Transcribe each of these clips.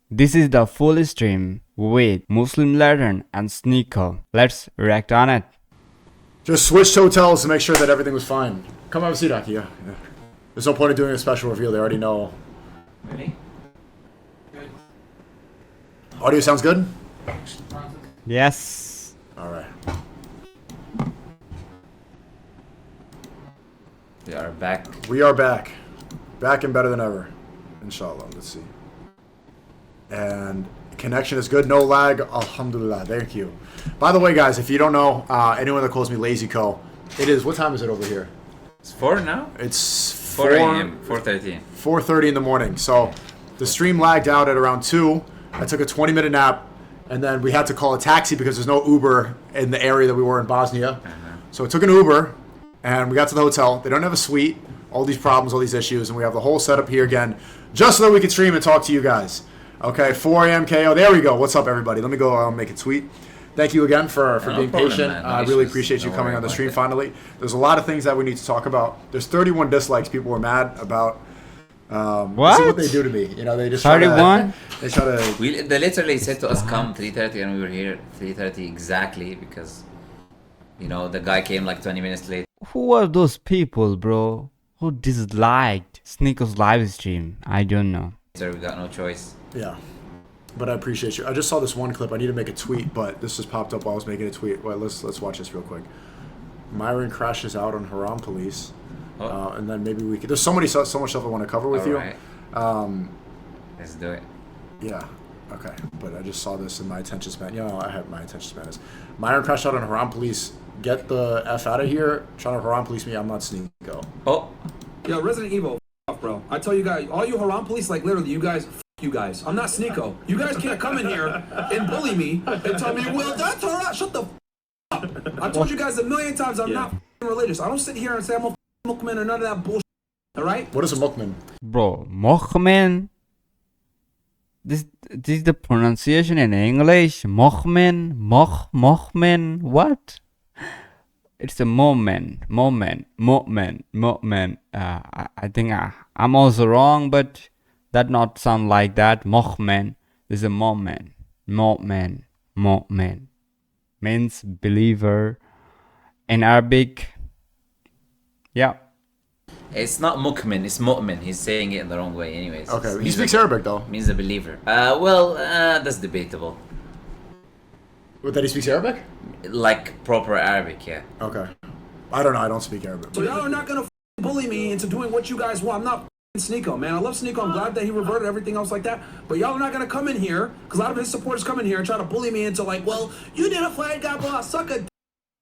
This is the full stream with Muslim Legend and SNEAKO. Let's react on it. Just switched hotels to make sure that everything was fine. Come have a seat, Aki. Yeah. There's no point in doing a special reveal. They already know. Really? Good. Audio sounds good? Yes. Alright. We are back. We are back. Back and better than ever. Inshallah. Let's see. And connection is good. No lag. Alhamdulillah. Thank you. By the way, guys, if you don't know, anyone that calls me LazyCo, it is, what time is it over here? It's 4 now? It's 4 a.m. 4:30. 4:30 in the morning. So the stream lagged out at around 2. I took a 20-minute nap, and then we had to call a taxi because there's no Uber in the area that we were in Bosnia. So I took an Uber, and we got to the hotel. They don't have a suite. All these problems, all these issues, and we have the whole setup here again, just so that we can stream and talk to you guys. Okay, 4 a.m. KO. There we go. What's up, everybody? Let me go make it sweet. Thank you again for being problem, patient. man. No I really issues. appreciate you Don't coming worry on the about stream it. finally. There's a lot of things that we need to talk about. There's 31 dislikes. People were mad about. What? See what they do to me. You know, they just try to- 31? They try to. They literally said to us, come 3:30, and we were here 3:30 exactly because, you know, the guy came like 20 minutes late. Who are those people, bro? Who disliked SNEAKO's live stream? I don't know. So we got no choice. Yeah. But I appreciate you. I just saw this one clip. I need to make a tweet, but this just popped up while I was making a tweet. Well, let's watch this real quick. Myron crashes out on Haram Police, and then maybe we could. There's so much stuff I want to cover with you. Alright. Let's do it. Yeah. Okay. But I just saw this in my attention span. You know, I have my attention span is Myron crashed out on Haram Police. Get the F out of here. Trying to Haram Police me. I'm not SNEAKO. Oh, Yo, Resident Evil, off, bro. I tell you guys, all you Haram police, like literally, you guys, you guys. I'm not SNEAKO. You guys can't come in here and bully me and tell me, well, that's Haram. Shut the up. I told you guys a million times I'm not religious. I don't sit here and say I'm a Muslim or none of that bullshit. All right? What is a mukmin? Bro, Mohammed. This is the pronunciation in English. Mohammed. Mohammed. What? It's a moment. I think I'm also wrong, but that not sound like that. Mohammed is a moment. Means believer in Arabic. Yeah. it's not mu'min, it's mu'min. He's saying it in the wrong way anyways. Okay. He speaks Arabic though. Means a believer. That's debatable. What, that he speaks Arabic? Like proper Arabic, yeah. Okay. I don't know. I don't speak Arabic. So y'all are not gonna bully me into doing what you guys want. I'm not SNEAKO, man. I love SNEAKO. I'm glad that he reverted everything else like that. But y'all are not gonna come in here, because a lot of his supporters come in here and try to bully me into like, well, you did a flag guy, blah, suck a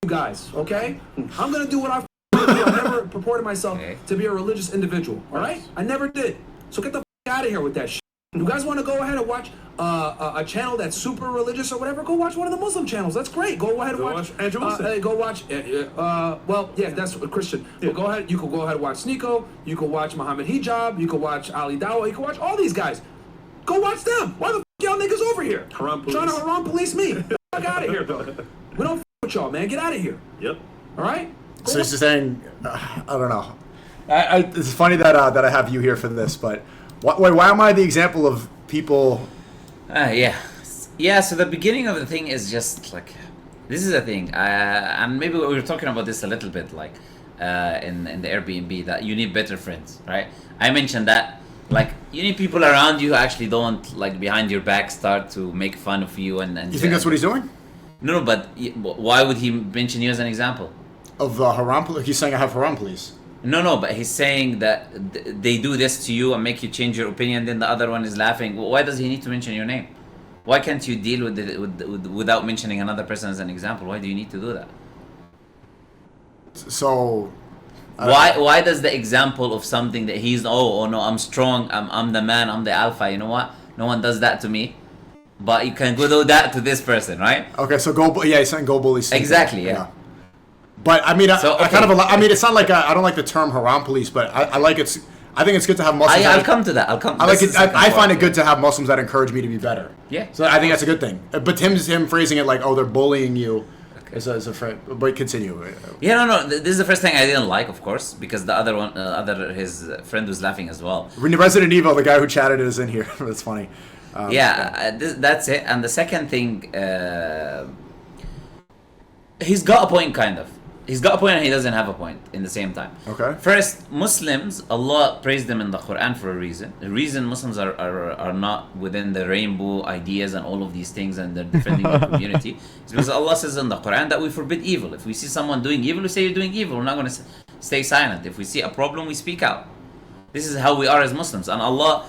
you guys, okay? I'm gonna do what I do. I never purported myself to be a religious individual, all right? I never did. So get the out of here with that shit. You guys want to go ahead and watch a channel that's super religious or whatever? Go watch one of the Muslim channels. That's great. Go ahead and watch Andrew Wilson. Go watch. Well, yeah, that's a Christian. Yeah. But go ahead. You can go ahead and watch SNEAKO. You can watch Muhammad Hijab. You can watch Ali Dawa. You can watch all these guys. Go watch them. Why the f y'all niggas over here? Haram police. Trying to Haram police me. Get the fuck out of here, bro. We don't f with y'all, man. Get out of here. Yep. All right. So he's just saying, I don't know. It's funny that I have you here for this, but why am I the example of people? Yeah. So the beginning of the thing is just like, this is a thing, and maybe we were talking about this a little bit, like in the Airbnb, that you need better friends, right? I mentioned that, like, you need people around you who actually don't, like, behind your back start to make fun of you and You think that's what he's doing? No, but why would he mention you as an example? Of Haram Police? He's saying I have Haram Police. No, but he's saying that they do this to you and make you change your opinion, then the other one is laughing. Why does he need to mention your name? Why can't you deal with it without mentioning another person as an example? Why do you need to do that? So... Why does the example of something that he's, oh no, I'm strong, I'm the man, I'm the alpha, you know what? No one does that to me. But you can go do that to this person, right? Okay, so he's saying go bully SNEAKO. Exactly, yeah. But I mean, So, I kind of, I mean, it's not like I don't like the term Haram Police, but I like it's. I think it's good to have Muslims. I'll come to that. I like it. I find it good to have Muslims that encourage me to be better. Yeah. So I think that's a good thing. But him phrasing it like, oh, they're bullying you, is a friend. But continue. Yeah, no. This is the first thing I didn't like, of course, because the other one, his friend was laughing as well. Resident Evil, the guy who chatted is in here. That's funny. That's it. And the second thing, he's got a point, kind of. He's got a point and he doesn't have a point in the same time. Okay. First, Muslims, Allah praised them in the Quran for a reason. The reason Muslims are not within the rainbow ideas and all of these things and they're defending the community is because Allah says in the Quran that we forbid evil. If we see someone doing evil, we say you're doing evil. We're not going to stay silent. If we see a problem, we speak out. This is how we are as Muslims. And Allah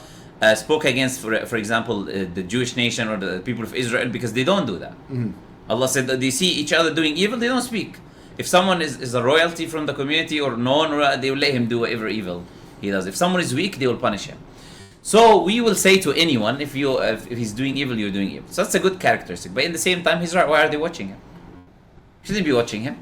spoke against, for example, the Jewish nation or the people of Israel because they don't do that. Mm-hmm. Allah said that they see each other doing evil, they don't speak. If someone is a royalty from the community or known, they will let him do whatever evil he does. If someone is weak, they will punish him. So we will say to anyone, if he's doing evil, you're doing evil. So that's a good characteristic. But in the same time, he's right. Why are they watching him? Shouldn't be watching him.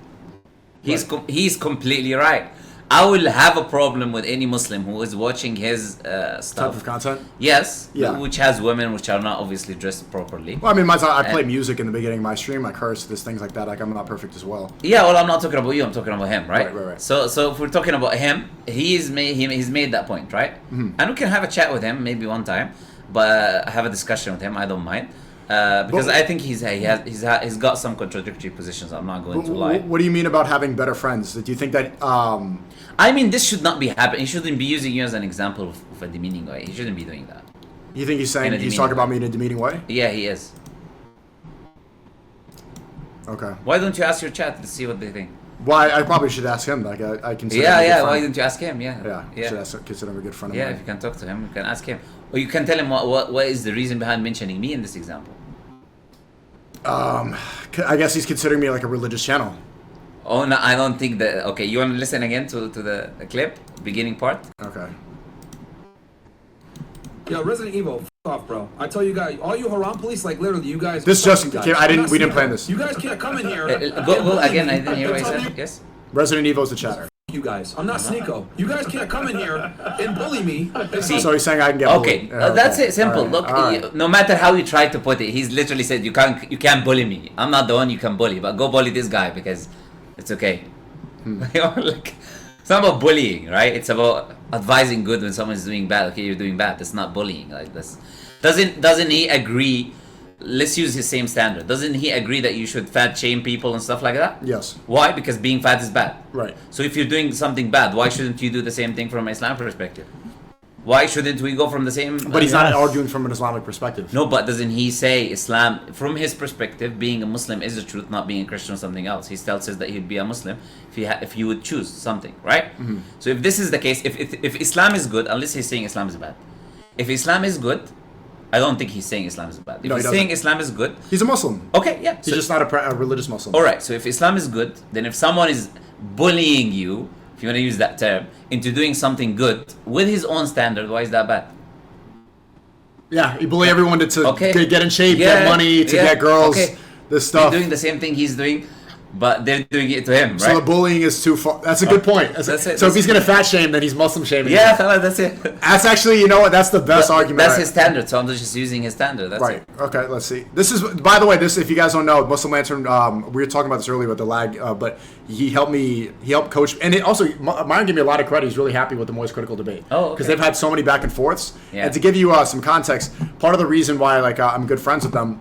He's completely right. I will have a problem with any Muslim who is watching his stuff. Type of content? Yes, Yeah. which has women which are not obviously dressed properly. Well, I mean, I play music in the beginning of my stream. I curse. There's things like that. Like, I'm not perfect as well. Yeah, well, I'm not talking about you. I'm talking about him, right? Right. So if we're talking about him, he's made that point, right? Mm-hmm. And we can have a chat with him maybe one time, but have a discussion with him. I don't mind. Because I think he's got some contradictory positions. I'm not going to lie. What do you mean about having better friends? Do you think that? I mean, this should not be happening. He shouldn't be using you as an example of a demeaning way. He shouldn't be doing that. You think he's saying In a he's demeaning talking about way. me in a demeaning way? Yeah, he is. Okay. Why don't you ask your chat to see what they think? Well, I probably should ask him. Like, I consider him a good Yeah. Why friend. don't you ask him? Yeah. Consider him a good friend of Yeah, mine. if you can talk to him, you can ask him. Or you can tell him what is the reason behind mentioning me in this example. I guess he's considering me like a religious channel. Oh, no, I don't think that... Okay, you want to listen again to the clip? Beginning part? Okay. Yo, Resident Evil, off, bro. I tell you guys, all you Haram police, like literally, you guys. This just- you guys. I didn't- I'm not we didn't saying plan that. this. You guys can't come in here. Go again, I didn't hear what he said. Yes? Resident Evil is the chatter. You guys, I'm not SNEAKO. You guys can't come in here and bully me. So he's saying I can get Okay, bullied. Yeah, that's okay. it. Simple. All right, Look, all right. no matter how you try to put it, he's literally said you can't bully me. I'm not the one you can bully, but go bully this guy because it's okay. Like, it's not about bullying, right? It's about advising good when someone's doing bad. Okay, you're doing bad. That's not bullying. Like this. Doesn't he agree? Let's use his same standard. Doesn't he agree that you should fat shame people and stuff like that? Yes. Why? Because being fat is bad. Right. So if you're doing something bad, why shouldn't you do the same thing from an Islam perspective? Why shouldn't we go from the same... But he's not arguing from an Islamic perspective. No, but doesn't he say Islam, from his perspective, being a Muslim is the truth, not being a Christian or something else? He still says that he'd be a Muslim if he would choose something, right? Mm-hmm. So if this is the case, if Islam is good, unless he's saying Islam is bad. If Islam is good, I don't think he's saying Islam is bad. If No, he he's doesn't. saying Islam is good, He's a Muslim. okay, yeah. He's just not a religious Muslim. Alright, so if Islam is good, then if someone is bullying you, if you want to use that term, into doing something good with his own standard, why is that bad? Yeah, you bully everyone to Okay. get in shape, Yeah, get money, to yeah, get girls, okay. this They're stuff. doing the same thing he's doing, but they're doing it to him, So the right? bullying is too far. That's a good point. That's it. So if he's going to fat shame, then he's Muslim shaming. Yeah, fella, that's it. That's actually, you know what? That's the best argument. That's his standard, so I'm just using his standard. That's Right. it. Okay. Let's see. This is, by the way, this, if you guys don't know, Muslim Lantern. We were talking about this earlier with the lag, but he helped coach, and it also Myron gave me a lot of credit. He's really happy with the Moist Critical debate. Oh, okay. Because they've had so many back and forths. Yeah. And to give you some context, part of the reason why I'm good friends with them.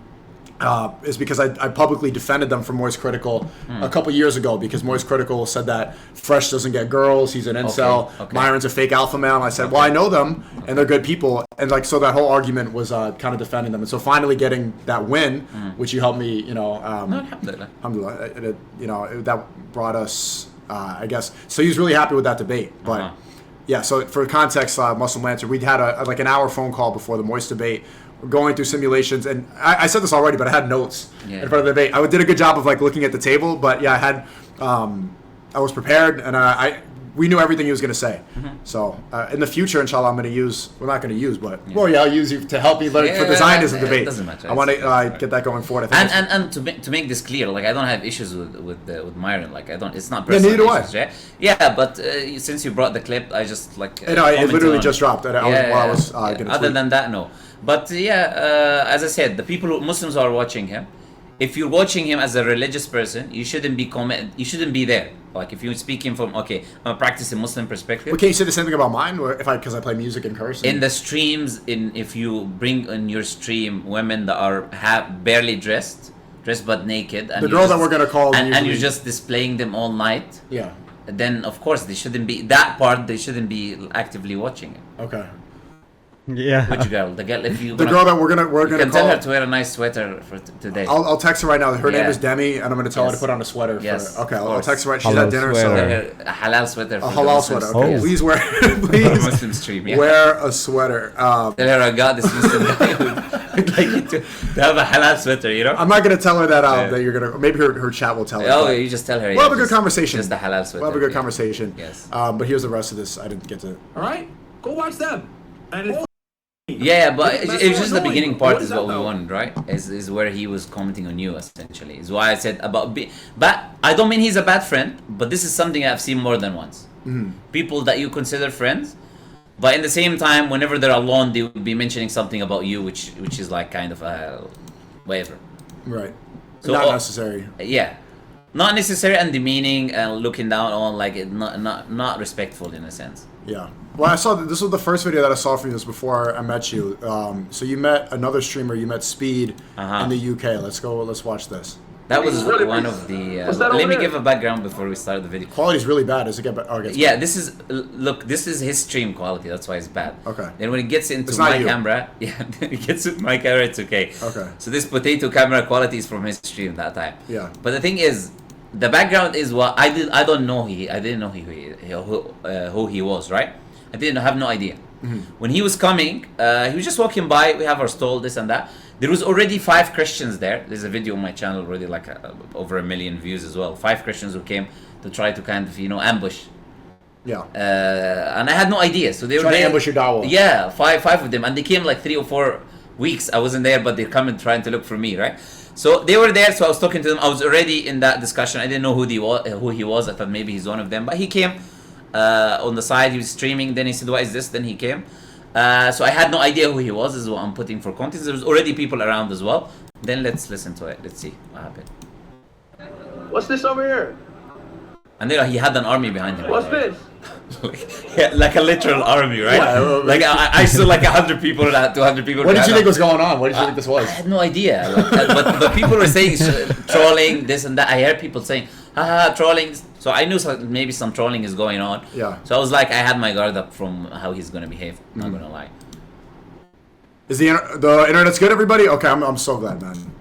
Is because I publicly defended them for Moist Critical a couple years ago because Moist Critical said that Fresh doesn't get girls, he's an incel, okay. Myron's a fake alpha male, and I said, well, I know them, and they're good people, and like so that whole argument was kind of defending them, and so finally getting that win, which you helped me, No, alhamdulillah. alhamdulillah, that brought us, I guess, so he was really happy with that debate, but yeah, so for context, Muslim Lantern, we'd had like an hour phone call before the Moist debate. We're going through simulations, and I said this already, but I had notes in front of the debate. I did a good job of like looking at the table, but yeah, I had, I was prepared, and we knew everything he was going to say. So in the future, inshallah, I'm going to use. We're not going to use, but I'll use you to help me learn for the Zionism debate. It doesn't matter. I want to get that going forward. I think And to make this clear, like I don't have issues with Myron. Like I don't. It's not Yeah, personal neither do I. issues, right? Yeah, but since you brought the clip, I just like. it literally commented just on dropped. While I was going to Other than that, no. But as I said, the Muslims who are watching him, if you're watching him as a religious person, you shouldn't be you shouldn't be there. Like if you're speaking from I'm a practicing Muslim perspective. But can you say the same thing about mine? Because I play music and curse. In the streams, if you bring in your stream women that are barely dressed but naked, and the girl that we're gonna call, and you're just displaying them all night. Yeah. Then of course they shouldn't be that part. They shouldn't be actively watching it. Okay. Yeah. Which girl? The girl. If you the girl that we're gonna you can call, tell her to wear a nice sweater for today. I'll text her right now. Her name Yeah. is Demi, and I'm gonna tell her to Yes. put on a sweater. Yes, Okay, of I'll course. text her right. She's Halal at dinner, sweater. A halal sweater. so For a the halal Muslims. sweater. Okay, Oh. please wear, For the please Muslim stream. Yeah. wear a sweater. Tell her I got this Muslim guy who'd like you to have a halal sweater. You know. I'm not gonna tell her that Yeah. that you're gonna. Maybe her chat will tell her. Oh, but you just tell her. we'll have a good conversation. Just the halal sweater. We'll have a good yeah. conversation. Yes. But here's the rest of this. I didn't get to. All right, go watch them. And it's Yeah, but That's it's so just the annoying. beginning part What is is what that we about? want, right? Is where he was commenting on you essentially. Is why I said about but I don't mean he's a bad friend, but this is something I've seen more than once. People that you consider friends, but in the same time, whenever they're alone, they would be mentioning something about you, which is like kind of whatever. Right. So, Not necessary. Yeah, not necessary and demeaning and looking down on like it, not respectful in a sense. Yeah. Well, I saw this was the first video that I saw from you. This before I met you. So you met another streamer. You met Speed in the UK. Let's go. Let's watch this. That was one of the. What's that let over me there? give a background before we start the video. Quality's really bad. Does it get better? Oh, it gets Yeah, this is look. This is his stream quality. That's why it's bad. Okay. Then when it gets into It's not my you. camera, yeah, it gets into my camera. It's okay. Okay. So this potato camera quality is from his stream that time. Yeah. But the thing is, the background is what I did. I don't know. I didn't know who he was. Right. I didn't have no idea. When he was coming, he was just walking by. We have our stall, this and that. There was already 5 Christians there. There's a video on my channel already, like over 1 million views as well. 5 Christians who came to try to kind of ambush. Yeah. And I had no idea. So they were Trying to there. ambush your dawah. Yeah, five of them, and they came like 3 or 4 weeks. I wasn't there, but they're coming trying to look for me, right? So they were there. So I was talking to them. I was already in that discussion. I didn't know who he was. I thought maybe he's one of them, but he came on the side. He was streaming. Then he said, "What is this?" Then he came. So I had no idea who he was. This is what I'm putting for context. There was already people around as well. Then let's listen to it. Let's see what happened. what's this over here? And then he had an army behind him. What's this? like a literal army, right? Yeah, like I saw like 100 people, 200 people. What did you behind think him. was going on? What did you think this was? I had no idea. But people were saying trolling, this and that. I heard people saying, haha, trolling. So I knew maybe some trolling is going on. Yeah. So I was like, I had my guard up from how he's going to behave. Not going to lie. Is the internet's good, everybody? Okay, I'm so glad, man.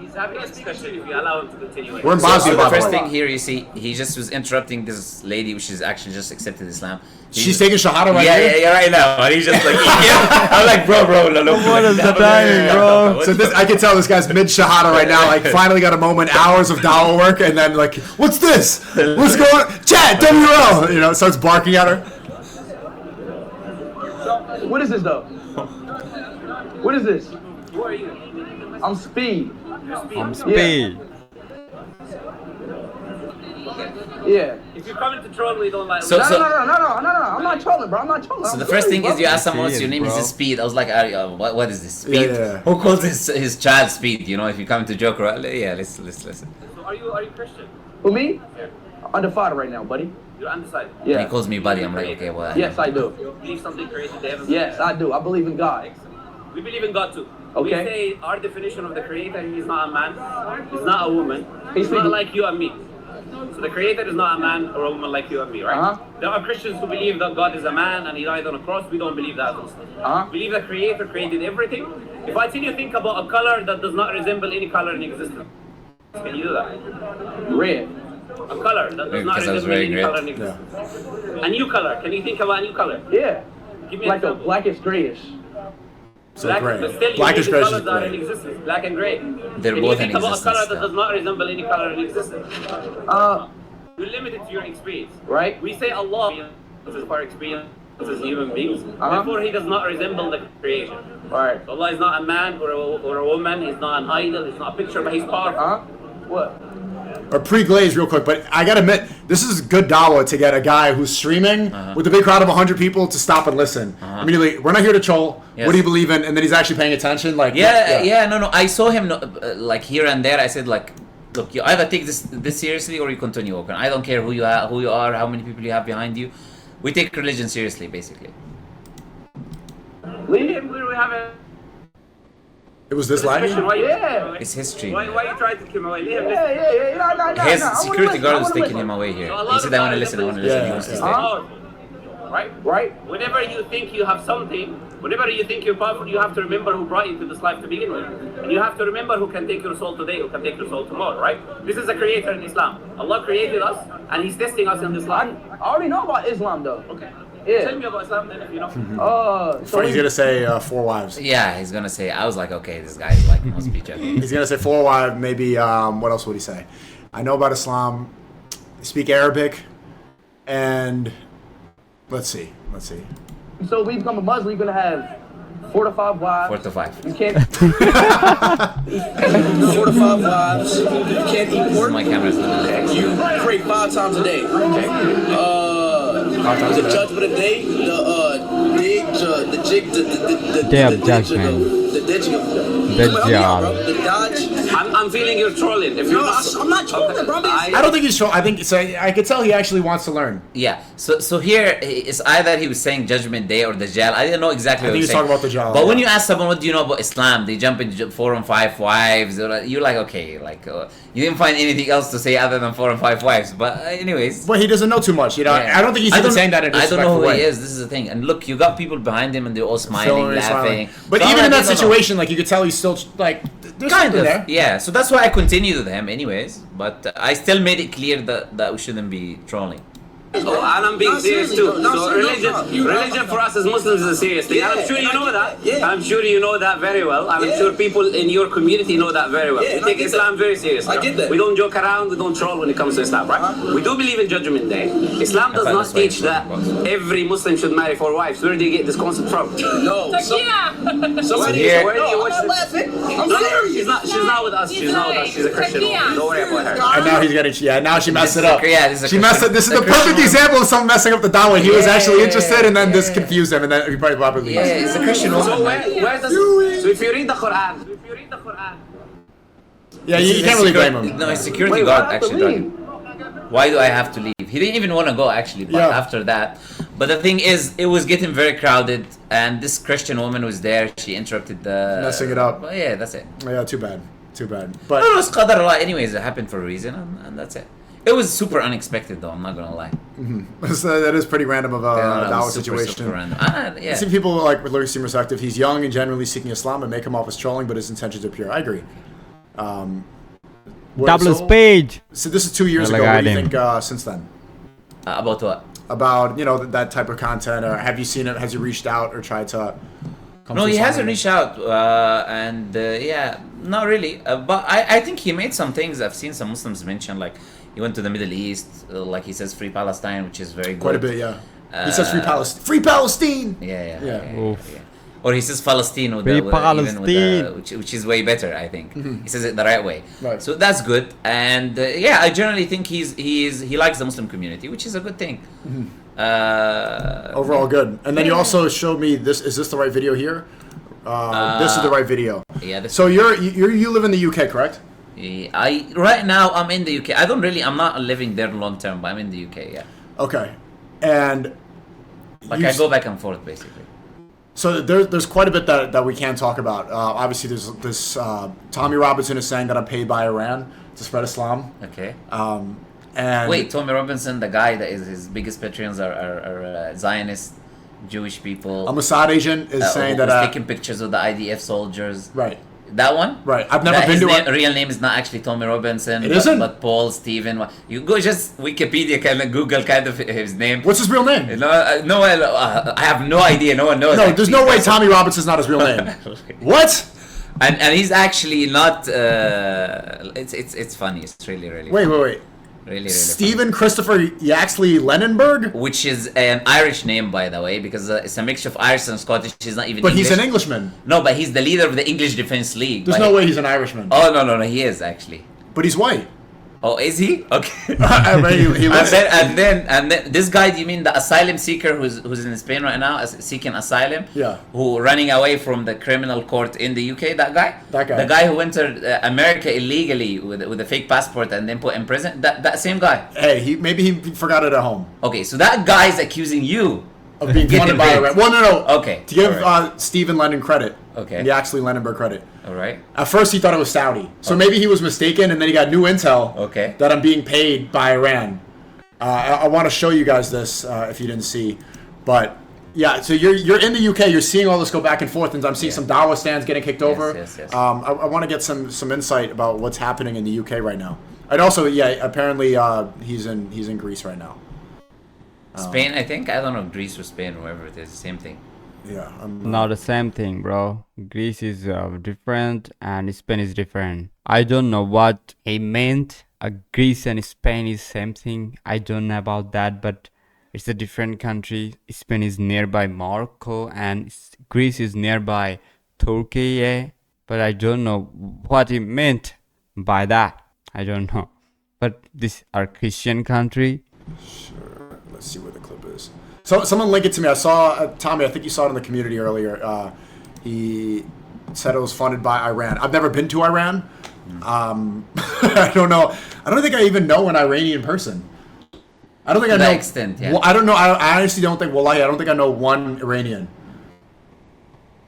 He's having a discussion if you allow him to continue. We're in So Bosnia, the by the first way. thing here you see, he just was interrupting this lady, which is actually just accepted Islam. She's taking shahada right yeah, here? yeah, right now. And he's just like, I'm like, bro, look. What is the timing, bro? So this, I can tell this guy's mid shahada right now. Like, finally got a moment, hours of dawah work, and then like, what's this? What's going on? Chat, WL! You know, starts barking at her. What is this though? What is this? Who are you? I'm Speed. You're Speed. Speed. Yeah. If you're coming to troll, we don't like. So- No, I'm not trolling, bro. I'm not trolling. So I'm the first serious, thing is bro. you ask someone what's He your is, name, he bro. says Speed. I was like, what is this? Speed? Yeah. Who calls his child Speed? You know, if you come to joke around, yeah, let's listen. So are you Christian? For me? Yeah. Under fire right now, buddy. You're undecided. And Yeah. he calls me buddy. I'm like, okay, well. Yes, I do. You believe something created the heavens? Yes, I do. I believe in God. We believe in God too. Okay. We say our definition of the creator, he's not a man, he's not a woman, He's he's not speaking- like you and me. So the creator is not a man or a woman like you and me, right? Uh-huh. There are Christians who believe that God is a man and he died on a cross. We don't believe that. Uh-huh. We believe the creator created everything. If I tell you think about a color that does not resemble any color in existence, can you do that? Red. A color that does not Because I was resemble wearing any red. color in existence. A new color. Can you think about a new color? Yeah. Give me an Like a example. blackish grayish. So Black, gray. but still, you Blackish need the grayish colors is that are in gray. existence, black and gray. They're Can both you in think about a color existence that still. does not resemble any color in existence? Uh, You're limited to your experience. right? We say Allah is our experience as human beings. Uh-huh. Therefore, He does not resemble the creation. Right. Allah is not a man or a woman. He's not an idol. He's not a picture, but He's powerful. Huh? What? or pre-glaze real quick. But I gotta admit, this is good dawah to get a guy who's streaming with a big crowd of 100 people to stop and listen. Immediately, we're not here to troll. Yes. What do you believe in? And then he's actually paying attention. Like No. I saw him like here and there. I said like, look, you either take this seriously or you continue walking. I don't care who you are, how many people you have behind you. We take religion seriously, basically. We have a it was this question. live. Why It's history. Why you trying to keep him away? Leave him. His security guard was taking him away here. He said, I want to listen, He wants to stay. Right? Whenever you think you have something, whenever you think you're powerful, you have to remember who brought you to this life to begin with. And you have to remember who can take your soul today, who can take your soul tomorrow, right? This is a creator in Islam. Allah created us, and He's testing us in this life. I already know about Islam, though. Okay. Yeah. Tell me about Islam then if you know. So He's gonna say 4 wives. Yeah, he's gonna say. I was like, okay, this guy is like must be joking. He's gonna say 4 wives. Maybe what else would he say? I know about Islam. I speak Arabic, and let's see. So we become a Muslim, you're gonna have 4 to 5 wives. 4 to 5. You can't. 4 to 5 wives. You can't eat pork. My camera's not okay. You pray 5 times a day. The judgment of day, the Day of judgment. The Dajjal. Dodge. I'm feeling you're trolling. If No, I'm not trolling, bro. I don't think he's trolling. I think so. I could tell he actually wants to learn. Yeah. So here it's either he was saying Judgment Day or Dajjal. I didn't know exactly I what think he was he's talking saying. about Dajjal. But when you ask someone, what do you know about Islam? They jump into 4 and 5 wives. You're like, okay, like you didn't find anything else to say other than 4 and 5 wives. But anyways. But he doesn't know too much. You know, Yeah. I don't think he's even saying that in a I don't know disrespectful who way. he is. This is the thing. And look, you got people behind him and they're all smiling, laughing. But So even I'm in like, that I don't know. situation, like you could tell he's still like there's Kind something of, there. yeah. So that's why I continued with him, anyways. But I still made it clear that we shouldn't be trolling. and I'm being No, serious seriously, too. no, So seriously, religion for us as Muslims is a serious thing. Yeah, I'm sure you know that. yeah. I'm sure you know that very well. I'm Yeah. sure people in your community know that very well. Yeah, We and I take get Islam that. very seriously. I get that. We don't joke around. We don't troll when it comes to Islam, right? We do believe in Judgment Day. Islam does thought not that's why teach it's that about. every Muslim should marry 4 wives. Where do you get this concept from? No. Somebody. here- Where do you I'm watch not this? laughing. I'm No, serious. she's not with us. She's not with us. She's a Christian woman. Don't worry about her. And now he's getting now she messed it up. Yeah, this is a She messed it. This is the perfect example of someone messing up the dawah. He was actually interested, and then this confused him, and then he probably leaves. Yeah, he's a Christian woman. So where does so if you read the Quran, Yeah, you can't really blame him. No, his security Wait, guard why I have to actually dragged leave? him. Why do I have to leave? He didn't even want to go actually, but Yeah. after that. But the thing is, it was getting very crowded, and this Christian woman was there. She interrupted the Messing it up. But yeah, that's it. Yeah, too bad. No, But it's qadar Allah. Anyways, it happened for a reason, and that's it. It was super unexpected, though. I'm not gonna lie. that is pretty random of a That dawah was super, situation. super random. Yeah. I see people like with Larry seem receptive. He's young and generally seeking Islam and make him off as trolling, but his intentions are pure. I agree. Double page. So this is 2 years Like ago. What I do you did. think since then? About what? About that type of content, or have you seen it? Has he reached out or tried to? Come No, to he Islam? hasn't reached out, and yeah, not really. But I think he made some things. I've seen some Muslims mention, like he went to the Middle East, like he says, free Palestine, which is very good. Quite a bit, yeah. He says free Palestine. Free Palestine. Yeah. Oof. Or he says Palestine with Free the, with, even with the, Palestine. which is way better, I think. He says it the right way. Right. So that's good, and yeah, I generally think he likes the Muslim community, which is a good thing. Overall, good. And then you also showed me this. Is this the right video here? This is the right video. Yeah. This So you live in the UK, correct? right now I'm in the UK. I'm not living there long term, but I'm in the UK. Yeah. Okay. And Like you I s- go back and forth basically. So there's quite a bit that we can talk about. Obviously, there's this Tommy Robinson is saying that I'm paid by Iran to spread Islam. Okay. And Wait, Tommy Robinson, the guy that is his biggest patrons are Zionist Jewish people. a Mossad agent is saying who that was taking pictures of the IDF soldiers. right. That one? Right. I've never That been his to it. real name is not actually Tommy Robinson. It but, isn't? But Paul Stephen. You go just Wikipedia, kind of Google kind of his name. What's his real name? No, I have no idea. No one knows. No, there's no actually. way Tommy Robinson's not his real name. What? And he's actually not. It's funny. It's really Wait. really really Stephen Christopher Yaxley Lenenberg? funny. Which is an Irish name, by the way, because it's a mixture of Irish and Scottish. He's not even. But English. he's an Englishman. No, but he's the leader of the English Defence League. There's but no he- way he's an Irishman. Oh no, he is actually. But he's white. Oh, is he? Okay. I mean, he looks, and then this guy, do you mean the asylum seeker who's in Spain right now seeking asylum? Yeah. Who running away from the criminal court in the UK? That guy. That guy. The guy who entered America illegally with a fake passport and then put in prison. That same guy. hey, maybe he forgot it at home. Okay, so that guy is accusing you Of being getting funded by paid. Iran. Well, no. Okay, To give alright. Stephen Lennon credit. Okay. And Yaxley Lennon credit. All right. At first, he thought it was Saudi. So maybe he was mistaken, and then he got new intel Okay. that I'm being paid by Iran. I want to show you guys this if you didn't see. But, yeah, so you're in the UK. You're seeing all this go back and forth, and I'm seeing some Dawa stands getting kicked over. Yes. I want to get some insight about what's happening in the UK right now. And also, apparently he's in Greece right now. Spain, I think. I don't know, Greece or Spain, wherever it is, the same thing. Yeah. Not the same thing, bro. Greece is different and Spain is different. I don't know what he meant. Greece and Spain is same thing. I don't know about that, but it's a different country. Spain is nearby Morocco and Greece is nearby Turkey. Yeah? But I don't know what he meant by that. I don't know. But these are Christian country. Sure. Let's see where the clip is. So someone link it to me. I saw Tommy. I think you saw it in the community earlier. He said it was funded by Iran. I've never been to Iran. I don't know. I don't think I even know an Iranian person. I don't think I To know. that extent, yeah. Well, I don't know. I honestly don't think. Wallahi, I don't think I know one Iranian.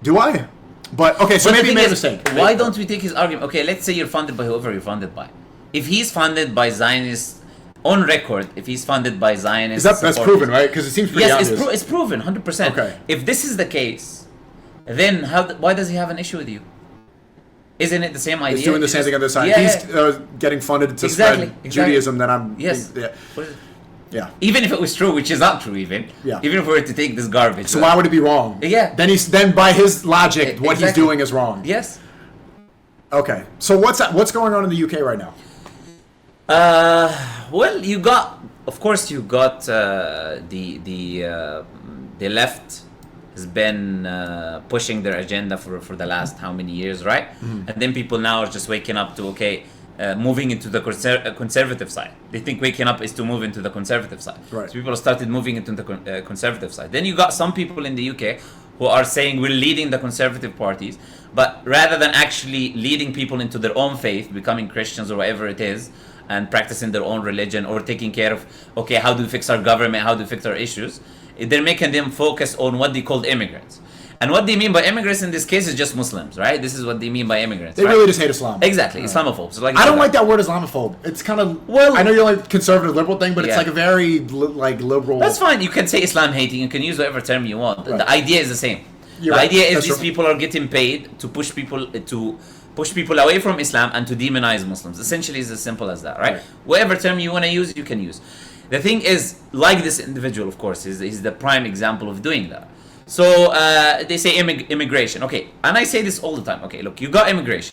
Do I? But okay, so But the maybe he thing made a is, mistake. why don't we take his argument? Okay, let's say you're funded by whoever you're funded by. If he's funded by Zionists, on record, if he's funded by Zionists... That's supporters- proven, right? Because it seems pretty Yes, obvious. it's proven, 100%. Okay. If this is the case, then why does he have an issue with you? Isn't it the same idea? He's doing the same thing on the side. Yeah, He's yeah. getting funded to Exactly, spread exactly. Judaism. Then I'm Yes. Yeah. What is it? Yeah. Even if it was true, which is not true even. Yeah. Even if we were to take this garbage. So why would it be wrong? Yeah. Then by his logic, what he's Exactly. doing is wrong. Yes. Okay. So what's going on in the UK right now? Well, you got, of course, you got the left has been pushing their agenda for the last how many years, right? Mm-hmm. And then people now are just waking up to moving into the conservative side. They think waking up is to move into the conservative side. Right. So people started moving into the conservative side. Then you got some people in the UK who are saying we're leading the conservative parties, but rather than actually leading people into their own faith, becoming Christians or whatever it is, and practicing their own religion or taking care of, okay, how do we fix our government, how do we fix our issues, they're making them focus on what they call immigrants. And what they mean by immigrants in this case is just Muslims, right? This is what they mean by immigrants. They right? really just hate Islam. Exactly, Islamophobes. Like I don't like that word Islamophobe. It's kind of Well- I know you're like conservative liberal thing, but it's Yeah. like a very liberal. That's fine. You can say Islam hating. You can use whatever term you want. Right. The idea is the same. You're The right. idea is That's these right. people are getting paid to push people away from Islam and to demonize Muslims. Essentially, it's as simple as that, right? Right. Whatever term you want to use, you can use. The thing is, like this individual, of course, is the prime example of doing that. So they say immigration. Okay, and I say this all the time. Okay, look, you got immigration.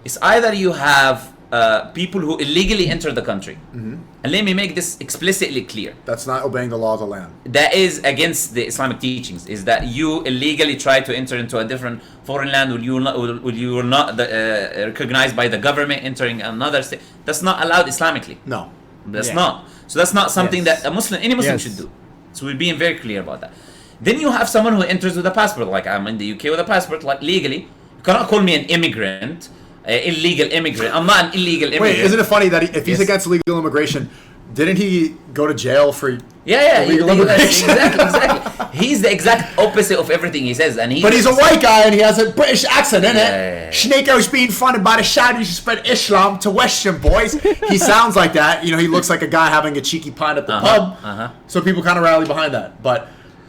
It's either you have people who illegally enter the country, and let me make this explicitly clear. That's not obeying the law of the land. That is against the Islamic teachings. Is that you illegally try to enter into a different foreign land, will you not recognized by the government entering another state? That's not allowed Islamically. No. That's Yeah. not. So that's not something Yes. that any Muslim Yes. should do. So we're being very clear about that. Then you have someone who enters with a passport, like I'm in the UK with a passport, like legally. You cannot call me an immigrant, illegal immigrant. I'm not an illegal immigrant. Wait, isn't it funny that if he's Yes. against illegal immigration, didn't he go to jail for? Yeah, illegal immigration? exactly. He's the exact opposite of everything he says, and But he's a white guy and he has a British accent, innit? Yeah. SNEAKO's being funded by the Saudis to spread Islam to Western boys. He sounds like that. You know, he looks like a guy having a cheeky pint at the pub. So people kind of rally behind that. But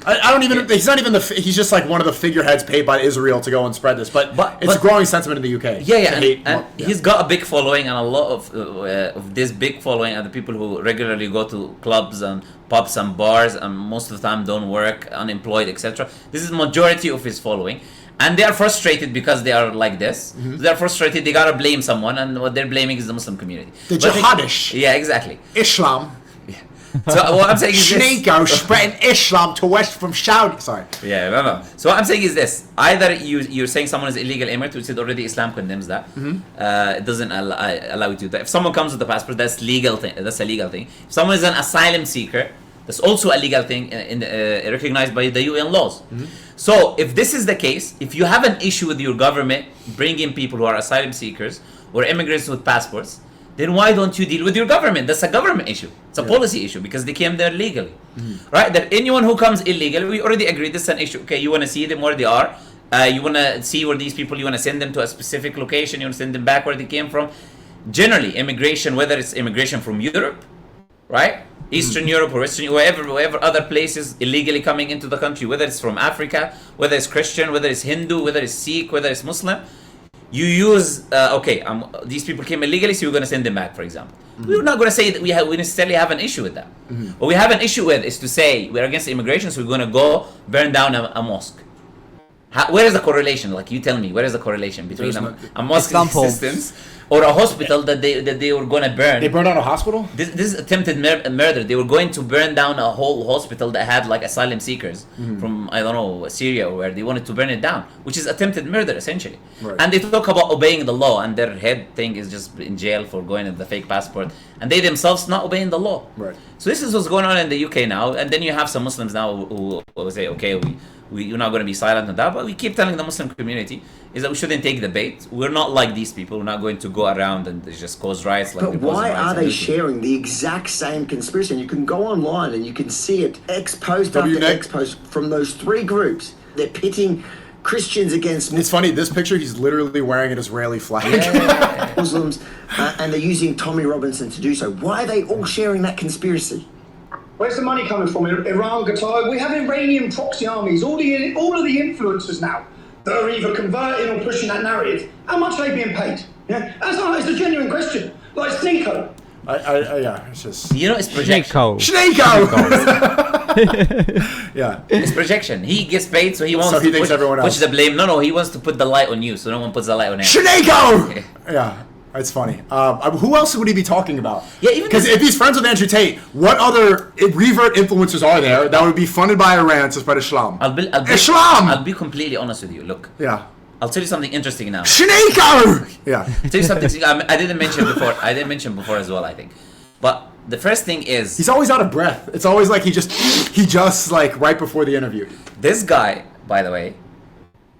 I don't even. He's not even he's just like one of the figureheads paid by Israel to go and spread this. But it's a growing sentiment in the UK. Yeah, to hate and yeah. he's got a big following, and a lot of this big following are the people who regularly go to clubs and pubs and bars, and most of the time don't work, unemployed, etc. This is majority of his following, and they are frustrated because they are like this. They are frustrated. They gotta blame someone, and what they're blaming is the Muslim community. The But jihadish. yeah, exactly. Islam. So what I'm saying is this. SNEAKO spreading Islam to west from Saudi. Sorry. Yeah, no. So what I'm saying is this: either you're saying someone is illegal immigrant, which is already Islam condemns that. It doesn't allow you to do that. If someone comes with a passport, that's legal thing. That's a legal thing. If someone is an asylum seeker, that's also a legal thing recognized by the UN laws. So if this is the case, if you have an issue with your government bringing people who are asylum seekers or immigrants with passports, then why don't you deal with your government? That's a government issue. It's a policy issue because they came there legally, right? That anyone who comes illegally, we already agreed this is an issue. Okay, you want to see them where they are. You want to see where these people, you want to send them to a specific location. You want to send them back where they came from. Generally, immigration, whether it's immigration from Europe, right? Eastern Europe or Western, wherever other places illegally coming into the country, whether it's from Africa, whether it's Christian, whether it's Hindu, whether it's Sikh, whether it's Muslim, you use these people came illegally, so you're going to send them back, for example. We're not going to say that we necessarily have an issue with that. What we have an issue with is to say we're against immigration, so we're going to go burn down a mosque. Where is the correlation? Like, you tell me, where is the correlation between a mosque's existence or a hospital that they were going to burn? They burned down a hospital? This is attempted murder. They were going to burn down a whole hospital that had like asylum seekers from, I don't know, Syria or where. They wanted to burn it down, which is attempted murder essentially. Right. And they talk about obeying the law, and their head thing is just in jail for going with the fake passport, and they themselves not obeying the law. Right. So this is what's going on in the UK now, and then you have some Muslims now who will say, okay, we're not going to be silent on that, but we keep telling the Muslim community is that we shouldn't take the bait. We're not like these people. We're not going to go around and just cause riots. But why are they sharing the exact same conspiracy? And you can go online and you can see it exposed after exposed from those three groups. They're pitting Christians against It's funny, this picture, he's literally wearing an Israeli flag. Muslims, and they're using Tommy Robinson to do so. Why are they all sharing that conspiracy? Where's the money coming from? Iran, Qatar. We have Iranian proxy armies. All of the influencers now that are either converting or pushing that narrative. How much are they being paid? Yeah, that's a genuine question. Like SNEAKO. Yeah, it's just... You know, it's projection. SNEAKO! Yeah. It's projection. He gets paid, so he wants he thinks everyone else. push the blame. No, he wants to put the light on you, so no one puts the light on him. SNEAKO! Yeah. It's funny. Who else would he be talking about? Yeah, even because if he's friends with Andrew Tate, what other revert influencers are there that would be funded by Iran to spread Islam? Islam! I'll be completely honest with you. Look. Yeah. I'll tell you something interesting now. SNEAKO! Yeah. I'll tell you something. I didn't mention before as well, I think. But the first thing is... He's always out of breath. It's always like he just like right before the interview. This guy, by the way,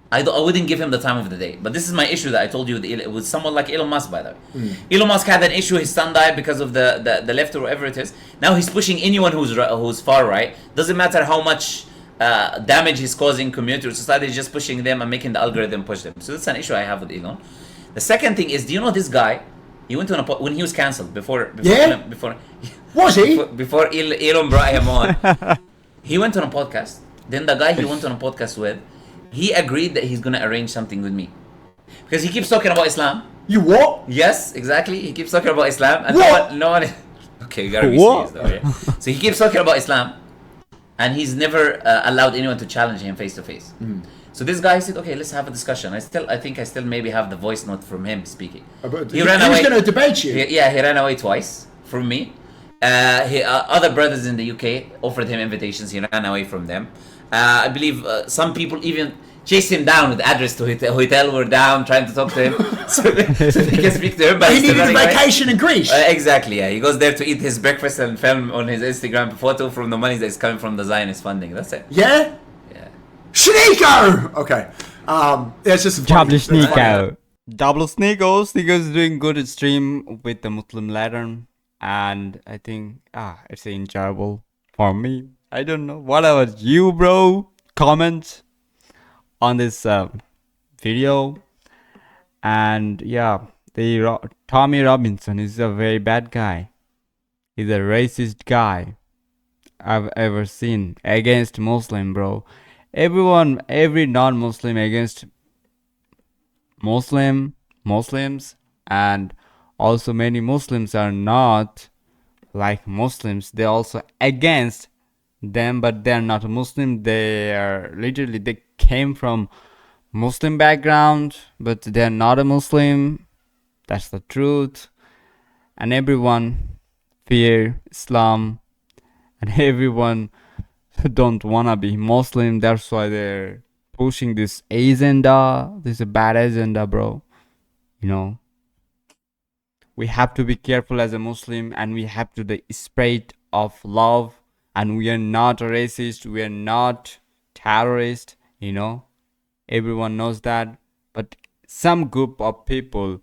I wouldn't give him the time of the day. But this is my issue that I told you with someone like Elon Musk, by the way. Elon Musk had an issue. His son died because of the left or whatever it is. Now he's pushing anyone who's far right. Doesn't matter how much damage he's causing community or society. He's just pushing them and making the algorithm push them. So that's an issue I have with Elon. The second thing is, do you know this guy? He went on when he was cancelled before was he? Before Elon brought him on. He went on a podcast. Then the guy he went on a podcast with, he agreed that he's gonna arrange something with me, because he keeps talking about Islam. You what? Yes, exactly. He keeps talking about Islam, and what? no one. Okay, you gotta be serious though. Yeah? So he keeps talking about Islam, and he's never allowed anyone to challenge him face to face. So this guy said, "Okay, let's have a discussion." I think I still maybe have the voice note from him speaking. He was gonna debate you. He ran away twice from me. Other brothers in the UK offered him invitations. He ran away from them. I believe some people even chased him down with the address to hotel. We're down trying to talk to him so they can speak to him. But he needed a vacation in Greece. Exactly, yeah. He goes there to eat his breakfast and film on his Instagram photo from the money that is coming from the Zionist funding. That's it. Yeah? Yeah. SNEAKO! Okay. It's just Double SNEAKO. Double SNEAKO. SNEAKO is doing good at stream with the Muslim Lantern. And I think it's enjoyable for me. I don't know. What about you, bro? Comment on this video. And yeah, Tommy Robinson is a very bad guy. He's a racist guy I've ever seen against Muslim, bro. Every non-Muslim against Muslims, and also many Muslims are not like Muslims. They're also against them, but they're not a Muslim. They came from Muslim background, but they're not a Muslim. That's the truth. And everyone fear Islam and everyone don't wanna be Muslim. That's why they're pushing this agenda. This is a bad agenda, bro. You know, we have to be careful as a Muslim, and we have to the spirit of love. And we are not racist. We are not terrorist. You know, everyone knows that. But some group of people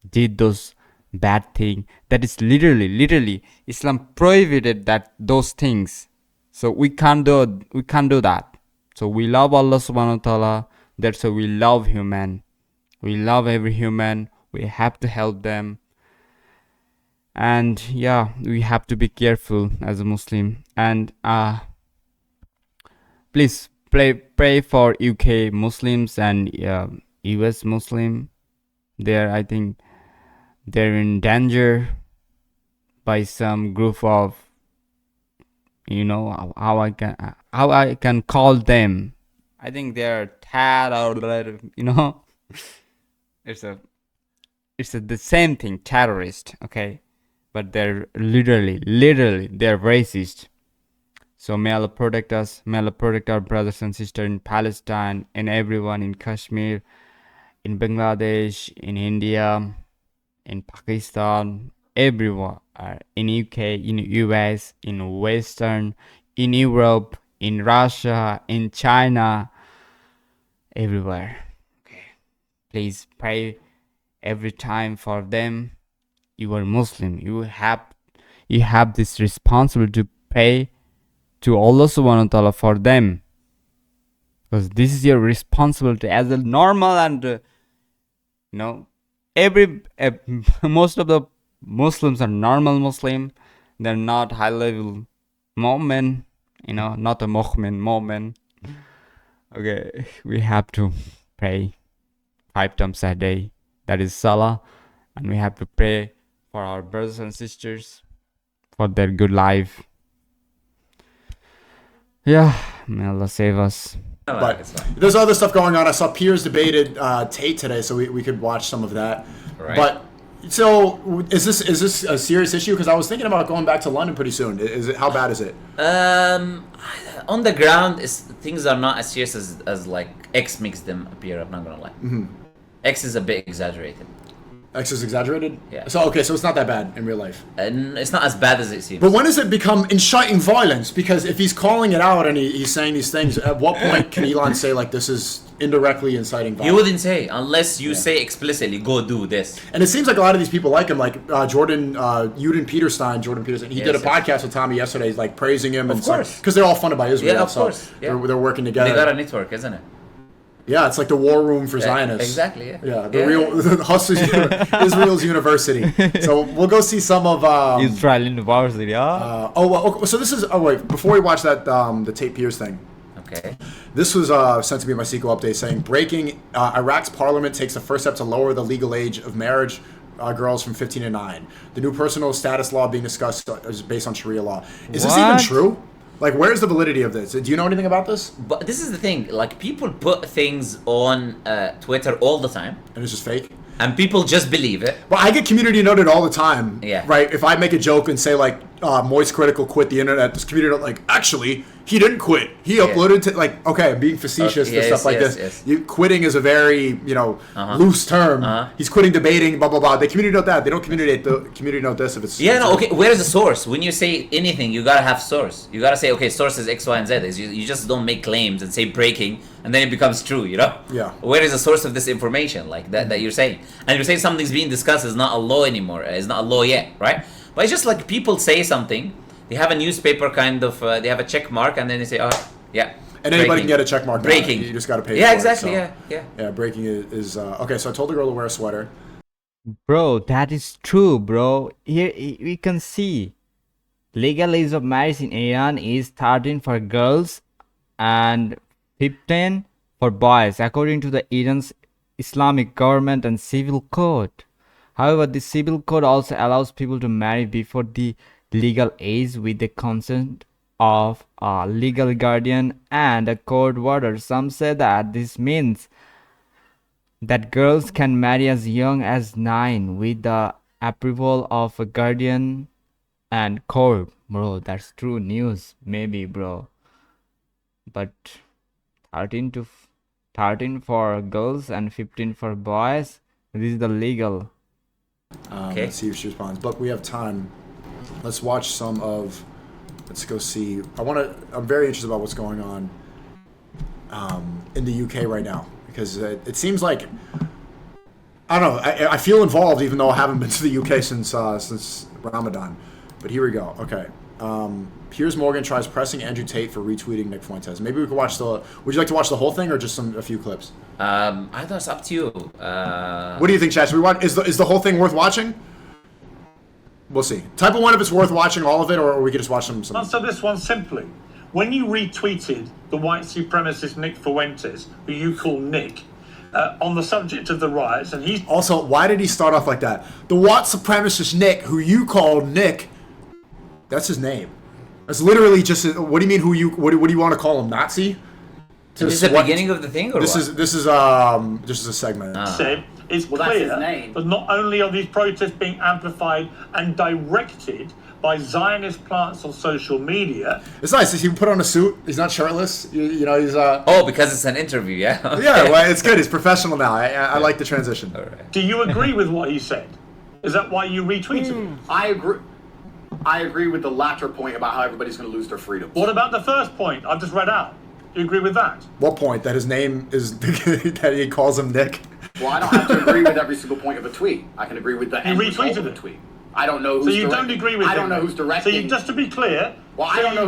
did those bad thing. That is literally Islam prohibited that those things. So we can't do that. So we love Allah subhanahu wa ta'ala. That's why we love human. We love every human. We have to help them. And yeah, we have to be careful as a Muslim. And please pray for UK Muslims and US Muslim. I think they're in danger by some group of, you know, how I can call them. I think they're tad or, you know, it's the same thing, terrorist, okay, but they're literally they're racist. So may Allah protect us, may Allah protect our brothers and sisters in Palestine, and everyone in Kashmir, in Bangladesh, in India, in Pakistan, everywhere, in UK, in US, in Western, in Europe, in Russia, in China, everywhere. Okay, please pray every time for them. You are Muslim. You have this responsibility to pray to Allah subhanahu wa ta'ala for them, because this is your responsibility as a normal and you know, every most of the Muslims are normal Muslim. They're not high level mu'min, you know, not a mu'min. Okay, we have to pray 5 times a day. That is salah, and we have to pray for our brothers and sisters for their good life. Yeah, may Allah save us. But there's other stuff going on. I saw Piers debated Tate today, so we could watch some of that. Right. But so is this a serious issue? Because I was thinking about going back to London pretty soon. How bad is it? On the ground, things are not as serious as like X makes them appear. I'm not gonna lie. Mm-hmm. X is a bit exaggerated. X is exaggerated? Yeah. So it's not that bad in real life. And it's not as bad as it seems. But when does it become inciting violence? Because if he's calling it out and he's saying these things, at what point can Elon say like this is indirectly inciting violence? You wouldn't say unless you say explicitly, go do this. And it seems like a lot of these people like him, like Jordan Peterson. He did a podcast with Tommy yesterday, like praising him. Of course. Because they're all funded by Israel. Yeah, of course. Yeah. They're working together. They got a network, isn't it? Yeah, it's like the war room for Zionists. Exactly, yeah. Yeah, the Hustlers, Israel's university. So we'll go see some of... Israel University, yeah. So this is... Oh, wait. Before we watch that, the Tate Piers thing. Okay. This was sent to me in my SNEAKO update saying, breaking, Iraq's parliament takes the first step to lower the legal age of marriage girls from 15 to 9. The new personal status law being discussed is based on Sharia law. Is this even true? Like, where's the validity of this? Do you know anything about this? But this is the thing. Like, people put things on Twitter all the time. And it's just fake? And people just believe it. Well, I get community noted all the time. Yeah. Right? If I make a joke and say, like, Moist Critical quit the internet, this community note, like, actually, he didn't quit. He uploaded to, like, okay, I'm being facetious and stuff like this. Yes. Quitting is a very, loose term. He's quitting debating, blah, blah, blah. They community note that. They don't community note this if it's... Yeah, no, okay, where's the source? When you say anything, you gotta have source. You gotta say, okay, source is X, Y, and Z. You just don't make claims and say breaking, and then it becomes true, you know? Yeah. Where is the source of this information, like, that you're saying? And you're saying something's being discussed is not a law anymore. It's not a law yet, right? But it's just like people say something, they have a newspaper kind of, they have a check mark, and then they say, oh, yeah. And anybody can get a check mark. Breaking. You just got to pay for it. Exactly, Yeah, yeah. Yeah, breaking is... okay, so I told the girl to wear a sweater. Bro, that is true, bro. Here we can see legal age of marriage in Iran is 13 for girls and 15 for boys, according to the Iran's Islamic government and civil code. However, the civil code also allows people to marry before the legal age with the consent of a legal guardian and a court order. Some say that this means that girls can marry as young as 9 with the approval of a guardian and court. Bro, that's true news, maybe, bro. But 13 for girls and 15 for boys. This is the legal. Okay. Let's see if she responds. But we have time. Let's watch some of. Let's go see. I'm very interested about what's going on in the UK right now, because it seems like, I don't know. I feel involved even though I haven't been to the UK since Ramadan. But here we go. Okay. Piers Morgan tries pressing Andrew Tate for retweeting Nick Fuentes. Maybe we could watch the. Would you like to watch the whole thing or just a few clips? I thought it's up to you. What do you think, Chad? Should we watch? Is the whole thing worth watching? We'll see. Type of one if it's worth watching all of it, or we could just watch some. Answer this one simply. When you retweeted the white supremacist Nick Fuentes, who you call Nick, on the subject of the riots, and he's also, why did he start off like that? The white supremacist Nick, who you call Nick, that's his name. That's literally just. What do you mean? What do you want to call him? Nazi? This is the beginning of the thing, or this what? This is a segment. said, it's clear that not only are these protests being amplified and directed by Zionist plants on social media. It's nice. He put on a suit. He's not shirtless. You know, he's Oh, because it's an interview, yeah. Okay. Yeah, well, it's good. He's professional now. I like the transition. All right. Do you agree with what he said? Is that why you retweeted him? I agree with the latter point about how everybody's going to lose their freedom. What about the first point I've just read out? Do you agree with that? What point? That his name is that he calls him Nick? Well, I don't have to agree with every single point of a tweet. I can agree with the end result of the tweet. I don't know who's So you don't agree with him? I don't know who's directing. So just to be clear, well, I don't know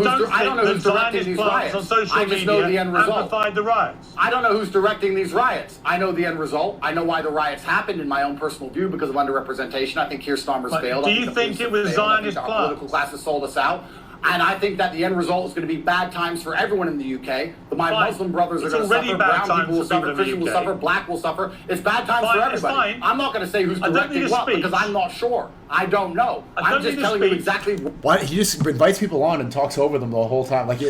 who's directing these riots. On social I just know the end result. Amplified the riots. I don't know who's directing these riots. I know the end result. I know why the riots happened in my own personal view because of underrepresentation. I think Keir Starmer's failed. Do you think it was Zionist Our plans? political class has sold us out. And I think that the end result is going to be bad times for everyone in the UK. But my Muslim brothers are going to suffer, brown people will suffer, Christian will suffer, black will suffer. It's bad times for everybody. I'm not going to say who's directing what because I'm not sure. I don't know. I'm just telling you exactly. Why he just invites people on and talks over them the whole time, like.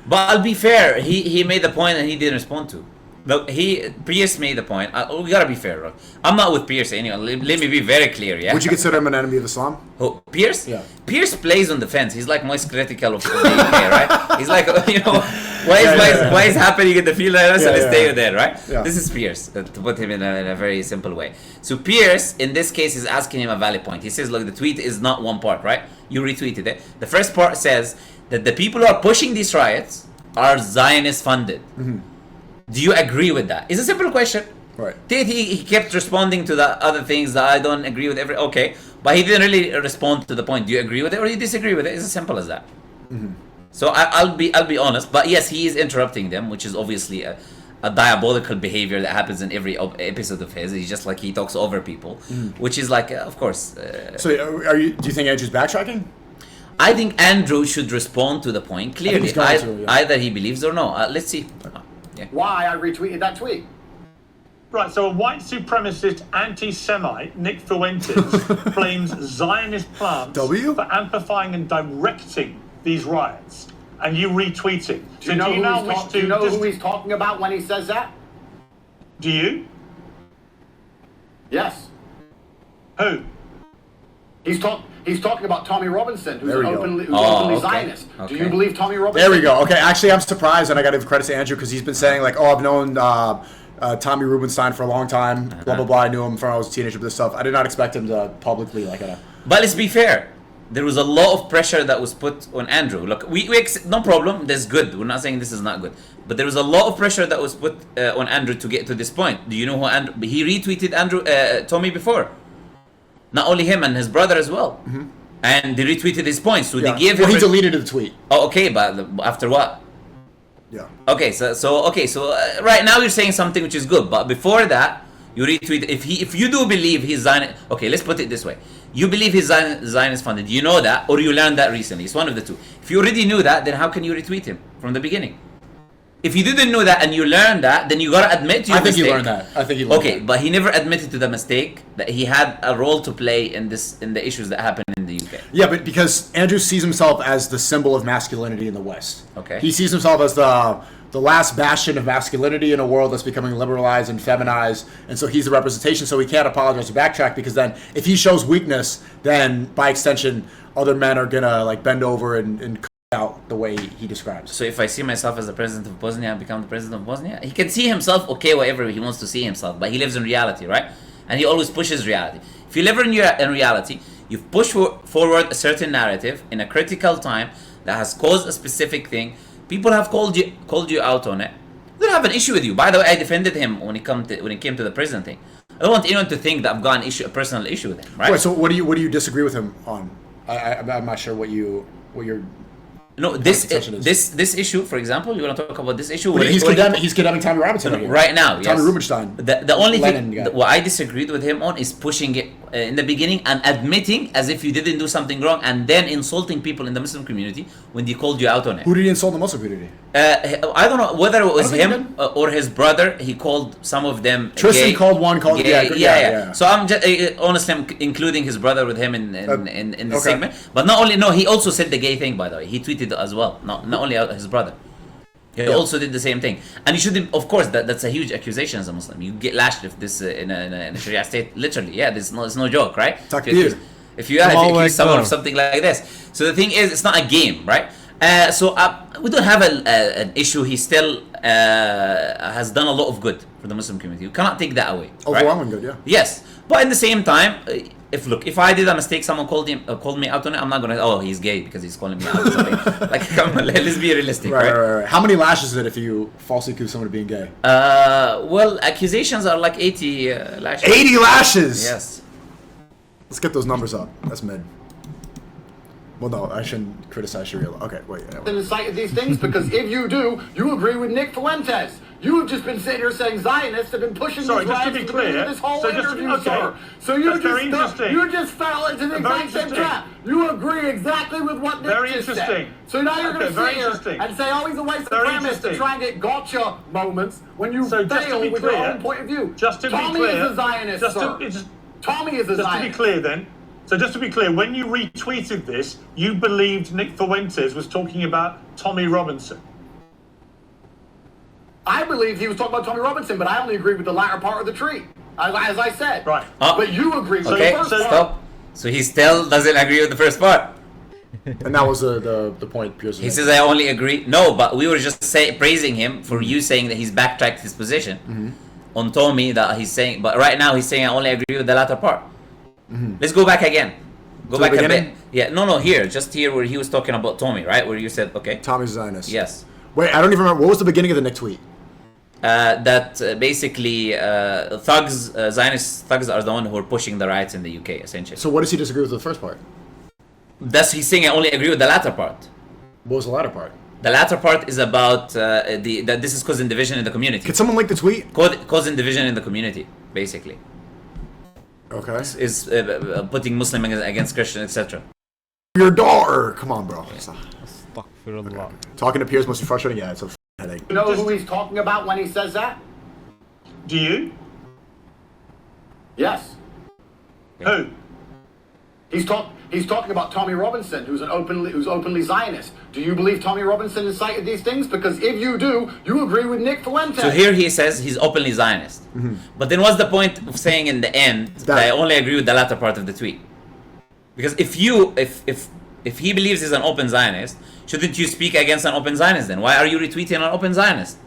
But I'll be fair. He made the point and he didn't respond to. Look, Pierce made the point. We gotta be fair, bro. I'm not with Pierce anyway. Let me be very clear, yeah? Would you consider him an enemy of Islam? Who, Pierce? Yeah. Pierce plays on the fence. He's like most critical of the UK, right? He's like, why is happening in the field and stay there, right? Yeah. This is Pierce, to put him in a very simple way. So Pierce, in this case, is asking him a valid point. He says, look, the tweet is not one part, right? You retweeted it. The first part says that the people who are pushing these riots are Zionist funded. Mm-hmm. Do you agree with that? It's a simple question. Right. He kept responding to the other things that I don't agree with okay, but he didn't really respond to the point. Do you agree with it or you disagree with it? It's as simple as that. Mm-hmm. So I'll be honest, but yes, he is interrupting them, which is obviously a diabolical behavior that happens in every episode of his. He's just like he talks over people, which is like, of course. So do you think Andrew's backtracking? I think Andrew should respond to the point clearly. Either he believes or no. Let's see. Yeah. Why I retweeted that tweet. Right, so a white supremacist anti-Semite, Nick Fuentes, blames Zionist plants for amplifying and directing these riots. And you retweet it. Do you know who he's talking about when he says that? Do you? Yes. Who? He's talking about Tommy Robinson, who's openly Zionist. Okay. Do you believe Tommy Robinson? There we go. Okay, actually, I'm surprised, and I got to give credit to Andrew because he's been saying like, "Oh, I've known Tommy Rubenstein for a long time. Blah blah blah. I knew him from when I was a teenager. But this stuff, I did not expect him to publicly like." But let's be fair. There was a lot of pressure that was put on Andrew. Look, we no problem. That's good. We're not saying this is not good. But there was a lot of pressure that was put on Andrew to get to this point. Do you know who Andrew? He retweeted Tommy before. Not only him and his brother as well. Mm-hmm. And they retweeted his points. So they gave him. He deleted the tweet. Oh, okay, but after what? Yeah. Okay, so right now you're saying something which is good, but before that you retweet. If you do believe he's Zionist, okay, let's put it this way: you believe he's Zionist funded. You know that, or you learned that recently. It's one of the two. If you already knew that, then how can you retweet him from the beginning? If you didn't know that and you learned that, then you gotta admit to your mistake. He learned that. I think he learned that. Okay, but he never admitted to the mistake that he had a role to play in the issues that happened in the UK. Yeah, but because Andrew sees himself as the symbol of masculinity in the West. Okay. He sees himself as the last bastion of masculinity in a world that's becoming liberalized and feminized, and so he's the representation, so he can't apologize or backtrack, because then if he shows weakness, then by extension other men are gonna like bend over and cut out the way he describes. So if I see myself as the president of Bosnia and become the president of Bosnia, he can see himself whatever he wants to see himself, but he lives in reality, right? And he always pushes reality. If you live in reality, you've pushed forward a certain narrative in a critical time that has caused a specific thing. People have called you out on it. I don't have an issue with you. By the way, I defended him when it came to the prison thing. I don't want anyone to think that I've got a personal issue with him, right? Wait, so what do you disagree with him on? I'm not sure what your no, this issue, for example, you want to talk about this issue? He's condemning Tommy Robinson right now. Tommy Rubinstein. The only thing what I disagreed with him on is pushing it in the beginning and admitting as if you didn't do something wrong, and then insulting people in the Muslim community when they called you out on it. Who did he insult in the Muslim community? I don't know whether it was him or his brother. He called some of them. Tristan gay, called one. Yeah. So I'm just honestly, I'm including his brother with him in the segment. But he also said the gay thing. By the way, he tweeted as well. Not only his brother. He also did the same thing, and you shouldn't. Of course, that's a huge accusation as a Muslim. You get lashed if this in a Sharia state. Literally, it's no joke, right? If you accuse someone of something like this. So the thing is, it's not a game, right? So we don't have an issue. He still has done a lot of good for the Muslim community. You cannot take that away. Overwhelming good, yeah. Yes, but at the same time, if I did a mistake, someone called me out on it, I'm not gonna he's gay because he's calling me out or something. Like, come on, let's be realistic, right? How many lashes is it if you falsely accuse someone of being gay? Well, accusations are like 80 lashes. 80 lashes. Yes. Let's get those numbers up. That's mid. Well, no, I shouldn't criticize Sharia law. Okay, wait. Incite these things because if you do, you agree with Nick Fuentes. You have just been sitting here saying Zionists have been pushing these riots this whole interview, sir. So you just fell into the exact same trap. You agree exactly with what Nick just said. So now you're going to sit here and say, he's a white supremacist to try and get gotcha moments when you fail with your own point of view. Tommy is a Zionist, sir. Tommy is a Zionist. Just to be clear then, just to be clear, when you retweeted this, you believed Nick Fuentes was talking about Tommy Robinson. I believe he was talking about Tommy Robinson, but I only agree with the latter part of the tweet, as I said. Right. But you agree with the first part. Stop. So he still doesn't agree with the first part. And that was the point Pierce He says I only agree. No, but we were just praising him for you saying that he's backtracked his position on Tommy, that he's saying, but right now he's saying I only agree with the latter part. Let's go back again. Go back a bit. Yeah, no, just here where he was talking about Tommy, right? Where you said, okay. Tommy's Zionist. Yes. Wait, I don't even remember. What was the beginning of the Nick tweet? That basically Zionist thugs are the one who are pushing the riots in the UK, essentially. So what does he disagree with the first part? He's saying I only agree with the latter part. What was the latter part? The latter part is about that this is causing division in the community. Could someone link the tweet? Causing division in the community, basically. Okay. Is putting Muslim against Christian, etc. Your daughter! Come on, bro. Astaghfirullah. Talking to Piers must be frustrating. Yeah, it's a headache. You know who he's talking about when he says that? Do you? Yes. Who? He's talking about Tommy Robinson, who's openly Zionist. Do you believe Tommy Robinson incited these things? Because if you do, you agree with Nick Fuentes. So here he says he's openly Zionist. But then what's the point of saying in the end that I only agree with the latter part of the tweet? Because if he believes he's an open Zionist, shouldn't you speak against an open Zionist then? Why are you retweeting an open Zionist?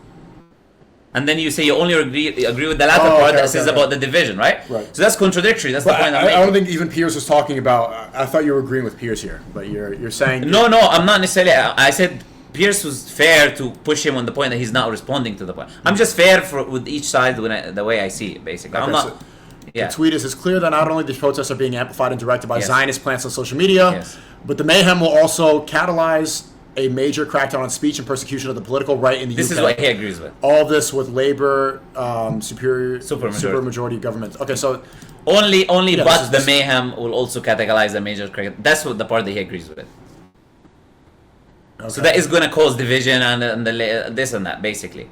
And then you say you only agree with the latter part that says about the division, right? Right. So that's contradictory. That's the point I'm making. I don't think even Piers was talking about. I thought you were agreeing with Piers here, but you're saying. No, I'm not necessarily. I said Piers was fair to push him on the point that he's not responding to the point. I'm just fair with each side the way I see it, basically. Okay, I'm not. The tweet is, it's clear that not only these protests are being amplified and directed by Zionist plants on social media, but the mayhem will also catalyze a major crackdown on speech and persecution of the political right in the UK. This is what he agrees with. All this with Labour, supermajority government. Okay, so only, but the mayhem will also catalyze a major crackdown. That's what the part that he agrees with. Okay. So that is going to cause division and this and that, basically.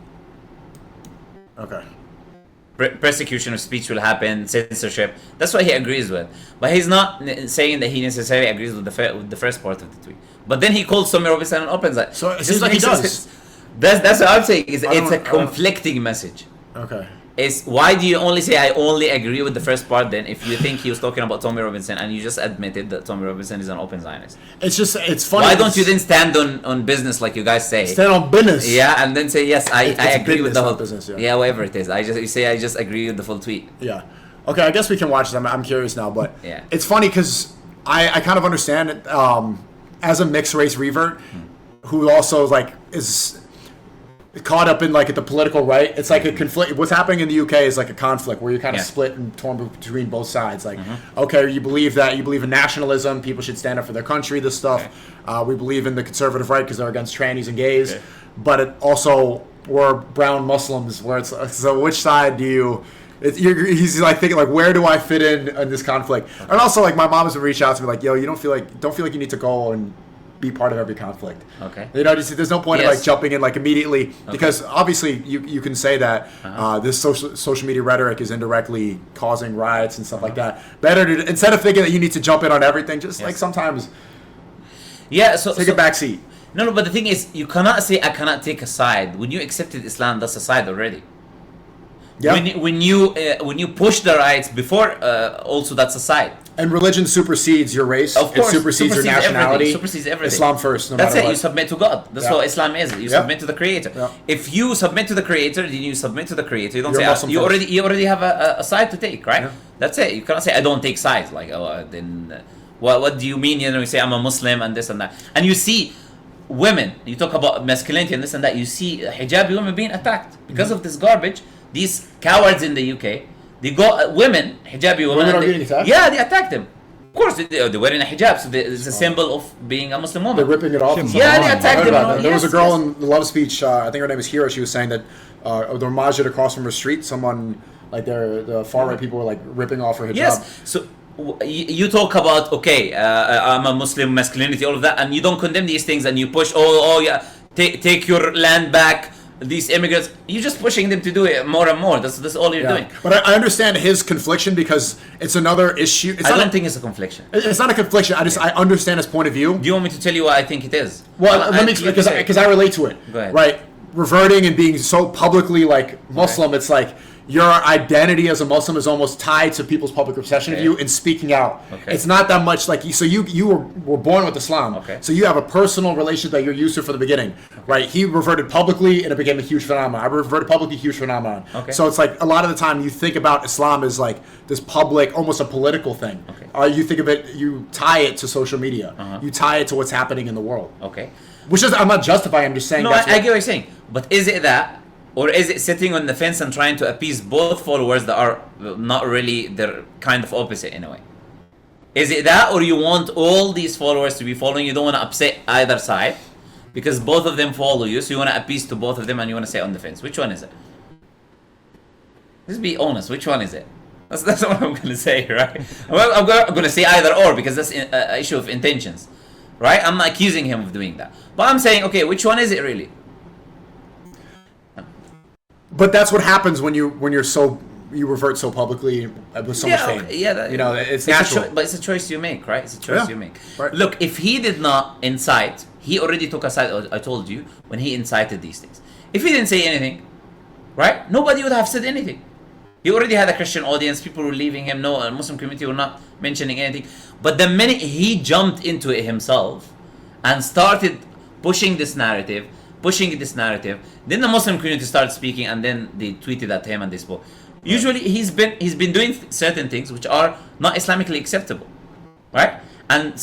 Okay. Persecution of speech will happen, censorship. That's what he agrees with. But he's not saying that he necessarily agrees with the first part of the tweet. But then he calls Tommy Robinson an open Zionist. So it seems like he does. That's what I'm saying. It's a conflicting message. Okay. Is why do you only say I only agree with the first part then if you think he was talking about Tommy Robinson and you just admitted that Tommy Robinson is an open Zionist? It's funny. Why don't you then stand on business like you guys say? Stand on business. Yeah, and then say yes, I agree with the whole business. Yeah, whatever it is. I just agree with the full tweet. Yeah. Okay, I guess we can watch them. I'm curious now, but yeah, it's funny because I kind of understand it as a mixed race revert who also like is caught up in like at the political right. It's like a conflict. What's happening in the UK is like a conflict where you're kind of split and torn between both sides. Like, okay, you believe in nationalism, people should stand up for their country, this stuff. We believe in the conservative right because they're against trannies and gays. But it also, we're brown Muslims where it's so which side do you... he's like thinking like, where do I fit in this conflict? And also like my mom has reached out to me like, yo, you don't feel like you need to go and be part of every conflict. Okay. You know, there's no point in like jumping in like immediately because obviously you can say that this social media rhetoric is indirectly causing riots and stuff like that. Better to, instead of thinking that you need to jump in on everything, just like sometimes take a back seat. No, but the thing is, you cannot say I cannot take a side. When you accepted Islam, that's a side already. Yeah. When you push the rights before, also that's a side. And religion supersedes your race. Of course, it supersedes your nationality. Supersedes everything. Islam first. That's it. You submit to God. That's what Islam is. You submit to the Creator. Yeah. If you submit to the Creator, then you submit to the Creator. You don't You're say you already have a side to take, right? Yeah. That's it. You cannot say I don't take sides. Like then what do you mean? You know, you say I'm a Muslim and this and that, and you see women. You talk about masculinity and this and that. You see hijabi women being attacked because of this garbage. These cowards in the UK, they go women hijabi women. Women are getting attacked. Yeah, they attack them. Of course, they're wearing a hijab, so it's a symbol of being a Muslim woman. They're ripping it off. Yeah, they attacked them. There was a girl in the Love Speech, I think her name is Hira, she was saying that the masjid across from her street, someone, like the far-right people were like ripping off her hijab. Yes, so you talk about, okay, I'm a Muslim, masculinity, all of that, and you don't condemn these things, and you push, take your land back, these immigrants, you're just pushing them to do it more and more. That's all you're doing. But I understand his confliction because it's another issue. I don't think it's a confliction. It's not a confliction. I understand his point of view. Do you want me to tell you what I think it is? Well, let me because I relate to it. Go ahead. Right, reverting and being so publicly like Muslim, it's like your identity as a Muslim is almost tied to people's public perception of you and speaking out. Okay. It's not that much like you. So you were born with Islam. Okay. So you have a personal relationship that you're used to from the beginning, right? He reverted publicly and it became a huge phenomenon. I reverted publicly, huge phenomenon. Okay. So it's like a lot of the time you think about Islam as like this public, almost a political thing. Okay. You think of it, you tie it to social media. You tie it to what's happening in the world. Okay. Which is, I'm not justifying. I'm just saying. No, I get what you're saying. But is it that? Or is it sitting on the fence and trying to appease both followers that are not really, they're kind of opposite in a way? Is it that, or you want all these followers to be following, you don't want to upset either side because both of them follow you, so you want to appease to both of them and you want to stay on the fence? Which one is it? Let's be honest, which one is it? That's what I'm going to say, right? I'm going to say either or because that's an issue of intentions, right? I'm not accusing him of doing that. But I'm saying, okay, which one is it really? But that's what happens when you revert so publicly with so much fame. It's natural. But it's a choice you make, right? It's a choice you make. Right. Look, if he did not incite, he already took a side. I told you when he incited these things. If he didn't say anything, right? Nobody would have said anything. He already had a Christian audience. People were leaving him. No, a Muslim community were not mentioning anything. But the minute he jumped into it himself and started pushing this narrative, then the Muslim community started speaking, and then they tweeted at him and they spoke. Usually, he's been doing certain things which are not Islamically acceptable, right? And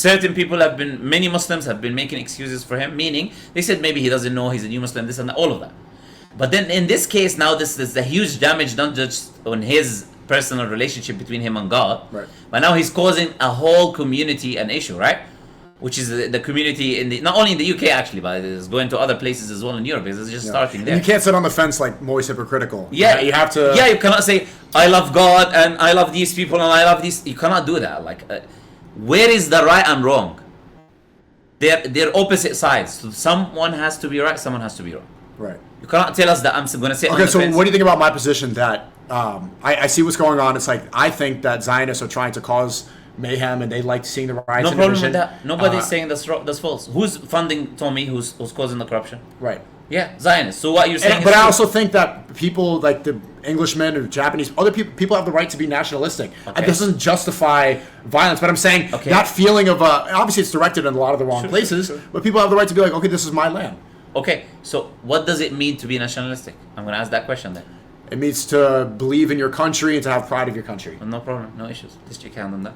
many Muslims have been making excuses for him, meaning they said maybe he doesn't know he's a new Muslim, this and that, all of that. But then in this case, now this is a huge damage, not just on his personal relationship between him and God, right? But now he's causing a whole community an issue, right? Which is the community not only in the UK actually, but it's going to other places as well in Europe. It's just starting there. And you can't sit on the fence like Moist hypocritical. Yeah, you have to. Yeah, you cannot say I love God and I love these people and I love these. You cannot do that. Like, where is the right and wrong? They're opposite sides. So someone has to be right. Someone has to be wrong. Right. You cannot tell us that I'm going to say. Okay, so what do you think about my position that I see what's going on? It's like I think that Zionists are trying to cause mayhem and they like seeing the riots. No problem with that. Nobody's saying that's false. Who's funding Tommy? Who's causing the corruption? Right. Yeah, Zionist. So what you're saying But is I true. also think that people like the Englishmen or Japanese, other people have the right to be nationalistic. Okay. And this doesn't justify violence, but I'm saying Okay. that feeling of obviously it's directed in a lot of the wrong places, but people have the right to be like, okay, this is my land. Okay, so what does it mean to be nationalistic? I'm going to ask that question then. It means to believe in your country and to have pride of your country. No problem, no issues. Just shake hand on that.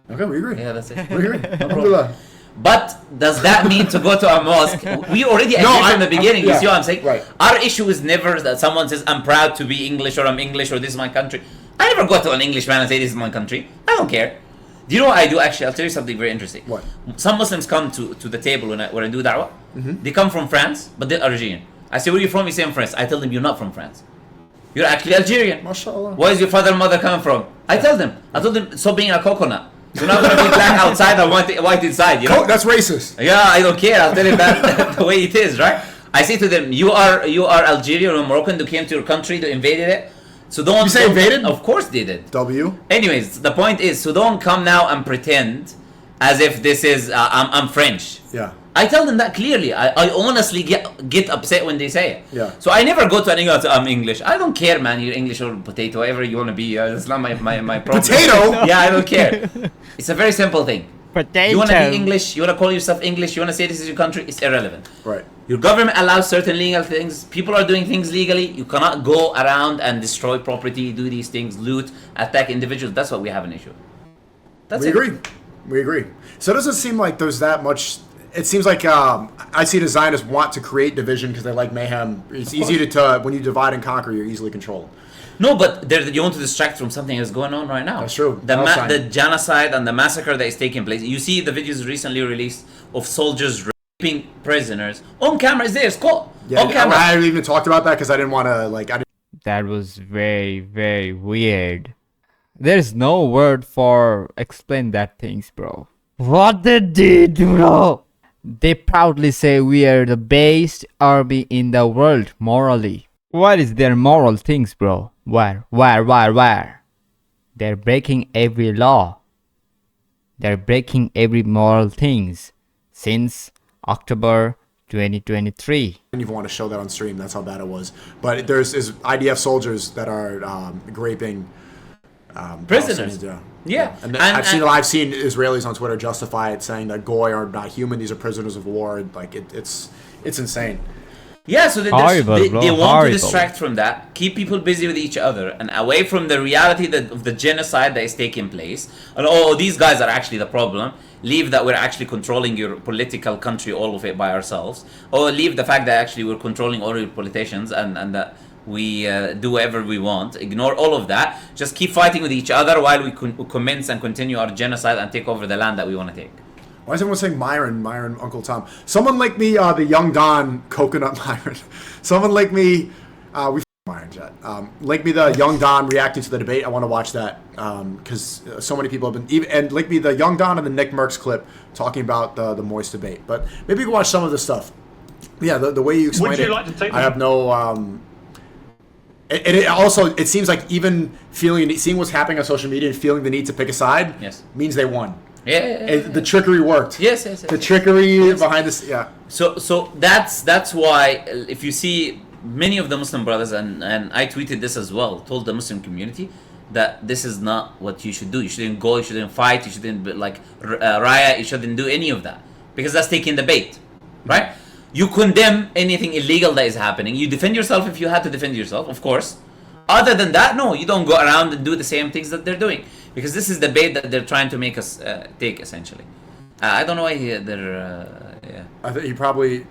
Okay, we agree. Yeah, that's it. We agree. No problem. But does that mean to go to a mosque? We already agreed from the beginning. You see what I'm saying? Right. Our issue is never that someone says, I'm proud to be English, or I'm English, or this is my country. I never go to an Englishman and say, this is my country. I don't care. Do you know what I do? Actually, I'll tell you something very interesting. What? Some Muslims come to the table when I do da'wah. They come from France, but they're Algerian. I say, where are you from? You say, I'm France. I tell them, you're not from France. You're actually Algerian. MashaAllah. Where is your father and mother coming from? I told them, stop being a coconut. You're not going to be black outside and white inside, you know? Oh, that's racist. Yeah, I don't care. I'll tell you that the way it is, right? I say to them, you are Algerian or Moroccan who came to your country, they invaded it. So don't... You say invaded? Of course they did. W. Anyways, the point is, so don't come now and pretend as if this is, I'm French. Yeah. I tell them that clearly. I honestly get upset when they say it. Yeah. So I never go to an English. I'm English. I don't care, man. You're English or potato, whatever you want to be. It's not my problem. Potato? Yeah, I don't care. It's a very simple thing. Potato. You want to be English. You want to call yourself English. You want to say this is your country. It's irrelevant. Right. Your government allows certain legal things. People are doing things legally. You cannot go around and destroy property, do these things, loot, attack individuals. That's what we have an issue. That's We it. agree. We agree. So it doesn't seem like there's that much. It seems like I see the Zionists want to create division because they like mayhem. It's easy to when you divide and conquer, you're easily controlled. No, but you want to distract from something that's going on right now. That's true. The genocide and the massacre that is taking place. You see the videos recently released of soldiers raping prisoners on camera. It's there. It's caught on camera. I haven't even talked about that because I didn't want to That was very, very weird. There's no word for explain that things, bro. What they did, bro? They proudly say we are the best army in the world morally. What is their moral things, bro? Where? They're breaking every law. They're breaking every moral things since October 2023. I didn't even want to show that on stream. That's how bad it was. But there's IDF soldiers that are raping prisoners. Palestinians, Yeah. And I've seen Israelis on Twitter justify it, saying that Goy are not human; these are prisoners of war. Like it's insane. Yeah, so they Horrible, bro, want to horrible. distract from that, keep people busy with each other, and away from the reality of the genocide that is taking place. And these guys are actually the problem. Leave that we're actually controlling your political country, all of it by ourselves. Or leave the fact that actually we're controlling all your politicians and that we do whatever we want. Ignore all of that. Just keep fighting with each other while we commence and continue our genocide and take over the land that we want to take. Why is everyone saying Myron, Uncle Tom? Someone like me, the Young Don Coconut Myron. Someone like me, Myron Jet. Like me, the Young Don reacting to the debate. I want to watch that because so many people have been and like me, the Young Don and the Nick Merckx clip talking about the Moist debate. But maybe you can watch some of this stuff. Yeah, the way you explain it, like to take I have no. It also it seems like even seeing what's happening on social media and feeling the need to pick a side means they won. Yeah. The trickery worked. Yes. The trickery behind this, yeah. So that's why if you see many of the Muslim brothers and I tweeted this as well, told the Muslim community that this is not what you should do. You shouldn't go. You shouldn't fight. You shouldn't riot. You shouldn't do any of that because that's taking the bait, right? You condemn anything illegal that is happening. You defend yourself if you had to defend yourself, of course. Other than that, no, you don't go around and do the same things that they're doing. Because this is the bait that they're trying to make us take, essentially. I don't know why they're... I think he probably...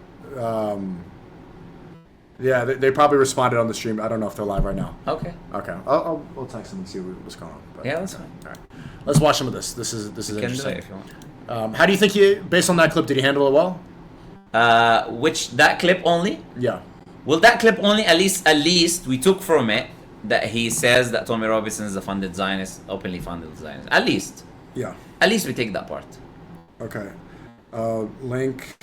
they probably responded on the stream. I don't know if they're live right now. Okay. We'll text them and see what's going on. But, yeah, that's fine. All right. Let's watch some of this. This is You can do it if you want. how do you think based on that clip, did he handle it well? That clip only? Yeah. Well, that clip only, at least we took from it that he says that Tommy Robinson is a funded Zionist, openly funded Zionist. At least. Yeah. At least we take that part. Okay. Link,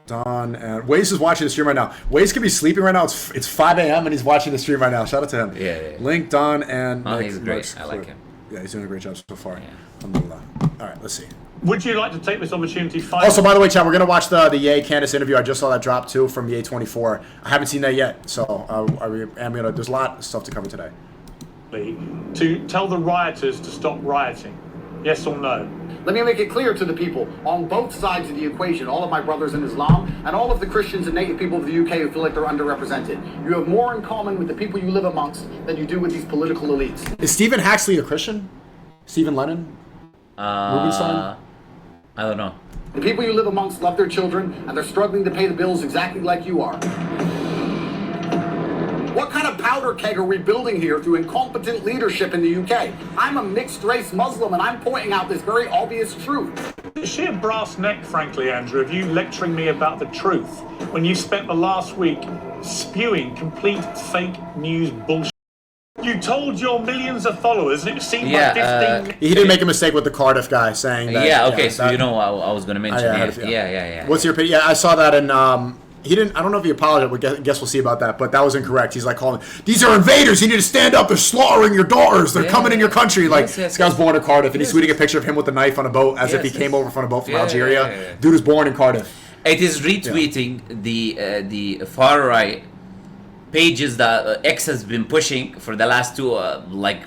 Don, and Waze is watching the stream right now. Waze could be sleeping right now. It's 5 a.m. and he's watching the stream right now. Shout out to him. Yeah. Link, Don, and Oh, Nick he's great. Merckx I like him. Yeah, he's doing a great job so far. Yeah. Alhamdulillah. All right, let's see. Would you like to take this opportunity? Also, by the way, Chad, we're gonna watch the Ye Candace interview. I just saw that drop too from Ye 24. I haven't seen that yet, so there's a lot of stuff to cover today. To tell the rioters to stop rioting, yes or no? Let me make it clear to the people on both sides of the equation, all of my brothers in Islam and all of the Christians and native people of the UK who feel like they're underrepresented. You have more in common with the people you live amongst than you do with these political elites. Is Stephen Huxley a Christian? Stephen Lennon? Rubenstein? I don't know. The people you live amongst love their children and they're struggling to pay the bills exactly like you are. What kind of powder keg are we building here through incompetent leadership in the UK? I'm a mixed-race Muslim, and I'm pointing out this very obvious truth. It's sheer brass neck, frankly, Andrew, of you lecturing me about the truth when you spent the last week spewing complete fake news bullshit. You told your millions of followers, and it seemed like 15... He didn't make a mistake with the Cardiff guy saying that... Yeah, okay, so you know what I was going to mention. Yeah. What's your opinion? Yeah, I saw that in... He didn't. I don't know if he apologized. But guess we'll see about that. But that was incorrect. He's like calling. These are invaders. You need to stand up. They're slaughtering your daughters. They're coming in your country. Like this guy was born in Cardiff, and he's tweeting a picture of him with a knife on a boat, as if he came over from a boat from Algeria. Dude was born in Cardiff. It is retweeting the far right pages that X has been pushing for the last two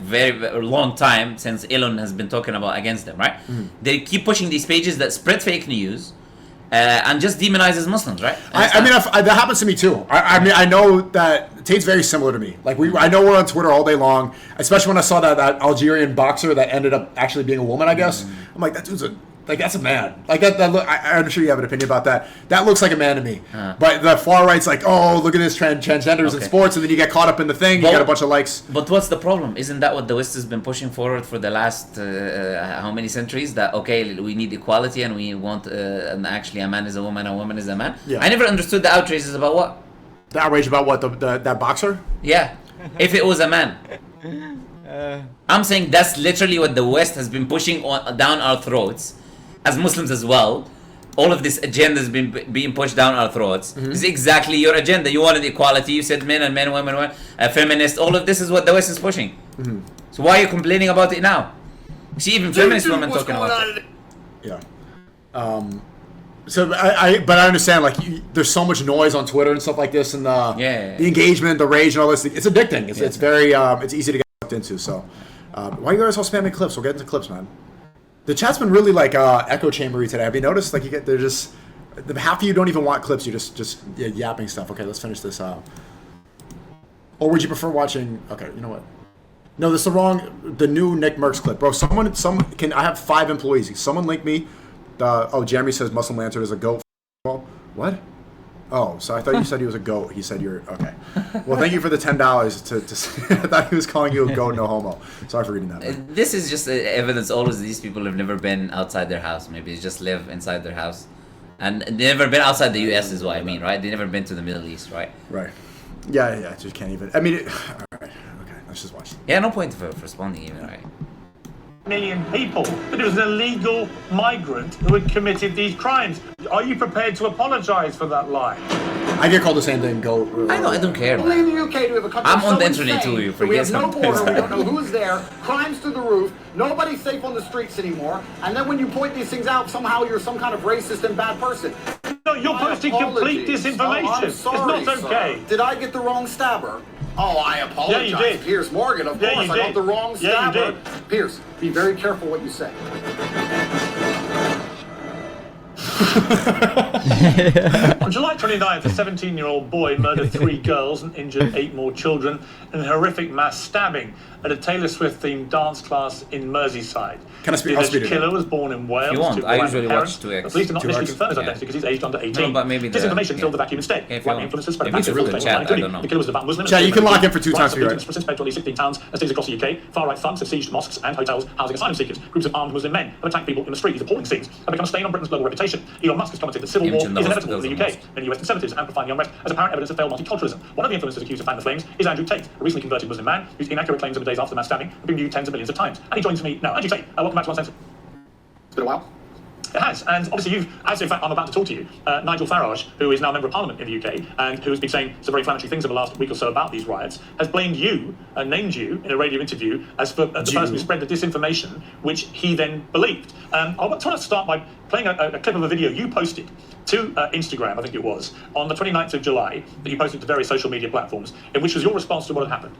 very, very long time since Elon has been talking about against them. Right? They keep pushing these pages that spread fake news. And just demonizes Muslims, right? I mean, that happens to me too. I mean, I know that Tate's very similar to me. Like I know we're on Twitter all day long, especially when I saw that Algerian boxer that ended up actually being a woman. I guess I'm like, that dude's that's a man. Like that. I'm sure you have an opinion about that. That looks like a man to me. But the far right's like, oh, look at this transgenders in sports, and then you get caught up in the thing. You get a bunch of likes. But what's the problem? Isn't that what the West has been pushing forward for the last how many centuries? That we need equality, and we want actually a man is a woman, a woman is a man. Yeah. I never understood the outrages about what. The outrage about what that boxer? Yeah, if it was a man. I'm saying that's literally what the West has been pushing down our throats. As Muslims as well, all of this agenda has been being pushed down our throats. This is exactly your agenda. You wanted equality. You said men, women, feminist. All of this is what the West is pushing. So why are you complaining about it now? See, even feminist women talking about it. Yeah. So but I understand. Like, there's so much noise on Twitter and stuff like this, and the engagement, the rage, and all this. It's addicting. It's very it's easy to get sucked into. So why are you guys all spamming clips? We'll get into clips, man. The chat's been really echo chambery today. Have you noticed? Like they're just half of you don't even want clips. You're just yapping stuff. Okay, let's finish this out. Or would you prefer watching? Okay, you know what? No, this is the new Nick Merckx clip, bro. I have 5 employees. Someone link me. Jeremy says Muslim Lantern is a goat. What? Oh, so I thought you said he was a goat. He said you're okay. Well, thank you for the $10 I thought he was calling you a goat, no homo. Sorry for reading that. Man. This is just evidence all of these people have never been outside their house. Maybe they just live inside their house. And they never been outside the US is what I mean, right? They never been to the Middle East, right? Right. Yeah, just can't even. I mean, all right, okay, let's just watch. Yeah, no point for responding even, right? Million people, but it was an illegal migrant who had committed these crimes. Are you prepared to apologize for that lie? I get called the same thing. Go. I know. I don't care. Only in the UK do we have a country. I'm on the internet too. You forget we have no something. border. We don't know who's there. Crimes through the roof. Nobody's safe on the streets anymore. And then when you point these things out, somehow you're some kind of racist and bad person. No, you're posting complete disinformation. I'm sorry, it's not okay. Sir. Did I get the wrong stabber? Oh, I apologize. Yeah, you did. Piers Morgan, of course. I got the wrong stabber. Yeah, you did. Piers, be very careful what you say. On July 29th, a 17-year-old boy murdered 3 girls and injured 8 more children in a horrific mass stabbing at a Taylor Swift-themed dance class in Merseyside. Can I speak? The killer was born in Wales. If you want, I usually watch 2X. The police did not initially confirm his identity because he's aged under 18. No, but maybe disinformation filled the vacuum instead. Right influences spread it's really the chat, I don't know. The killer was devout Muslim. Chat, you can lock in for 2 times for you, right? Spread to at least 16 towns and cities across the UK. Far-right thugs have sieged mosques and hotels housing asylum seekers. Groups of armed Muslim men have attacked people in the street. These appalling scenes have become a stain on Britain's global reputation. Elon Musk has commented that civil war is inevitable in the UK. Many US conservatives amplify the unrest as apparent evidence of failed multiculturalism. One of the influencers accused of fanning the flames is Andrew Tate, a recently converted Muslim man whose inaccurate claims in the days after the mass stabbing have been viewed tens of millions of times. And he joins me now. Andrew Tate, welcome back to Uncensored. It's been a while. It has, and obviously as in fact I'm about to talk to you, Nigel Farage, who is now a member of Parliament in the UK, and who has been saying some very inflammatory things in the last week or so about these riots, has blamed you and named you in a radio interview as the person who spread the disinformation, which he then believed. I want to start by playing a clip of a video you posted to Instagram, I think it was, on the 29th of July, that you posted to various social media platforms, in which was your response to what had happened.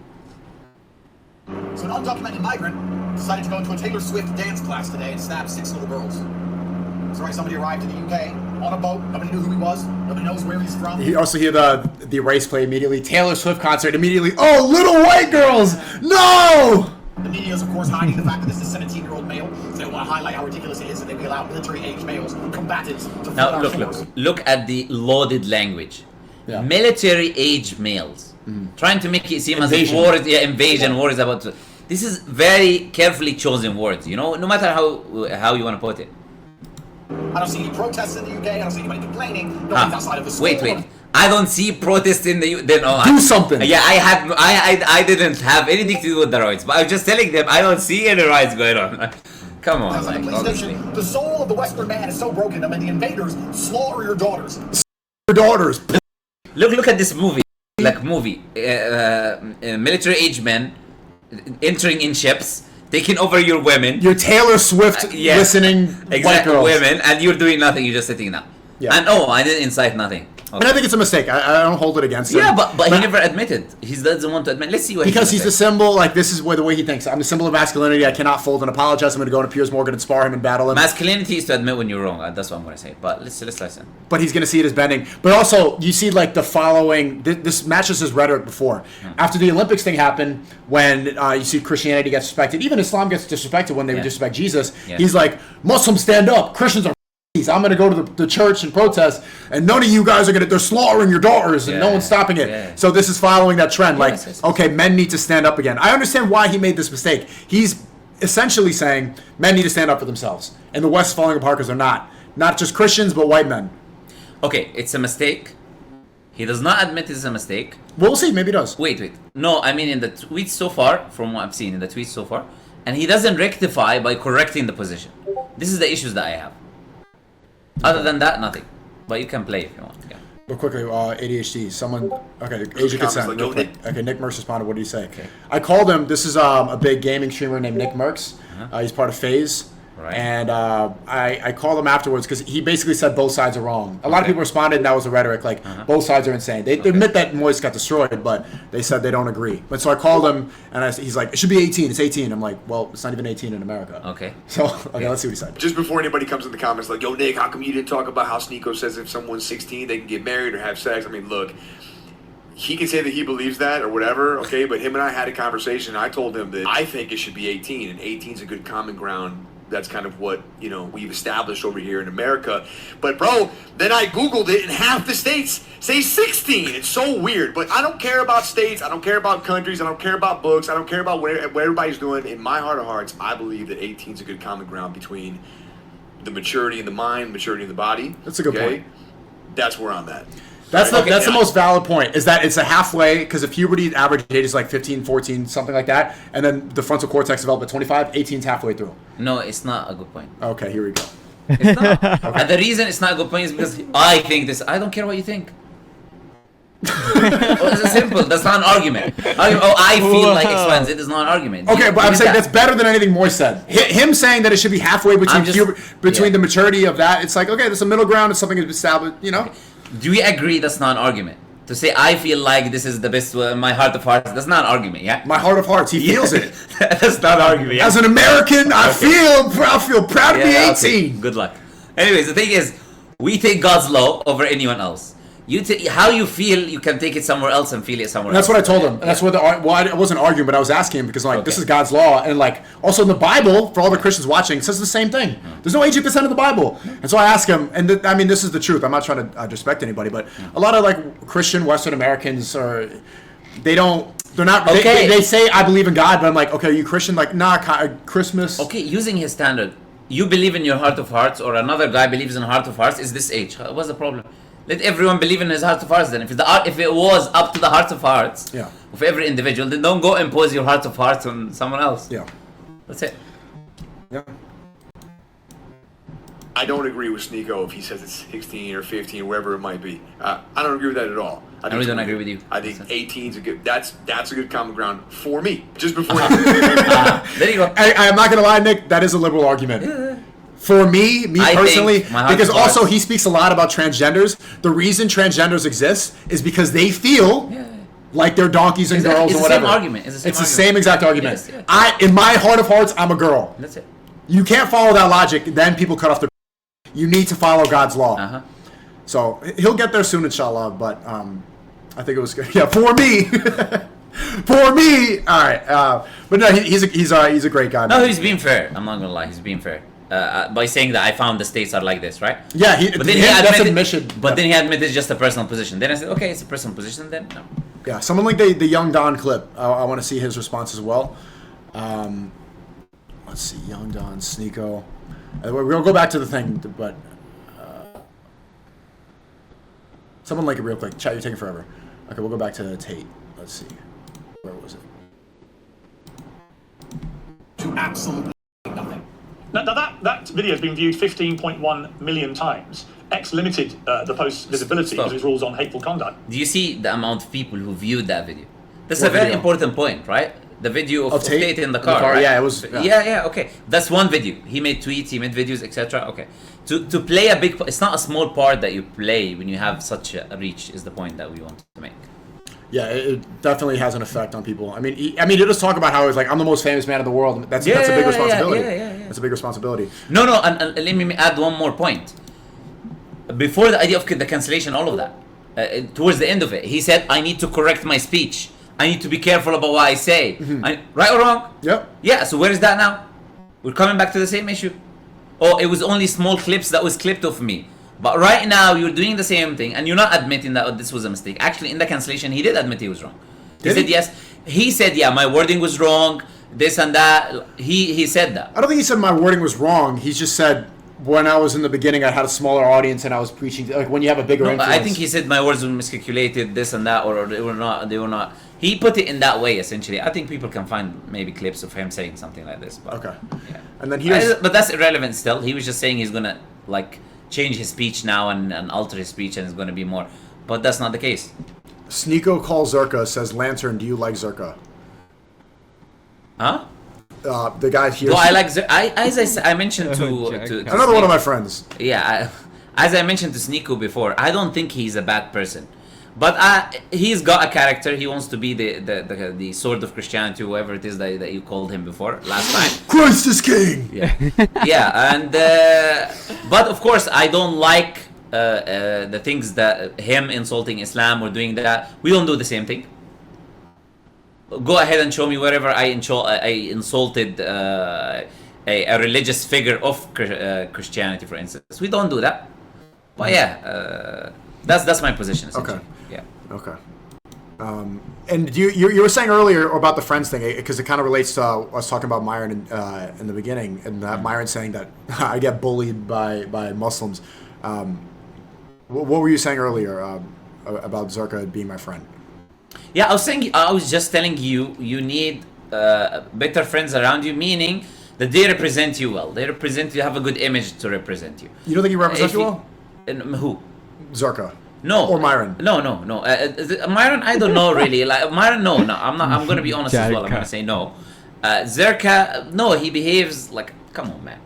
So an undocumented migrant decided to go into a Taylor Swift dance class today and stab 6 little girls. Sorry, somebody arrived in the UK on a boat. Nobody knew who he was. Nobody knows where he's from. You also hear the race play immediately. Taylor Swift concert immediately. Oh, little white girls! No! The media is, of course, hiding the fact that this is a 17-year-old male. So they want to highlight how ridiculous it is that they allow military-age males, combatants, to flood our shores. Look at the loaded language. Yeah. Military-age males. Trying to make it seem as if war is about to... This is very carefully chosen words, you know, no matter how you want to put it. I don't see any protests in the UK. I don't see anybody complaining. Nobody's outside of the school. Wait. I don't see protests in the UK. Do something. Yeah, I didn't have anything to do with the riots, but I was just telling them I don't see any riots going on. Come on, like, honestly. The soul of the Western man is so broken that when the invaders slaughter your daughters. Look at this movie. Military-age men entering in ships, taking over your women. Your Taylor Swift listening white girls. Women, and you're doing nothing. You're just sitting down. Yeah. And I didn't incite nothing. Okay. And I think it's a mistake. I don't hold it against him. Yeah, but he never admitted. He doesn't want to admit. Let's see what because he's the symbol. Like this is the way he thinks. I'm the symbol of masculinity. I cannot fold and apologize. I'm going to go to Piers Morgan and spar him and battle him. Masculinity is to admit when you're wrong. That's what I'm going to say. But let's listen. But he's going to see it as bending. But also, you see like the following. This matches his rhetoric before. After the Olympics thing happened, when you see Christianity gets disrespected, even Islam gets disrespected when they disrespect Jesus. Yeah. He's like, Muslims stand up, Christians are. I'm going to go to the church and protest, and none of you guys are going to, they're slaughtering your daughters, and no one's stopping it. Yeah. So this is following that trend. Okay, men need to stand up again. I understand why he made this mistake. He's essentially saying men need to stand up for themselves. And the West is falling apart because they're not. Not just Christians, but white men. Okay, it's a mistake. He does not admit it's a mistake. We'll see, maybe he does. Wait. No, I mean in the tweets so far, from what I've seen in the tweets so far, and he doesn't rectify by correcting the position. This is the issues that I have. Other than that, nothing. But you can play if you want. Yeah. But quickly, ADHD. Someone. Okay, Asia Consent. Okay, Nick Merckx responded. What did he say? Okay. I called him. This is a big gaming streamer named Nick Merckx. He's part of FaZe. Right. And I called him afterwards because he basically said both sides are wrong. A lot of people responded, and that was the rhetoric. Like, both sides are insane. They admit that Moise got destroyed, but they said they don't agree. But so I called him, and he's like, it should be 18. It's 18. I'm like, well, it's not even 18 in America. Okay. So, let's see what he said. Just before anybody comes in the comments like, yo, Nick, how come you didn't talk about how SNEAKO says if someone's 16, they can get married or have sex? I mean, look, he can say that he believes that or whatever, okay? But him and I had a conversation. I told him that I think it should be 18, and 18 is a good common ground. That's kind of what, we've established over here in America. But, bro, then I Googled it, and half the states say 16. It's so weird. But I don't care about states. I don't care about countries. I don't care about books. I don't care about what everybody's doing. In my heart of hearts, I believe that 18 is a good common ground between the maturity in the mind, maturity in the body. That's a good point. That's where I'm at. That's the most valid point, is that it's a halfway, because if puberty average age is like 15, 14, something like that, and then the frontal cortex developed at 25, 18's halfway through. No, it's not a good point. Okay, here we go. It's not. Okay. And the reason it's not a good point is because I think this. I don't care what you think. It's simple. That's not an argument. I feel like X, Y, and Z is not an argument. Okay, but I'm saying that's better than anything Moise said. Him saying that it should be halfway between the maturity of that, it's like, okay, there's a middle ground, it's something that's established, Okay. Do we agree that's not an argument? To say I feel like this is the best, my heart of hearts, that's not an argument, yeah? My heart of hearts, he feels it. That's not an argument, yeah? As an American, I feel proud to be 18. Okay. Good luck. Anyways, the thing is, we take God's law over anyone else. How you feel, you can take it somewhere else and feel it somewhere else. That's what I told him. And that's what I wasn't arguing, but I was asking him because this is God's law, and also in the Bible, for all the Christians watching, it says the same thing. There's no 18% of the Bible, and so I asked him, and this is the truth. I'm not trying to disrespect anybody, but a lot of Christian Western Americans they're not. Okay. They say I believe in God, but I'm like, okay, are you Christian? Like, nah, Christmas. Okay, using his standard, you believe in your heart of hearts, or another guy believes in heart of hearts. Is this age? What's the problem? Let everyone believe in his heart of hearts then. If it was up to the heart of hearts of every individual, then don't go impose your heart of hearts on someone else. Yeah. That's it. Yeah. I don't agree with SNEAKO if he says it's 16 or 15 or wherever it might be. I don't agree with that at all. I really don't agree with you. I think 18 is a good. That's a good common ground for me. Just before. There you go. I'm not gonna lie, Nick. That is a liberal argument. Yeah. For me personally, because also he he speaks a lot about transgenders. The reason transgenders exist is because they feel like they're donkeys and girls or whatever. It's the same argument. It's the same exact argument. Yes, yeah. In my heart of hearts, I'm a girl. That's it. You can't follow that logic. Then people cut off their. You need to follow God's law. Uh-huh. So he'll get there soon, inshallah. But I think it was good. Yeah, for me. For me. All right. But no, he's a great guy. No, he's being fair. I'm not gonna lie. He's being fair. By saying that I found the states are like this, right? Yeah, that's admission. But then he admitted it's just a personal position. Then I said, okay, it's a personal position. Then no. Yeah, someone like the Young Don clip. I want to see his response as well. Let's see, Young Don, SNEAKO. We're gonna go back to the thing, but someone like it real quick. Chat, you're taking forever. Okay, we'll go back to Tate. Let's see, where was it? To absolutely nothing. Now that video has been viewed 15.1 million times. X limited the post's visibility because of his rules on hateful conduct. Do you see the amount of people who viewed that video? That's a very important point, right? The video of Tate in the car. Right? Yeah, it was. Yeah, okay. That's one video. He made tweets, he made videos, etc. Okay. To play a big, it's not a small part that you play when you have such a reach. Is the point that we want to make. Yeah, it definitely has an effect on people. I mean, he just talk about how he's like, I'm the most famous man in the world. That's a big responsibility. Yeah. That's a big responsibility. No, and let me add one more point. Before the idea of the cancellation, all of that, towards the end of it, he said, I need to correct my speech. I need to be careful about what I say. Right or wrong? Yep. Yeah, so where is that now? We're coming back to the same issue. Oh, it was only small clips that was clipped of me. But right now, you're doing the same thing, and you're not admitting that this was a mistake. Actually, in the cancellation, he did admit he was wrong. He said yes. He said, yeah, my wording was wrong, this and that. He said that. I don't think he said my wording was wrong. He just said, when I was in the beginning, I had a smaller audience, and I was preaching, like when you have a bigger influence. I think he said my words were miscalculated, this and that, or they were not. He put it in that way, essentially. I think people can find maybe clips of him saying something like this. But, okay. Yeah. And then but that's irrelevant still. He was just saying he's going to, change his speech now and alter his speech, and it's going to be more. But that's not the case. SNEAKO calls Zerka, says, Lantern, do you like Zerka? Huh? The guy here. No, I like Zerka. As I mentioned to another one of my friends. Yeah, as I mentioned to SNEAKO before, I don't think he's a bad person. But he's got a character. He wants to be the sword of Christianity, whoever it is that you called him before last time. Christ is king. Yeah, yeah, and but of course I don't like the things that him insulting Islam or doing that. We don't do the same thing. Go ahead and show me wherever I insulted a religious figure of Christianity, for instance. We don't do that. But yeah, that's my position. Okay. Yeah. Okay. And you were saying earlier about the friends thing, because it kind of relates to us talking about Myron in the beginning, and that Myron saying that I get bullied by Muslims. What were you saying earlier about Zerka being my friend? Yeah, I was just telling you need better friends around you, meaning that they represent you well. They represent you, have a good image to represent you. You don't think he represents you well? Who? Zerka. No. Or Myron. No. Myron, I don't know really. Myron, no. I'm gonna be honest as well. I'm gonna say no. Zerka, no. He behaves like, come on, man.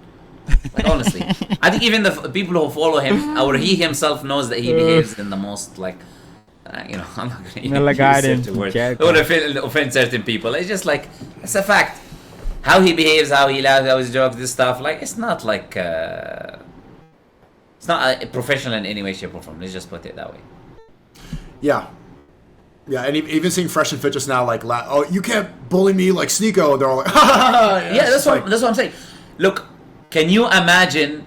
Honestly, I think even the people who follow him, or he himself, knows that he behaves in the most I'm not gonna use certain words. I would offend certain people. It's just it's a fact. How he behaves, how he laughs, how he jokes, this stuff. It's not it's not professional in any way, shape, or form. Let's just put it that way. Yeah. Yeah, and even seeing Fresh and Fit just now, oh, you can't bully me like SNEAKO. They're all like, ha ha ha. Yeah, that's what I'm saying. Look, can you imagine?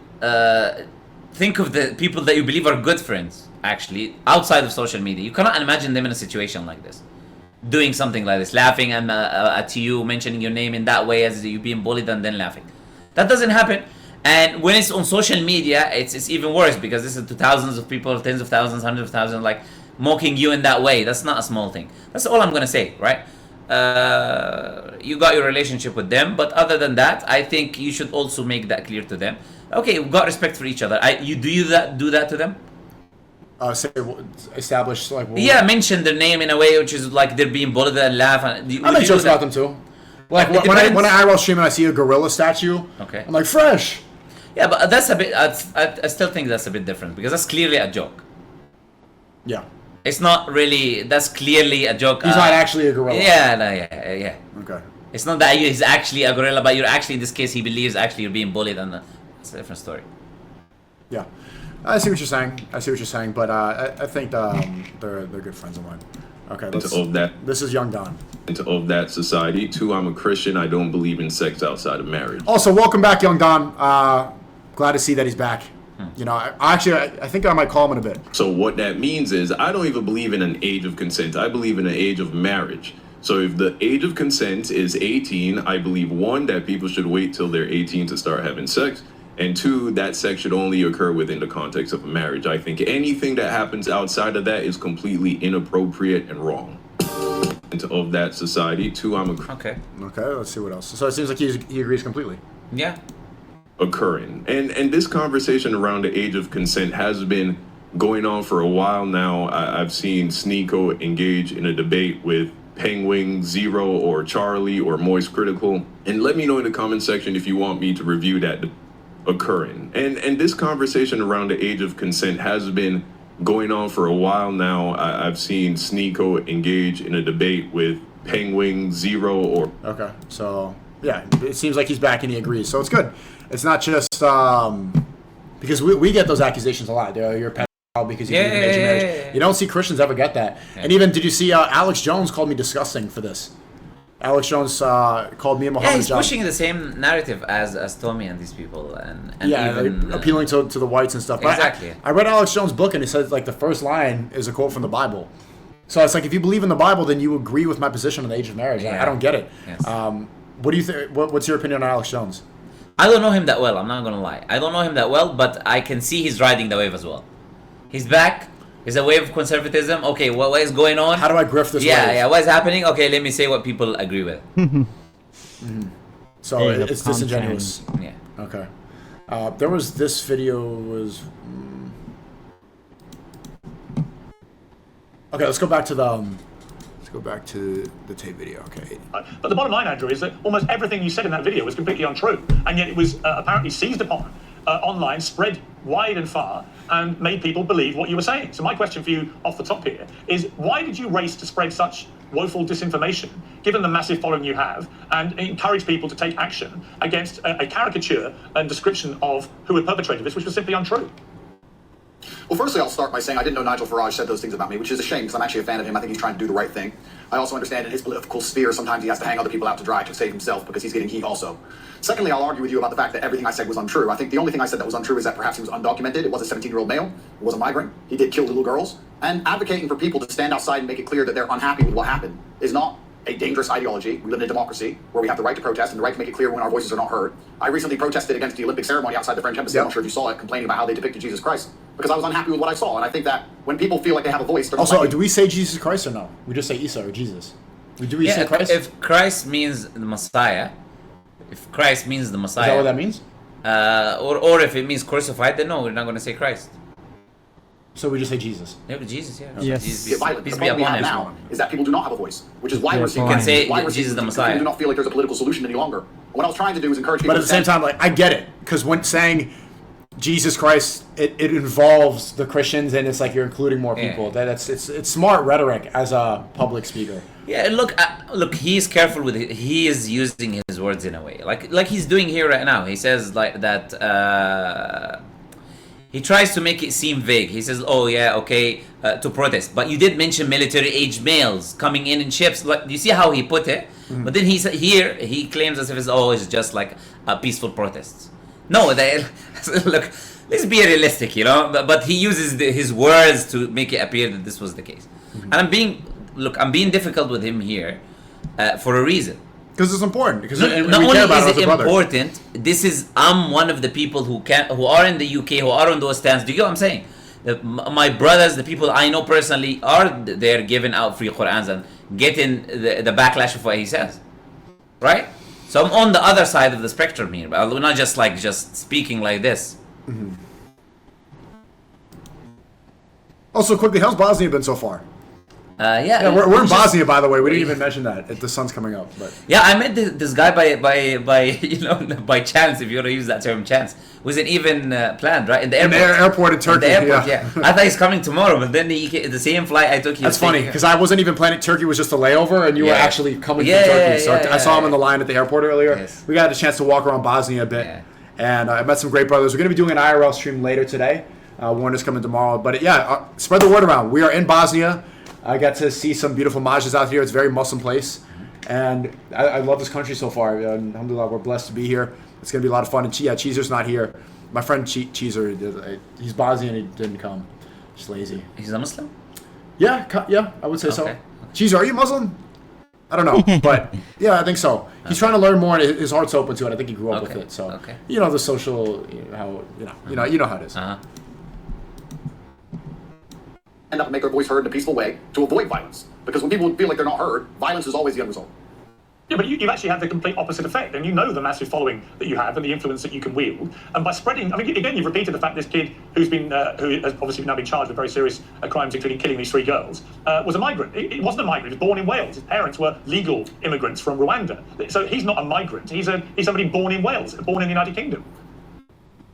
Think of the people that you believe are good friends, actually, outside of social media. You cannot imagine them in a situation like this, doing something like this, laughing at you, mentioning your name in that way as you being bullied, and then laughing. That doesn't happen. And when it's on social media, it's even worse, because this is to thousands of people, tens of thousands, hundreds of thousands, mocking you in that way. That's not a small thing. That's all I'm gonna say, right? you got your relationship with them, but other than that, I think you should also make that clear to them. Okay, we've got respect for each other. You do that to them? Establish like. Mention their name in a way which is like they're being bullied and laugh. And I make jokes about them too. Like when I IRL stream and I see a gorilla statue, okay, I'm like fresh. Yeah, but that's a bit. I still think that's a bit different because that's clearly a joke. Yeah. It's not really. That's clearly a joke. He's not actually a gorilla. Yeah. Okay. It's not that he's actually a gorilla, but you're actually in this case he believes actually you're being bullied, and it's a different story. Yeah, I see what you're saying. But I think they're good friends of mine. Okay. This is Young Don. Of that society. 2, I'm a Christian. I don't believe in sex outside of marriage. Also, welcome back, Young Don. Glad to see that he's back. You know, I think I might call him in a bit. So what that means is I don't even believe in an age of consent. I believe in an age of marriage. So if the age of consent is 18, I believe 1, that people should wait till they're 18 to start having sex. And 2, that sex should only occur within the context of a marriage. I think anything that happens outside of that is completely inappropriate and wrong. Of that society. 2, I'm a... Okay, let's see what else. So it seems like he agrees completely. Yeah. Occurring. And this conversation around the age of consent has been going on for a while now. I've seen SNEAKO engage in a debate with Penguin, Zero, or Charlie, or Moist Critical. And let me know in the comment section if you want me to review that. Occurring. And this conversation around the age of consent has been going on for a while now. I've seen SNEAKO engage in a debate with Penguin, Zero, or... Okay, so... Yeah, it seems like he's back and he agrees. So it's good. It's not just because we get those accusations a lot. You're a pedophile because you believe in age of marriage. You don't see Christians ever get that. Yeah. And even, did you see Alex Jones called me disgusting for this? Alex Jones called me and Muhammad. Yeah, he's pushing the same narrative as Tommy and these people, and even appealing to the whites and stuff. But exactly. I read Alex Jones' book and he says like the first line is a quote from the Bible. So it's like if you believe in the Bible, then you agree with my position on the age of marriage. Yeah. I don't get it. Yes. What do you think? What's your opinion on Alex Jones? I don't know him that well. I'm not gonna lie. I don't know him that well, but I can see he's riding the wave as well. He's back. It's a wave of conservatism. Okay, what is going on? How do I grift this wave? Yeah, what is happening? Okay, let me say what people agree with. So it's disingenuous. Yeah. Okay. There was this video was... Okay, let's go back to the... tape video, okay. But the bottom line, Andrew, is that almost everything you said in that video was completely untrue, and yet it was apparently seized upon online, spread wide and far, and made people believe what you were saying. So my question for you off the top here is, why did you race to spread such woeful disinformation, given the massive following you have, and encourage people to take action against a caricature and description of who had perpetrated this, which was simply untrue? Well, firstly, I'll start by saying I didn't know Nigel Farage said those things about me, which is a shame because I'm actually a fan of him. I think he's trying to do the right thing. I also understand in his political sphere, sometimes he has to hang other people out to dry to save himself because he's getting heat also. Secondly, I'll argue with you about the fact that everything I said was untrue. I think the only thing I said that was untrue is that perhaps he was undocumented. It was a 17-year-old male. It was a migrant. He did kill little girls. And advocating for people to stand outside and make it clear that they're unhappy with what happened is not a dangerous ideology. We live in a democracy where we have the right to protest and the right to make it clear when our voices are not heard. I recently protested against the Olympic ceremony outside the French embassy. I'm not sure if you saw it, complaining about how they depicted Jesus Christ, because I was unhappy with what I saw. And I think that when people feel like they have a voice, they're not also, do we say Jesus Christ or no? We just say Isa or Jesus. Do we say Christ? If Christ means the Messiah, is that what that means? Or if it means crucified, then no, we're not going to say Christ. So we just say Jesus. Yeah, but Jesus, yeah. Yes. Jesus, the problem we have now is that people do not have a voice, which is why we're seeing Jesus the Messiah. People do not feel like there's a political solution any longer. What I was trying to do is encourage people. But at the same time, like I get it, because when saying Jesus Christ, it involves the Christians, and it's like you're including more people. It's smart rhetoric as a public speaker. Yeah, look, he's careful with it. He is using his words in a way, like he's doing here right now. He says like that. He tries to make it seem vague. He says, "Oh yeah, okay, to protest." But you did mention military-aged males coming in ships. Like, you see how he put it? Mm-hmm. But then he claims as if it's just like a peaceful protest. No, look, let's be realistic, you know. But he uses his words to make it appear that this was the case. Mm-hmm. And I'm being difficult with him here for a reason. Because it's important. Because not only is it important, I'm one of the people who are in the UK, who are on those stands. Do you get what I'm saying? My brothers, the people I know personally, are there giving out free Qur'ans, and getting the backlash of what he says, right? So I'm on the other side of the spectrum here, but we're not just speaking like this. Also, quickly, how's Bosnia been so far? Yeah, we're in Bosnia, by the way. We didn't even mention that. The sun's coming up, but yeah, I met this guy by you know, by chance, if you want to use that term, chance. Wasn't even planned, right? In the airport in Turkey. Yeah. I thought he's coming tomorrow, but then the same flight I took. That's funny because I wasn't even planning. Turkey was just a layover, and you were actually coming from Turkey. So I saw him on the line at the airport earlier. Yes. We got a chance to walk around Bosnia a bit, and I met some great brothers. We're going to be doing an IRL stream later today. Warner's coming tomorrow, but spread the word around. We are in Bosnia. I got to see some beautiful masjids out here. It's a very Muslim place. And I love this country so far. Alhamdulillah, we're blessed to be here. It's going to be a lot of fun. And Cheezer's not here. My friend Cheezer, he's Bosnian. He didn't come. Just lazy. He's a Muslim? Yeah, I would say so. Cheezer, are you Muslim? I don't know. But yeah, I think so. He's trying to learn more, and his heart's open to it. I think he grew up with it. So, you know, the social, you know how it is. End up and make their voice heard in a peaceful way to avoid violence. Because when people feel like they're not heard, violence is always the end result. Yeah, but you've actually had the complete opposite effect, and you know the massive following that you have and the influence that you can wield. And by spreading, I mean, again, you've repeated the fact this kid who has obviously now been charged with very serious crimes, including killing these 3 girls, was a migrant. It wasn't a migrant. He was born in Wales. His parents were legal immigrants from Rwanda. So he's not a migrant. He's somebody born in Wales, born in the United Kingdom.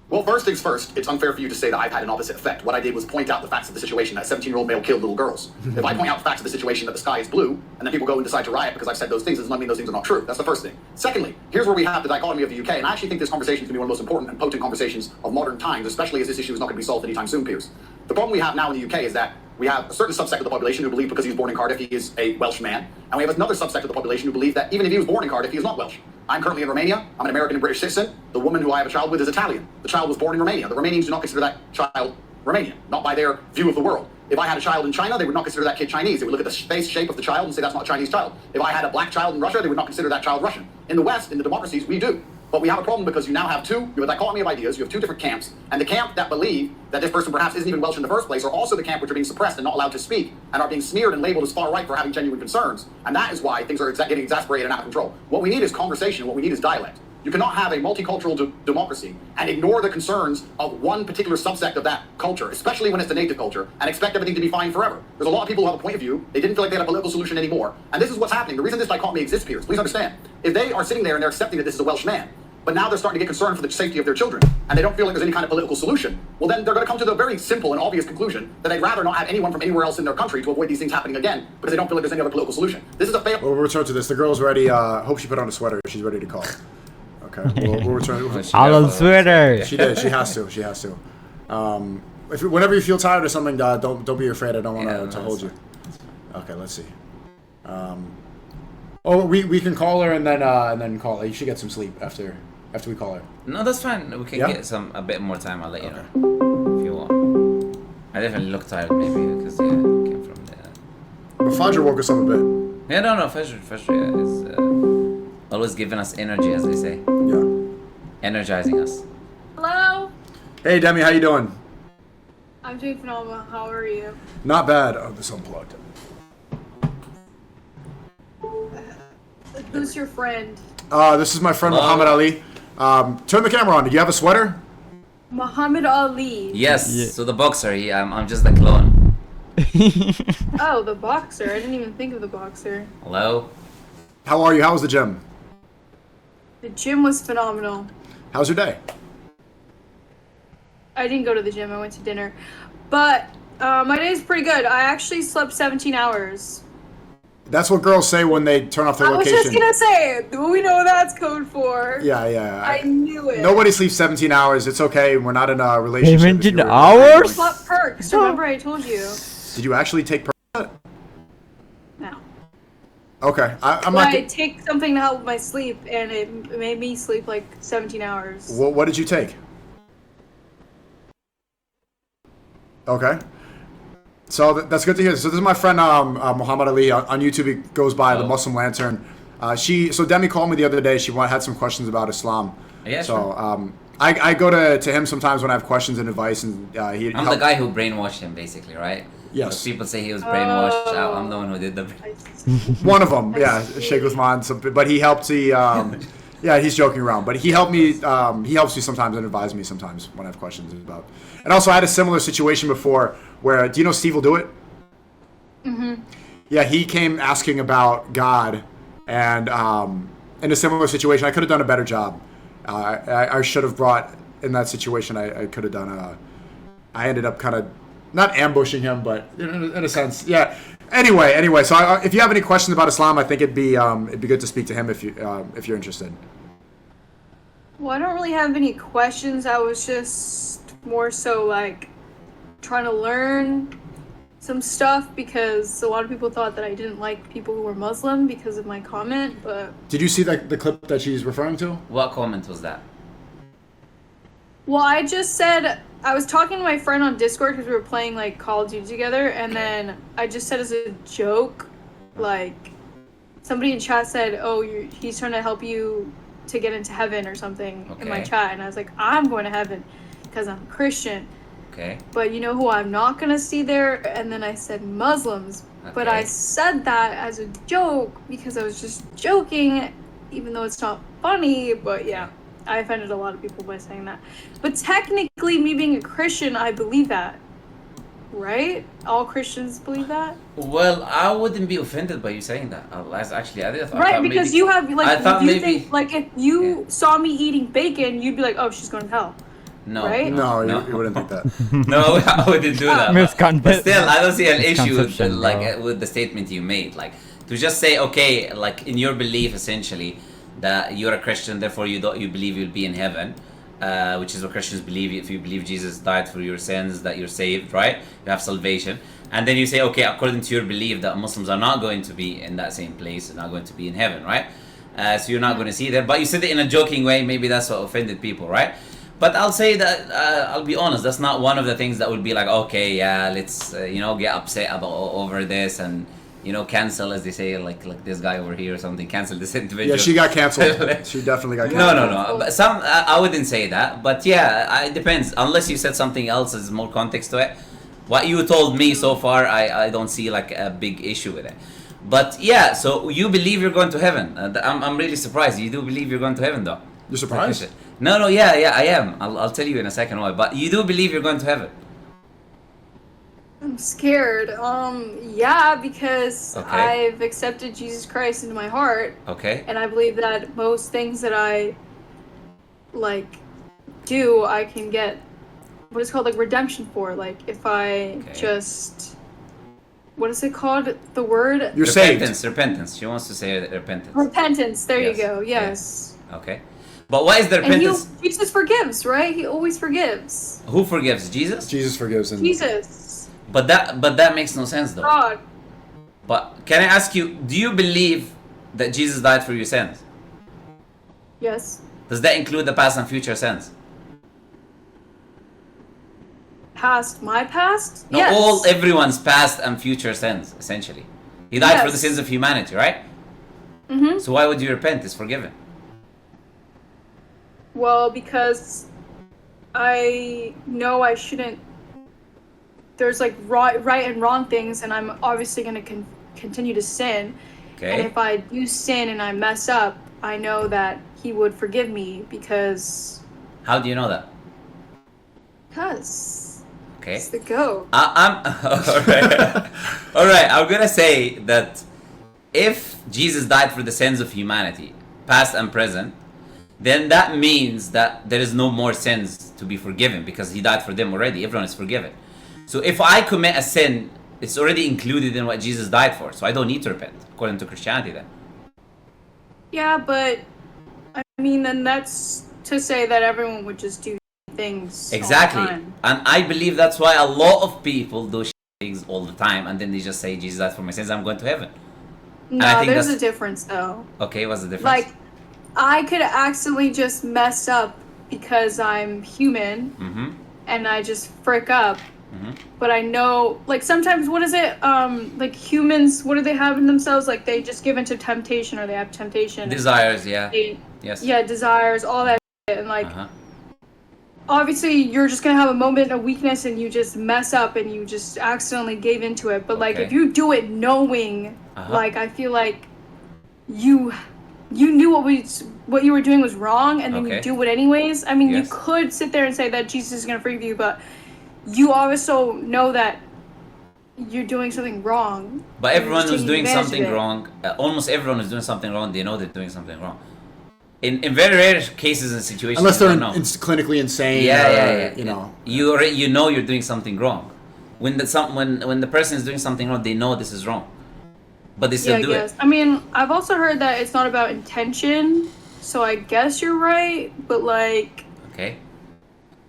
Well, first things first, it's unfair for you to say that I've had an opposite effect. What I did was point out the facts of the situation that 17-year-old male killed little girls. If I point out the facts of the situation that the sky is blue, and then people go and decide to riot because I've said those things, it does not mean those things are not true. That's the first thing. Secondly, here's where we have the dichotomy of the UK, and I actually think this conversation is going to be one of the most important and potent conversations of modern times, especially as this issue is not going to be solved anytime soon, Piers. The problem we have now in the UK is that we have a certain subsect of the population who believe because he was born in Cardiff, he is a Welsh man. And we have another subsect of the population who believe that even if he was born in Cardiff, he is not Welsh. I'm currently in Romania. I'm an American and British citizen. The woman who I have a child with is Italian. The child was born in Romania. The Romanians do not consider that child Romanian, not by their view of the world. If I had a child in China, they would not consider that kid Chinese. They would look at the face shape of the child and say that's not a Chinese child. If I had a black child in Russia, they would not consider that child Russian. In the West, in the democracies, we do. But we have a problem because you now have you have a dichotomy of ideas, you have 2 different camps, and the camp that believe that this person perhaps isn't even Welsh in the first place are also the camp which are being suppressed and not allowed to speak, and are being smeared and labeled as far right for having genuine concerns. And that is why things are getting exasperated and out of control. What we need is conversation, what we need is dialect. You cannot have a multicultural democracy and ignore the concerns of one particular subsect of that culture, especially when it's the native culture, and expect everything to be fine forever. There's a lot of people who have a point of view. They didn't feel like they had a political solution anymore. And this is what's happening. The reason this dichotomy exists, Piers, please understand. If they are sitting there and they're accepting that this is a Welsh man, but now they're starting to get concerned for the safety of their children, and they don't feel like there's any kind of political solution, well then they're going to come to the very simple and obvious conclusion that they'd rather not have anyone from anywhere else in their country to avoid these things happening again, because they don't feel like there's any other political solution. This is a fail. We'll return to this. The girl's ready. Hope she put on a sweater. She's ready to call. Okay, we'll return. Alan sweater. She did. She has to. She has to. Whenever you feel tired or something, don't be afraid. I don't want to hold you. Okay, let's see. We can call her and then call her. You should get some sleep after we call her. No, that's fine. We can get a bit more time. I'll let you know if you want. I definitely look tired, maybe because we came from there. But Fajr woke us up a bit. Yeah, no, Fajr is always giving us energy, as they say. Yeah. Energizing us. Hello. Hey, Demi, how you doing? I'm doing phenomenal. How are you? Not bad. Oh, this unplugged. Who's your friend? This is my friend Muhammad Ali. Turn the camera on. Do you have a sweater? Muhammad Ali. Yes. Yeah. So the boxer. I'm just the clone. Oh, the boxer. I didn't even think of the boxer. Hello. How are you? How was the gym? The gym was phenomenal. How's your day? I didn't go to the gym. I went to dinner. But my day is pretty good. I actually slept 17 hours. That's what girls say when they turn off their location. I was just gonna say, we know what that's code for. Yeah. I knew it. Nobody sleeps 17 hours. It's okay. We're not in a relationship. 17 hours? I slept perks. Remember I told you. Did you actually take perks? No. Okay. I take something to help with my sleep, and it made me sleep like 17 hours. What did you take? Okay. So that's good to hear. So this is my friend Muhammad Ali on YouTube. He goes by the Muslim Lantern. So Demi called me the other day. She had some questions about Islam. Yeah, so sure. I go to him sometimes when I have questions and advice, and I'm the guy who brainwashed him, basically, right? Yes. People say he was brainwashed. I'm the one who did the. One of them, yeah, Sheikh Uthman. But he helped. Yeah, he's joking around, but he helped me. He helps me sometimes and advises me sometimes when I have questions about. And also, I had a similar situation before where, do you know Steve will do it? Mm-hmm. Yeah, he came asking about God, and in a similar situation, I could have done a better job. I should have brought in that situation. I could have done. I ended up kind of not ambushing him, but in a sense, yeah. Anyway, so if you have any questions about Islam, I think it'd be good to speak to him if you're interested. Well, I don't really have any questions. I was just more so like trying to learn some stuff because a lot of people thought that I didn't like people who were Muslim because of my comment, but... Did you see the clip that she's referring to? What comment was that? Well, I just said... I was talking to my friend on Discord because we were playing like Call of Duty together, and then I just said as a joke, like, somebody in chat said, oh, he's trying to help you to get into heaven or something in my chat, and I was like, I'm going to heaven because I'm Christian. Okay. But you know who I'm not going to see there? And then I said Muslims. Okay. But I said that as a joke because I was just joking, even though it's not funny, but yeah. I offended a lot of people by saying that. But technically, me being a Christian, I believe that. Right? All Christians believe that? Well, I wouldn't be offended by you saying that. Actually, I thought right, because maybe, you have, like, I thought you maybe, think, like, if you saw me eating bacon, you'd be like, oh, she's going to hell. No. Right? No, you wouldn't think that. No, I wouldn't do that. But still, I don't see an issue with, with the statement you made. Like, to just say, okay, like, in your belief, essentially, that you're a Christian, therefore you believe you'll be in heaven, which is what Christians believe. If you believe Jesus died for your sins, that you're saved, right? You have salvation. And then you say, okay, according to your belief that Muslims are not going to be in that same place, not going to be in heaven, right? So you're not going to see them. But you said it in a joking way. Maybe that's what offended people, right? But I'll say that, I'll be honest, that's not one of the things that would be like, okay, yeah, let's, get upset over this and, cancel, as they say, like this guy over here or something, cancel this individual. Yeah, she got canceled. She definitely got canceled. No. But I wouldn't say that. But yeah, it depends. Unless you said something else, there's more context to it. What you told me so far, I don't see like a big issue with it. But yeah, so you believe you're going to heaven. I'm really surprised. You do believe you're going to heaven, though. You're surprised? No, yeah, I am. I'll tell you in a second why. But you do believe you're going to heaven. I'm scared. Yeah, because I've accepted Jesus Christ into my heart. Okay. And I believe that most things that I, do, I can get, what is called, redemption for. Like, if I just, what is it called? The word? You're repentance, saved. Repentance. She wants to say repentance. Repentance. There you go. Yes. Okay. But why is the repentance? And Jesus forgives, right? He always forgives. Who forgives? Jesus? Jesus forgives. Jesus. But that makes no sense, though. God. But can I ask you, do you believe that Jesus died for your sins? Yes. Does that include the past and future sins? Past? My past? No, yes. Everyone's past and future sins, essentially. He died for the sins of humanity, right? Mm-hmm. So why would you repent? It's forgiven. Well, because I know I shouldn't. There's right and wrong things, and I'm obviously going to continue to sin. Okay. And if I do sin and I mess up, I know that He would forgive me because. How do you know that? Because. Okay. It's the goat. All right. All right. I'm gonna say that if Jesus died for the sins of humanity, past and present, then that means that there is no more sins to be forgiven because He died for them already. Everyone is forgiven. So if I commit a sin, it's already included in what Jesus died for. So I don't need to repent, according to Christianity then. Yeah, but I mean, then that's to say that everyone would just do things exactly. all the time. And I believe that's why a lot of people do things all the time and then they just say, Jesus died for my sins, I'm going to heaven. No, there's a difference though. Okay, what's the difference? Like, I could accidentally just mess up because I'm human, and I just frick up. But I know, sometimes, what is it? Humans, what do they have in themselves? Like, they just give into temptation, or they have temptation. Desires, yeah. Yes. Yeah, desires, all that shit. And, obviously you're just gonna have a moment of weakness and you just mess up and you just accidentally gave into it. But like if you do it knowing, like I feel like you knew what you were doing was wrong, and then you do it anyways. I mean, you could sit there and say that Jesus is gonna forgive you, but you also know that you're doing something wrong. But everyone who's doing something wrong, almost everyone who's doing something wrong, they know they're doing something wrong. In very rare cases and situations, unless they're clinically insane. Yeah. You know, you know you're doing something wrong. When the person is doing something wrong, they know this is wrong, but they still do it. I mean, I've also heard that it's not about intention, so I guess you're right. But like, okay.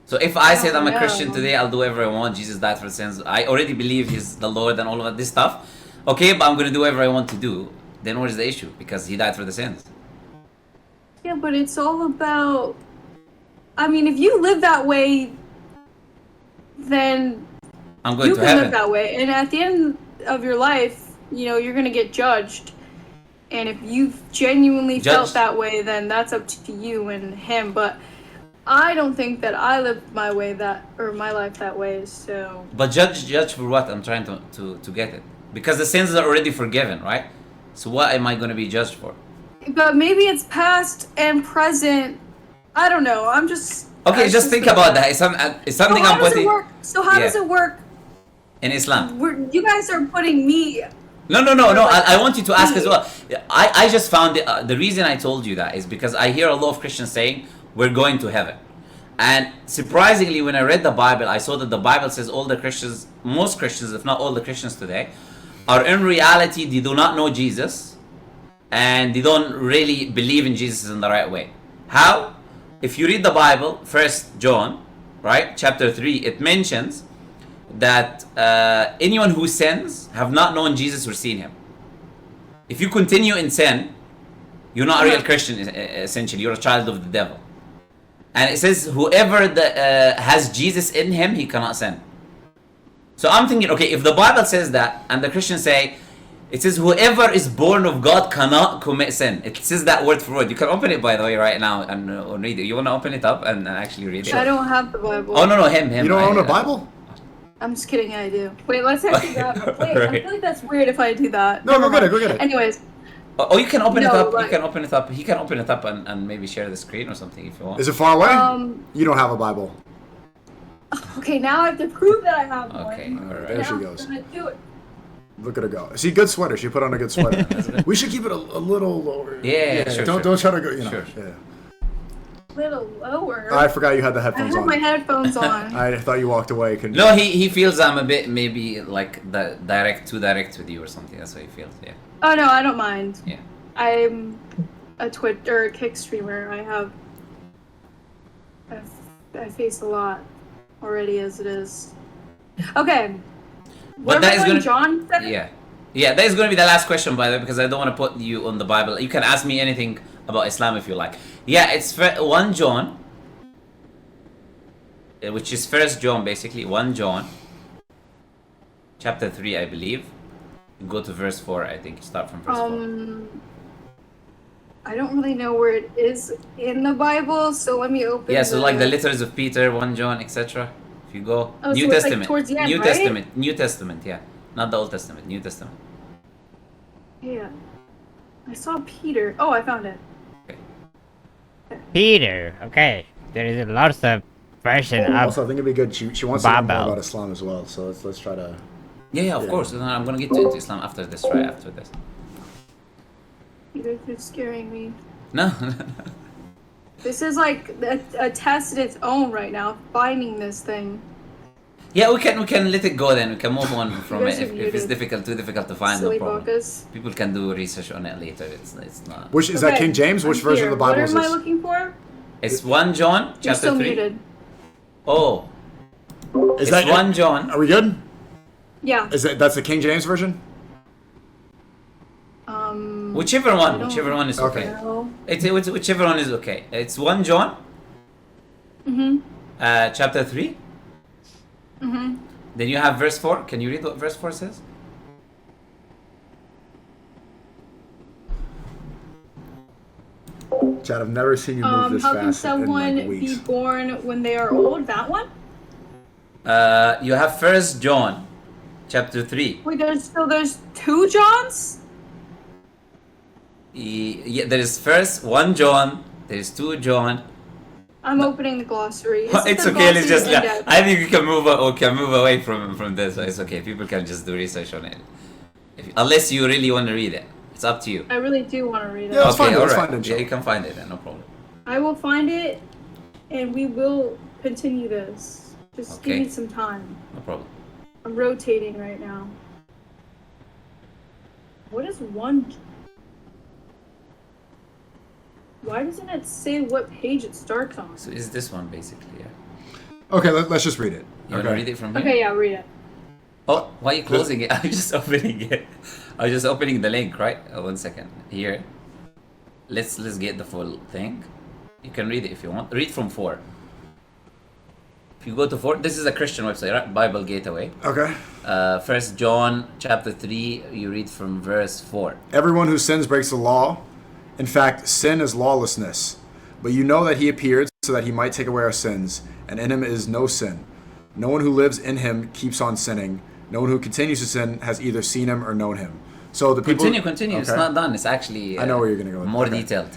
So if I said I'm a Christian today, I'll do whatever I want. Jesus died for sins. I already believe He's the Lord and all of this stuff. Okay, but I'm gonna do whatever I want to do. Then where's the issue? Because He died for the sins. Yeah, but it's all about. I mean, if you live that way, then I'm going you to can heaven. live that way, and at the end of your life, you know, you're gonna get judged. And if you've genuinely felt that way, then that's up to you and Him. But I don't think that I lived my life that way. So. But judge for what? I'm trying to get it, because the sins are already forgiven, right? So what am I going to be judged for? But maybe it's past and present. I don't know. I'm just. Okay, just think about that. It's something I'm putting. So how does it work in Islam? You guys are putting me. No. I want you to ask as well. I just found it. The reason I told you that is because I hear a lot of Christians saying we're going to heaven, and surprisingly, when I read the Bible, I saw that the Bible says all the Christians, most Christians, if not all the Christians today, are in reality they do not know Jesus. And they don't really believe in Jesus in the right way. How? If you read the Bible, 1 John, right, chapter 3, it mentions that anyone who sins have not known Jesus or seen Him. If you continue in sin, you're not a real Christian, essentially. You're a child of the devil. And it says, whoever has Jesus in him, he cannot sin. So I'm thinking, okay, if the Bible says that, and the Christians say, it says whoever is born of God cannot commit sin. It says that word for word. You can open it, by the way, right now and read it. You want to open it up and actually read it? I don't have the Bible. Oh, no, him. You don't own a Bible? I'm just kidding, I do. Wait, let's actually grab. Wait, I feel like that's weird if I do that. No, go get it. Anyways. Oh, you can open it up. You can open it up. He can open it up and maybe share the screen or something if you want. Is it far away? You don't have a Bible. Okay, now I have to prove that I have one. Okay, all right. There she goes. I'm gonna do it. Look at her go. See, good sweater. She put on a good sweater. We should keep it a little lower. Yeah, sure. Don't try to go. You know. Sure. Yeah. Little lower. I forgot you had the headphones I have on. my headphones on. I thought you walked away. No, he feels I'm a bit maybe like too direct with you or something. That's what he feels. Yeah. Oh no, I don't mind. Yeah. I'm a Twitch or a Kick streamer. I face a lot already as it is. Okay. But that is gonna John said? Yeah, that is going to be the last question, by the way, because I don't want to put you on the Bible. You can ask me anything about Islam if you like. Yeah, it's 1 John, which is 1 John, basically. 1 John, chapter 3, I believe. You go to verse 4, I think. You start from verse 4. I don't really know where it is in the Bible, so let me open. Yeah, so like the letters of Peter, 1 John, etc. If you go, New so Testament, like towards the end, New right? Testament, New Testament, yeah, not the Old Testament, New Testament. Yeah, I saw Peter. Oh, I found it. Peter, okay. There is a lot of version of Also, I think it'd be good. She wants to know more Bible. about Islam as well. So let's try to. Yeah, of course. I'm gonna get into Islam after this, right after this. You guys are scaring me. No. This is like a test in its own right now, finding this thing. Yeah, we can let it go then. We can move on from it. guys are If it's muted. too difficult to find, Silly no problem. buckers. People can do research on it later. It's not. Which is that King James? Which version of the Bible What is am I this? looking for? It's 1 John You're chapter still 3. muted. Oh. Is It's that 1 John. Are we good? Yeah. That's the King James version? Whichever one is okay. know. It's whichever one is okay. It's 1 John. Chapter 3. Then you have verse 4. Can you read what verse 4 says? Chad, I've never seen you move this how can fast someone in like be weeks. born when they are old? That one? You have First John, chapter 3. Wait, there's 2 Johns? Yeah, there is first 1 John, there is 2 John. I'm opening the glossary. It's okay. Let's just. I think we can move away from this. It's okay. People can just do research on it, unless you really want to read it. It's up to you. I really do want to read it. Yeah, let's Okay, find it. Let's alright. find it. Yeah, you can find it then, no problem. I will find it, and we will continue this. Just give Okay. me some time. No problem. I'm rotating right now. What is 1? Why doesn't it say what page it starts on? So it's this one basically, yeah. Okay, let's just read it. You want to read it from here? Okay, yeah, read it. Oh, why are you closing it? I'm just opening it. I'm just opening the link, right? 1 second. Here. Let's get the full thing. You can read it if you want. Read from 4. If you go to 4, this is a Christian website, right? Bible Gateway. Okay. First John chapter 3, you read from verse 4. Everyone who sins breaks the law. In fact, sin is lawlessness. But you know that he appeared so that he might take away our sins, and in him is no sin. No one who lives in him keeps on sinning. No one who continues to sin has either seen him or known him. So the people... Continue. It's Okay. not done. It's actually... I know where you're going to go with more that. Okay. detailed.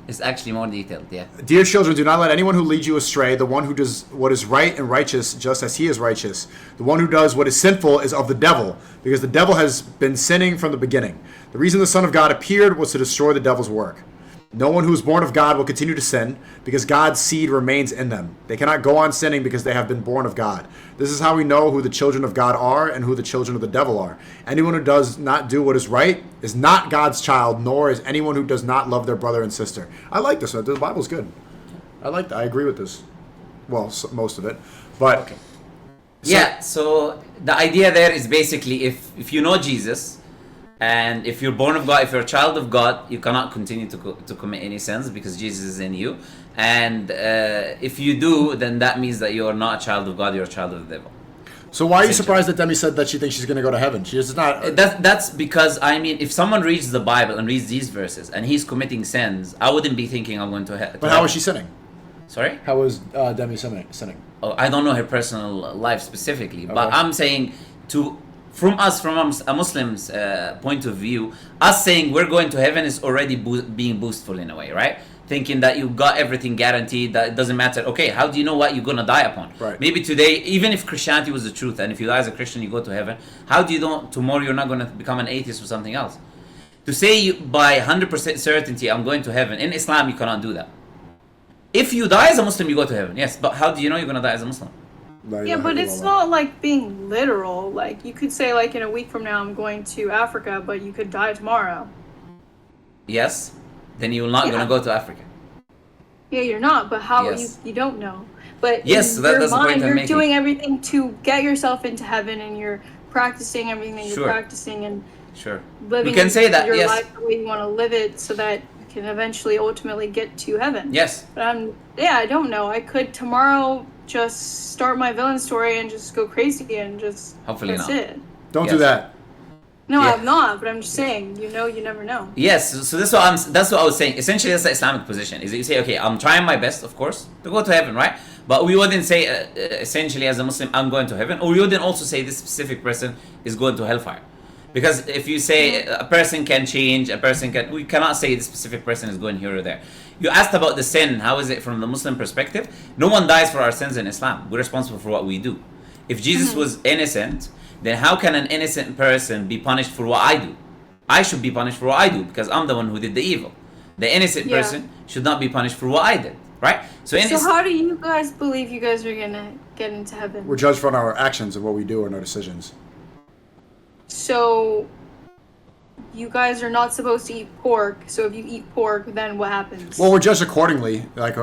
It's actually more detailed, yeah. Dear children, do not let anyone who leads you astray. The one who does what is right and righteous, just as he is righteous. The one who does what is sinful is of the devil, because the devil has been sinning from the beginning. The reason the Son of God appeared was to destroy the devil's work. No one who is born of God will continue to sin, because God's seed remains in them. They cannot go on sinning because they have been born of God. This is how we know who the children of God are and who the children of the devil are. Anyone who does not do what is right is not God's child, nor is anyone who does not love their brother and sister. I like this one. The Bible's good. I like that. I agree with this. Well, most of it. But okay. Yeah, so the idea there is basically if you know Jesus, and if you're born of God, if you're a child of God, you cannot continue to commit any sins because Jesus is in you. And if you do, then that means that you are not a child of God, you're a child of the devil. So why are you surprised that Demi said that she thinks she's going to go to heaven? She is not... That's because, I mean, if someone reads the Bible and reads these verses and he's committing sins, I wouldn't be thinking I'm going to heaven. But how is she sinning? Sorry? How is Demi sinning? Oh, I don't know her personal life specifically, but I'm saying from a Muslim's point of view, us saying we're going to heaven is already being boastful in a way, right? Thinking that you got everything guaranteed, that it doesn't matter. Okay, how do you know what you're going to die upon? Right. Maybe today, even if Christianity was the truth, and if you die as a Christian, you go to heaven, how do you know tomorrow you're not going to become an atheist or something else? To say by 100% certainty, I'm going to heaven, in Islam, you cannot do that. If you die as a Muslim, you go to heaven, yes, but how do you know you're going to die as a Muslim? Yeah, but it's not like being literal. Like, you could say, like, in a week from now, I'm going to Africa, but you could die tomorrow. Yes, then you're not going to go to Africa. Yeah, you're not, but how Yes. you don't know. But Yes, in that's your the point mind, I'm you're making. doing everything to get yourself into heaven, and you're practicing everything that you're Sure. practicing and Sure. living You can say that, your yes. life the way you want to live it so that you can eventually ultimately get to heaven. Yes. But I don't know. I could tomorrow just start my villain story and just go crazy and just Hopefully that's not. it. Don't do that. No, Yeah. I'm not, but I'm just saying, you never know. Yes, so that's what I was saying. Essentially, that's the Islamic position. Is that you say, okay, I'm trying my best, of course, to go to heaven, right? But we wouldn't say, essentially, as a Muslim, I'm going to heaven. Or we wouldn't also say this specific person is going to hellfire. Because if you say a person can change, we cannot say the specific person is going here or there. You asked about the sin. How is it from the Muslim perspective? No one dies for our sins in Islam. We're responsible for what we do. If Jesus was innocent, then how can an innocent person be punished for what I do? I should be punished for what I do because I'm the one who did the evil. The innocent person should not be punished for what I did, right? So how do you guys believe you guys are gonna get into heaven? We're judged for our actions and what we do and our decisions. So you guys are not supposed to eat pork. So if you eat pork, then what happens? Well, we're judged accordingly, like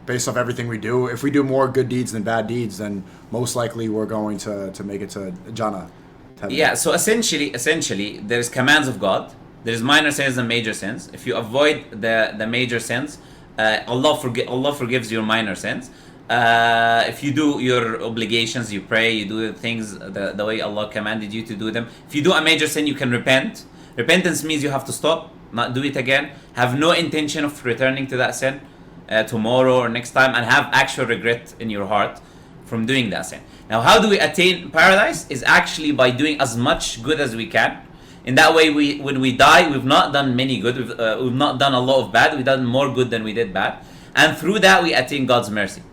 based off everything we do. If we do more good deeds than bad deeds, then most likely we're going to make it to Jannah. Yeah, so essentially, there's commands of God. There's minor sins and major sins. If you avoid the major sins, Allah forgives your minor sins. If you do your obligations, you pray, you do things the way Allah commanded you to do them. If you do a major sin, you can repent. Repentance means you have to stop not do it again, have no intention of returning to that sin tomorrow or next time, and have actual regret in your heart from doing that sin. Now, how do we attain paradise? Is actually by doing as much good as we can. In that way, when we die, we've not done many good, we've not done a lot of bad, we've done more good than we did bad. And through that, we attain God's mercy.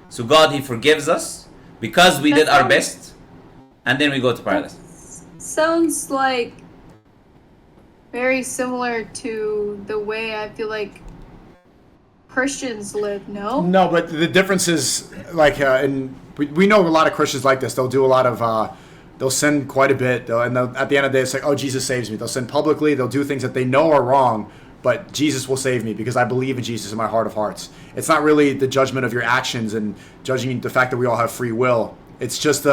So God, He forgives us because we did our best, and then we go to paradise. Sounds like very similar to the way I feel like Christians live, no? No, but the difference is, like, and we know a lot of Christians like this. They'll do a lot of, they'll sin quite a bit, and at the end of the day, it's like, oh, Jesus saves me. They'll sin publicly. They'll do things that they know are wrong, but Jesus will save me because I believe in Jesus in my heart of hearts. It's not really the judgment of your actions and judging the fact that we all have free will. It's just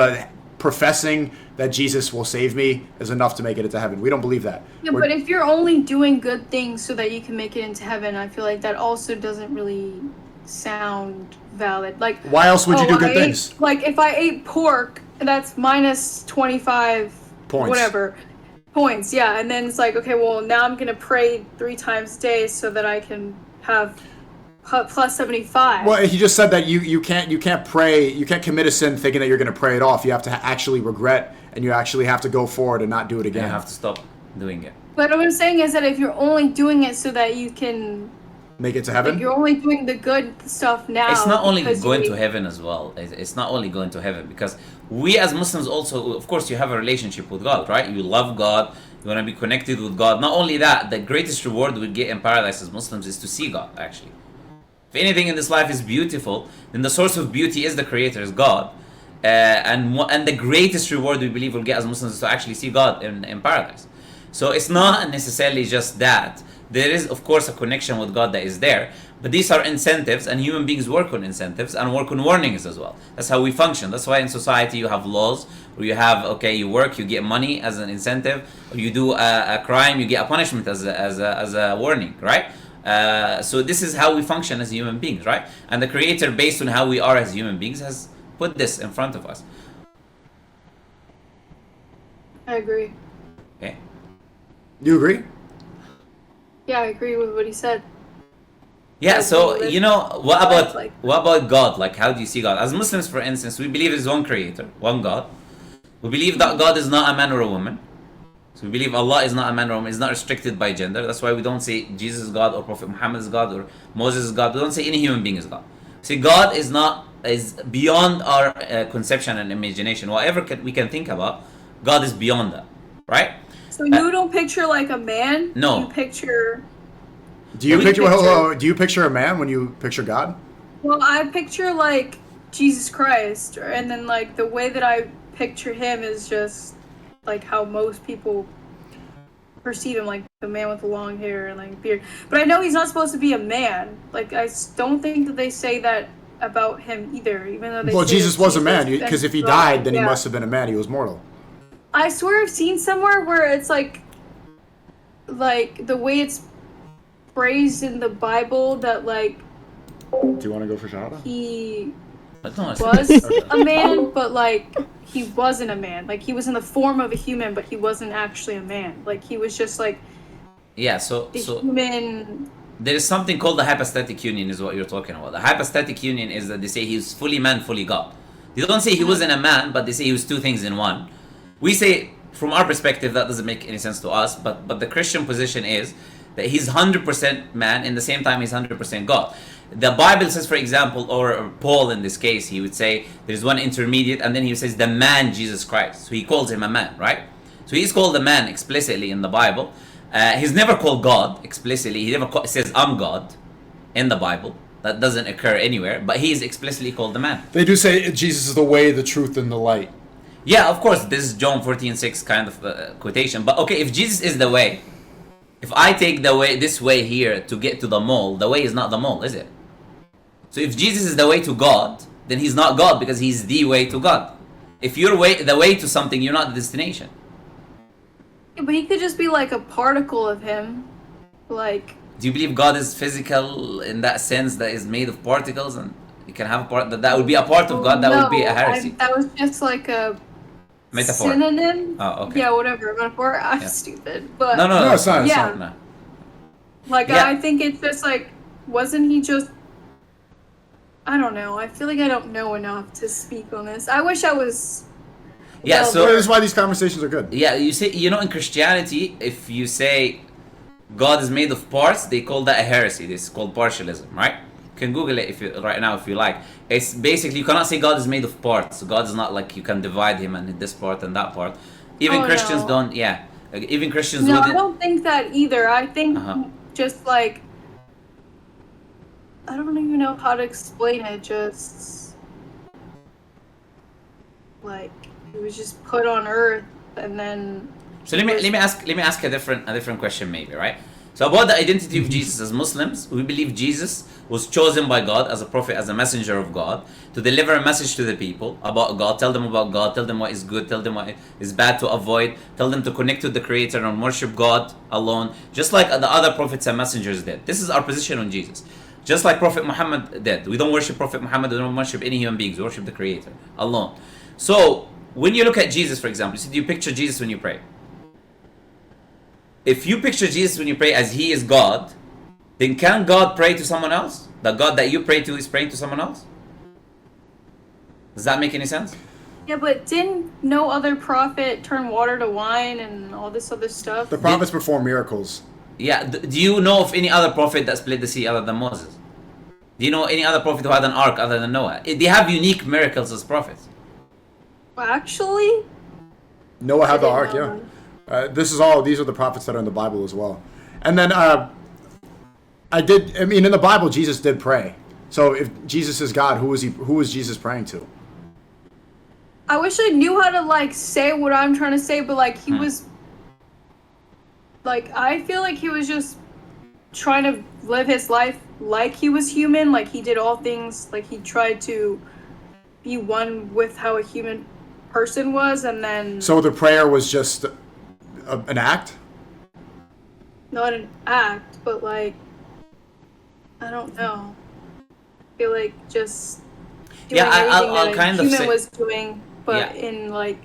professing that Jesus will save me is enough to make it into heaven. We don't believe that. Yeah, but if you're only doing good things so that you can make it into heaven, I feel like that also doesn't really sound valid. Like, why else would you do good things? Like, if I ate pork, that's minus 25 points. Whatever. Points, yeah. And then it's like, okay, well, now I'm going to pray 3 times a day so that I can have plus 75. Well, he just said that you can't pray, you can't commit a sin thinking that you're going to pray it off. You have to actually regret, and you actually have to go forward and not do it again. You have to stop doing it. But what I'm saying is that if you're only doing it so that you can make it to heaven, like, you're only doing the good stuff now. It's not only going to heaven as well. It's not only going to heaven, because we as Muslims also, of course, you have a relationship with God, right? You love God. You want to be connected with God. Not only that, the greatest reward we get in paradise as Muslims is to see God, actually. If anything in this life is beautiful, then the source of beauty is the Creator, is God. And the greatest reward we believe we'll get as Muslims is to actually see God in paradise. So it's not necessarily just that. There is, of course, a connection with God that is there. But these are incentives, and human beings work on incentives and work on warnings as well. That's how we function. That's why in society you have laws, where you have, okay, you work, you get money as an incentive, or you do a crime, you get a punishment as a warning, right? So this is how we function as human beings, right? And the Creator, based on how we are as human beings, has put this in front of us. I agree. Okay. You agree? Yeah, I agree with what he said. Yeah, so, you know, what about God? Like, how do you see God? As Muslims, for instance, we believe there's one Creator, one God. We believe that God is not a man or a woman. So we believe Allah is not a man or a woman. It's not restricted by gender. That's why we don't say Jesus is God or Prophet Muhammad is God or Moses is God. We don't say any human being is God. See, God is beyond our conception and imagination. Whatever we can think about, God is beyond that, right? So you don't picture like a man? No. You picture... Do you picture a man when you picture God? Well, I picture like Jesus Christ, and then like the way that I picture him is just like how most people perceive him, like the man with the long hair and like beard. But I know he's not supposed to be a man. Like, I don't think that they say that about him either, even though they well, say Jesus was a man, because if he died, then he yeah. must have been a man. He was mortal. I swear I've seen somewhere where it's like the way it's phrased in the Bible that like. Do you want to go for Shahada? He was a man, but like he wasn't a man. Like he was in the form of a human, but he wasn't actually a man. Like he was just like so human. There is something called the hypostatic union, is what you're talking about. The hypostatic union is that they say he was fully man, fully God. They don't say he wasn't a man, but they say he was two things in one. We say, from our perspective, that doesn't make any sense to us, but the Christian position is that he's 100% man, in the same time he's 100% God. The Bible says, for example, or Paul in this case, he would say there's one intermediate, and then he says the man Jesus Christ. So he calls him a man, right? So he's called a man explicitly in the Bible. He's never called God explicitly. He never says I'm God in the Bible. That doesn't occur anywhere, but he is explicitly called the man. They do say Jesus is the way, the truth, and the light. Yeah, of course, this is John 14:6 kind of quotation. But okay, if Jesus is the way, if I take this way here to get to the mall, the way is not the mall, is it? So if Jesus is the way to God, then he's not God because he's the way to God. If you're the way to something, you're not the destination. Yeah, but he could just be like a particle of him, like. Do you believe God is physical in that sense, that is made of particles, and you can have a part that would be a part of God? That would be a heresy. That was just like a metaphor. Synonym. Oh, okay. Yeah, whatever metaphor. I'm stupid, but no, it's not. Yeah. No. Like, Yeah. I think it's just like, wasn't he just... I don't know. I feel like I don't know enough to speak on this. I wish I was... Yeah, well so This is why these conversations are good. yeah, you say, you know, in Christianity, if you say God is made of parts, they call that a heresy. This is called partialism, right? You can Google it if you right now if you like. It's basically you cannot say God is made of parts. God is not like you can divide him and this part and that part. Even Oh, Christians no. don't. Yeah, even Christians No, I wouldn't. don't think that either. I think Uh-huh. just like... I don't even know how to explain it. Just... like, he was just put on Earth and then... So let me ask a different question maybe, right? So about the identity of Jesus, as Muslims, we believe Jesus was chosen by God as a prophet, as a messenger of God, to deliver a message to the people about God, tell them about God, tell them what is good, tell them what is bad to avoid, tell them to connect with the Creator and worship God alone, just like the other prophets and messengers did. This is our position on Jesus. Just like Prophet Muhammad did. We don't worship Prophet Muhammad, we don't worship any human beings, we worship the Creator alone. So, when you look at Jesus, for example, do you picture Jesus when you pray? If you picture Jesus when you pray as he is God, then can God pray to someone else? The God that you pray to is praying to someone else? Does that make any sense? Yeah, but didn't no other prophet turn water to wine and all this other stuff? The prophets perform miracles. Yeah, do you know of any other prophet that split the sea other than Moses? Do you know any other prophet who had an ark other than Noah? They have unique miracles as prophets. Actually? Noah had the didn't ark, know yeah. that. These are the prophets that are in the Bible as well. And then in the Bible, Jesus did pray. So if Jesus is God, who was Jesus praying to? I wish I knew how to like say what I'm trying to say, but like he was like I feel like he was just trying to live his life like he was human, like he did all things, like he tried to be one with how a human person was, and then So the prayer was just an act? not an act, but like I don't know. I feel like just doing Yeah, everything I'll that kind a of human say- was doing, but Yeah. in like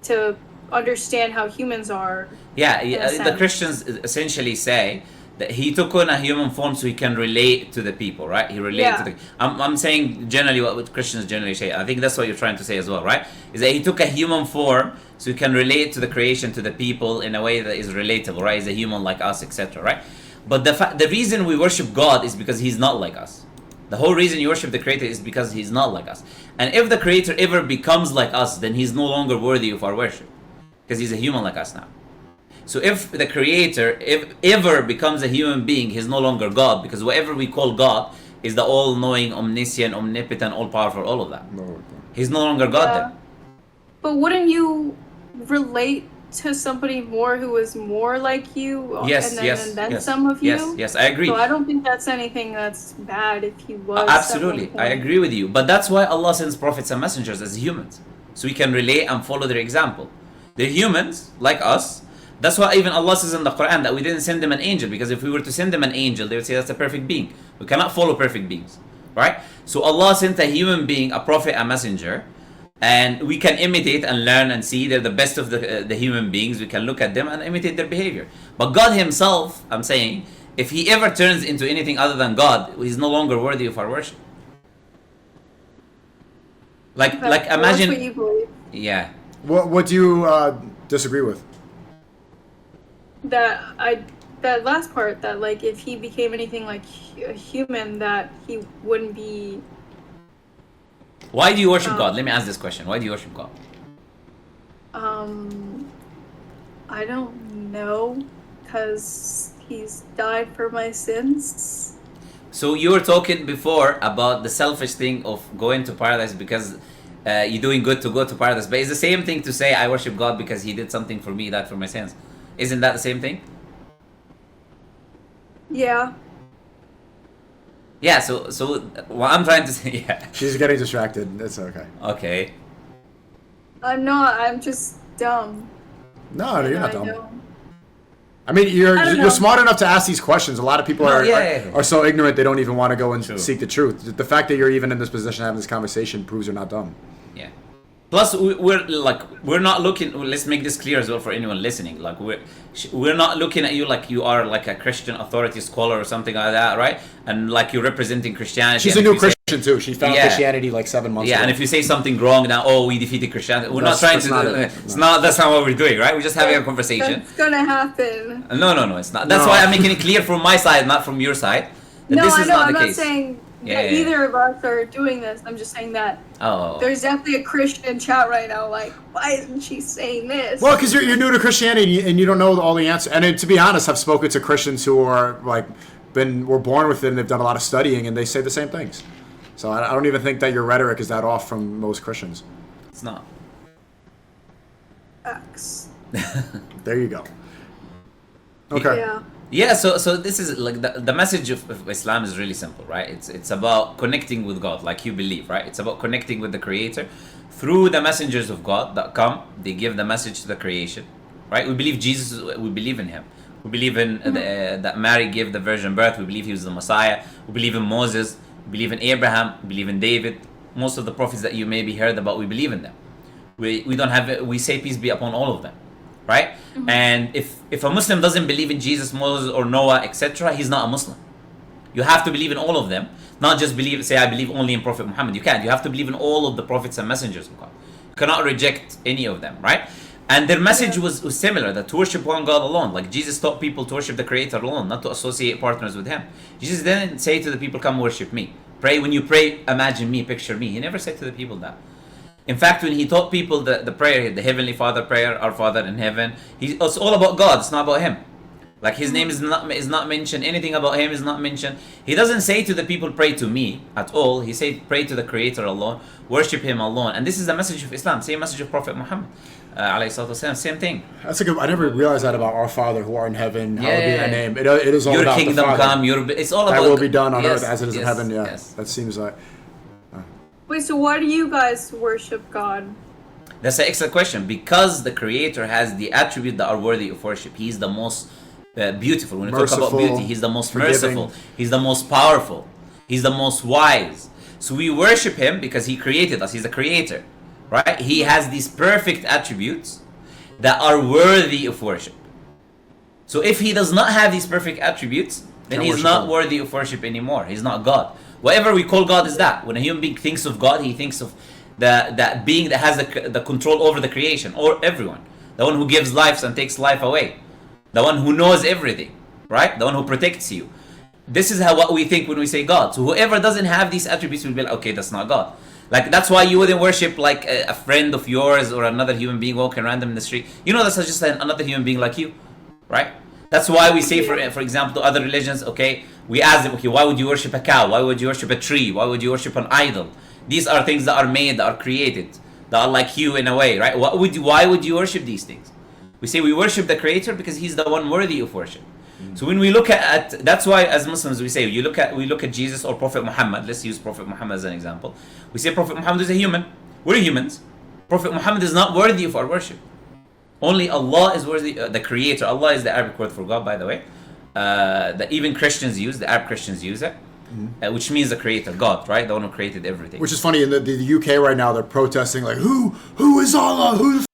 to understand how humans are. Yeah, in a the sense. Christians essentially say that he took on a human form so he can relate to the people, right? He related to the... I'm saying generally what Christians generally say. I think that's what you're trying to say as well, right? Is that he took a human form so he can relate to the creation, to the people in a way that is relatable, right? He's a human like us, etc., right? But the reason we worship God is because he's not like us. The whole reason you worship the Creator is because he's not like us. And if the Creator ever becomes like us, then he's no longer worthy of our worship. Because he's a human like us now. So if the Creator ever becomes a human being, he's no longer God, because whatever we call God is the all-knowing, omniscient, omnipotent, all-powerful, all of that. He's no longer God then. But wouldn't you relate to somebody more who was more like you? Yes, and then some of you? Yes, I agree. So I don't think that's anything that's bad if he was. Absolutely, at one I point. agree with you. But that's why Allah sends prophets and messengers as humans. So we can relate and follow their example. They're humans, like us. That's why even Allah says in the Quran that we didn't send them an angel, because if we were to send them an angel, they would say that's a perfect being. We cannot follow perfect beings, right? So Allah sent a human being, a prophet, a messenger, and we can imitate and learn and see they're the best of the human beings. We can look at them and imitate their behavior. But God himself, I'm saying, if he ever turns into anything other than God, he's no longer worthy of our worship. Like That's imagine... what you believe. Yeah. What do you disagree with? That last part, that like if he became anything like a human, that he wouldn't be. Why do you worship God? Let me ask this question. Why do you worship God? I don't know, because he's died for my sins. So you were talking before about the selfish thing of going to paradise because you're doing good to go to paradise. But it's the same thing to say I worship God because he did something for me, died for my sins. Isn't that the same thing? Yeah. Yeah, so what I'm trying to say, yeah. She's getting distracted. It's okay. Okay. I'm not. I'm just dumb. No, you're not I dumb. know. I mean, I don't you're know. smart enough to ask these questions. A lot of people No, are so ignorant they don't even want to go and True. seek the truth. The fact that you're even in this position having this conversation proves you're not dumb. Yeah. Plus, we're not looking. Let's make this clear as well for anyone listening. Like we're not looking at you like you are like a Christian authority scholar or something like that, right? And like you're representing Christianity. She's a new Christian too. She found Christianity like 7 months ago. Yeah, and if you say something wrong now, oh, we defeated Christianity. We're not trying to. It's not. That's not what we're doing, right? We're just having a conversation. It's gonna happen. No, it's not. That's why I'm making it clear from my side, not from your side. No, this I is know. not I'm the not case. saying that either of us are doing this. I'm just saying that there's definitely a Christian chat right now. Like, why isn't she saying this? Well, because you're new to Christianity and you don't know all the answers. And to be honest, I've spoken to Christians who are like were born with it and they've done a lot of studying and they say the same things. So I don't even think that your rhetoric is that off from most Christians. It's not. X. There you go. Okay. Yeah. Yeah, so this is like the message of Islam is really simple, right? It's about connecting with God, like you believe, right? It's about connecting with the Creator through the messengers of God that come. They give the message to the creation, right? We believe Jesus. We believe in Him. We believe in that Mary gave the virgin birth. We believe He was the Messiah. We believe in Moses. We believe in Abraham. We believe in David. Most of the prophets that you maybe heard about, we believe in them. We don't have. We say peace be upon all of them. Right? Mm-hmm. And if a Muslim doesn't believe in Jesus, Moses, or Noah, etc., he's not a Muslim. You have to believe in all of them, not just say I believe only in Prophet Muhammad. You can't. You have to believe in all of the prophets and messengers of God. You cannot reject any of them, right? And their message was similar, that to worship one God alone. Like Jesus taught people to worship the Creator alone, not to associate partners with Him. Jesus didn't say to the people, come worship me. Pray, when you pray, imagine me, picture me. He never said to the people that. In fact, when He taught people the prayer, the Heavenly Father prayer, Our Father in Heaven, it's all about God. It's not about Him. Like His name is not mentioned. Anything about Him is not mentioned. He doesn't say to the people, pray to me at all. He said, pray to the Creator alone, worship Him alone. And this is the message of Islam, same message of Prophet Muhammad. Same thing. That's a good. I never realized that about Our Father who art in heaven. Hallowed be Thy name. It is all your about kingdom the Father. come. It's all about that will be done on earth as it is in heaven. Yeah, yes. That seems like. Wait, so why do you guys worship God? That's an excellent question. Because the Creator has the attributes that are worthy of worship. He's the most beautiful. When we talk about beauty, He's the most merciful. He's the most powerful. He's the most wise. So we worship Him because He created us. He's the Creator, right? He has these perfect attributes that are worthy of worship. So if He does not have these perfect attributes, then He's not worthy of worship anymore. He's not God. Whatever we call God is that. When a human being thinks of God, he thinks of that being that has the control over the creation, or everyone. The one who gives life and takes life away. The one who knows everything, right? The one who protects you. This is what we think when we say God. So whoever doesn't have these attributes will be like, okay, that's not God. Like that's why you wouldn't worship like a friend of yours or another human being walking random in the street. You know, that's just another human being like you, right? That's why we say, for example, to other religions, okay, we ask them, okay, why would you worship a cow? Why would you worship a tree? Why would you worship an idol? These are things that are made, that are created, that are like you in a way, right? Why would you worship these things? We say we worship the Creator because He's the one worthy of worship. So when we look at that's why as Muslims we say we look at Jesus or Prophet Muhammad. Let's use Prophet Muhammad as an example. We say Prophet Muhammad is a human. We're humans. Prophet Muhammad is not worthy of our worship. Only Allah is worthy, the Creator. Allah is the Arabic word for God, by the way. That even Christians use, the Arab Christians use it, which means the Creator, God, right? The one who created everything. Which is funny, in the UK right now, they're protesting like, who is Allah? Who the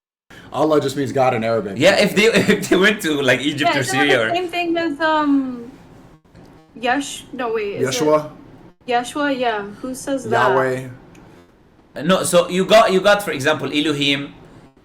Allah just means God in Arabic. Yeah, if they went to like Egypt or Syria or... the same thing as Yeshua, yeah. Who says that? Yahweh. No, so you got for example Elohim,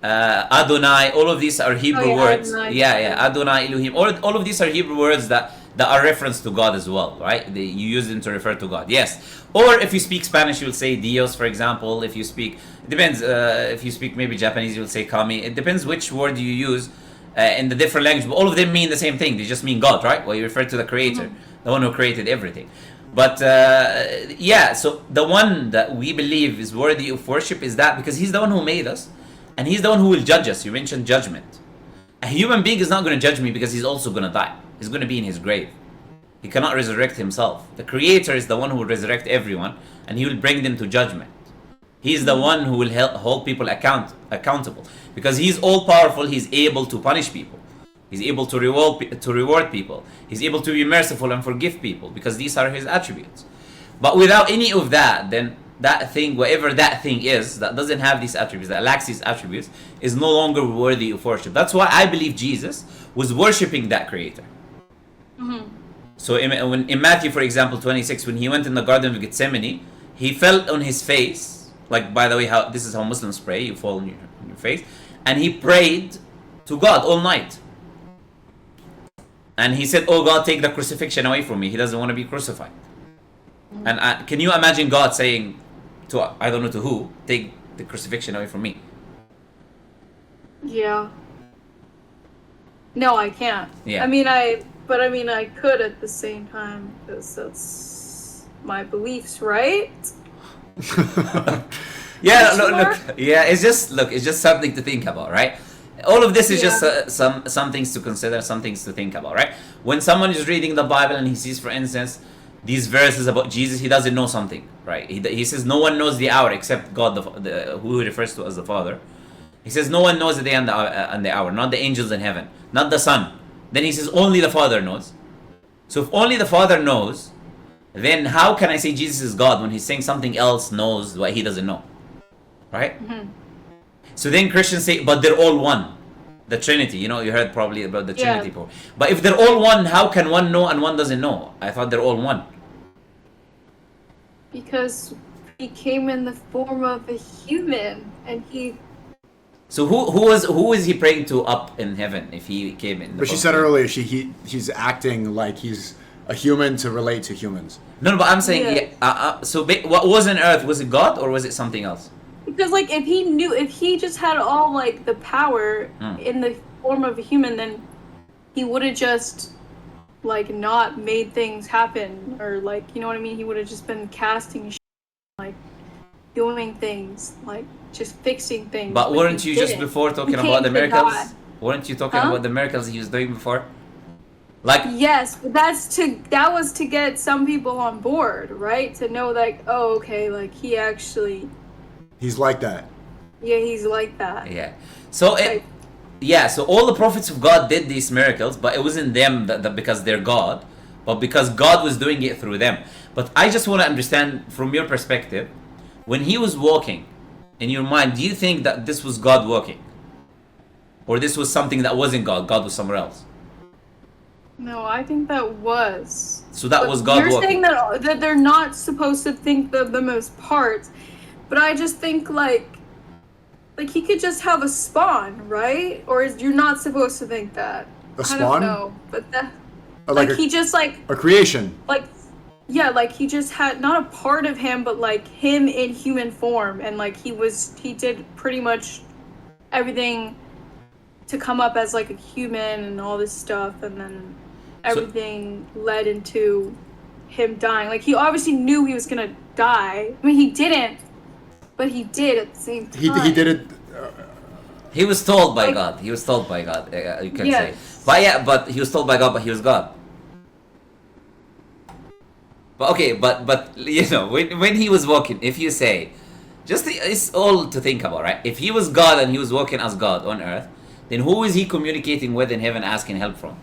Adonai. All of these are Hebrew words. Adonai. Yeah, Adonai, Elohim. All of these are Hebrew words that are reference to God as well, right? You use them to refer to God. Yes. Or if you speak Spanish, you'll say Dios, for example. If you speak, it depends. If you speak maybe Japanese, you'll say Kami. It depends which word you use in the different language. But all of them mean the same thing. They just mean God, right? Well, you refer to the Creator, the one who created everything. But so the one that we believe is worthy of worship is that because He's the one who made us, and He's the one who will judge us. You mentioned judgment. A human being is not going to judge me because he's also going to die. He's going to be in his grave. He cannot resurrect himself. The Creator is the one who will resurrect everyone, and He will bring them to judgment. He's the one who will hold people accountable. Because He's all-powerful, He's able to punish people. He's able to reward people. He's able to be merciful and forgive people, because these are His attributes. But without any of that, then that thing, whatever that thing is, that doesn't have these attributes, that lacks these attributes, is no longer worthy of worship. That's why I believe Jesus was worshipping that creator. So in Matthew, for example, 26, when he went in the Garden of Gethsemane, he fell on his face. Like, by the way, this is how Muslims pray. You fall on your face. And he prayed to God all night. And he said, oh God, take the crucifixion away from me. He doesn't want to be crucified. And can you imagine God saying to, I don't know to who, take the crucifixion away from me? Yeah. No, I can't. Yeah. I mean, I could at the same time, because that's my beliefs, right? Yeah, look, yeah, it's just something to think about, right? All of this is just some things to consider, some things to think about, right? When someone is reading the Bible and he sees, for instance, these verses about Jesus, he doesn't know something, right? He says no one knows the hour except God, who he refers to as the Father. He says no one knows the day and the hour, not the angels in heaven, not the Son. Then he says only the Father knows. So if only the Father knows, then how can I say Jesus is God when he's saying something else knows what he doesn't know? Right? So then Christians say, but they're all one. The Trinity, you heard probably about the Trinity before. But if they're all one, how can one know and one doesn't know? I thought they're all one. Because he came in the form of a human, and he... So who is he praying to up in heaven if he came in? But she said earlier he's acting like he's a human to relate to humans. No, but I'm saying so what was on earth? Was it God or was it something else? Because like if he just had all like the power in the form of a human, then he would have just like not made things happen, or like, you know what I mean? He would have just been casting like doing things, like just fixing things. But weren't you just before talking about the miracles? Weren't you talking about the miracles he was doing before? Like, yes, but that was to get some people on board, right? To know like, oh, okay, like he's like that. Yeah, he's like that. Yeah. So so all the prophets of God did these miracles, but it wasn't them that because they're God, but because God was doing it through them. But I just want to understand from your perspective, when he was walking, in your mind, do you think that this was God walking? Or this was something that wasn't God? God was somewhere else? No, I think that was. So that was God walking. You're saying that they're not supposed to think of them as parts, but I just think like he could just have a spawn, right? Or you're not supposed to think that. A spawn? I don't know, but that he just like a creation. Like, yeah, like he just had not a part of him, but like him in human form, and like he did pretty much everything to come up as like a human and all this stuff, and then everything led into him dying. Like he obviously knew he was gonna die. I mean, he didn't, but he did at the same time. He did it. He was told by God. He was told by God. You can say, but he was told by God, but he was God. But okay, but when he was walking, if you say, it's all to think about, right? If he was God and he was walking as God on earth, then who is he communicating with in heaven, asking help from?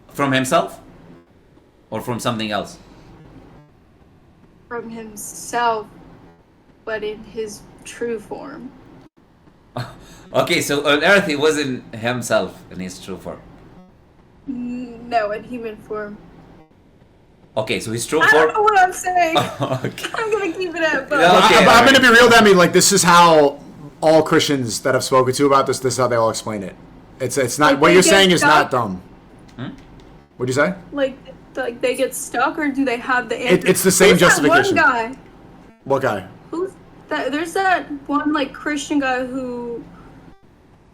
From himself, or from something else? From himself, but in his true form. Okay, so on earth he wasn't himself in his true form. No, in human form. Okay, so his true I form. don't know what I'm saying. Okay. I'm gonna keep it up. But I'm gonna be real, Demi. Like, this is how all Christians that I've spoken to about this is how they all explain it. It's not like what you're saying is stuck? not dumb. What'd you say? Like they get stuck, or do they have the answer? It's the same justification. That one guy. What guy? Who's that? There's that one like Christian guy who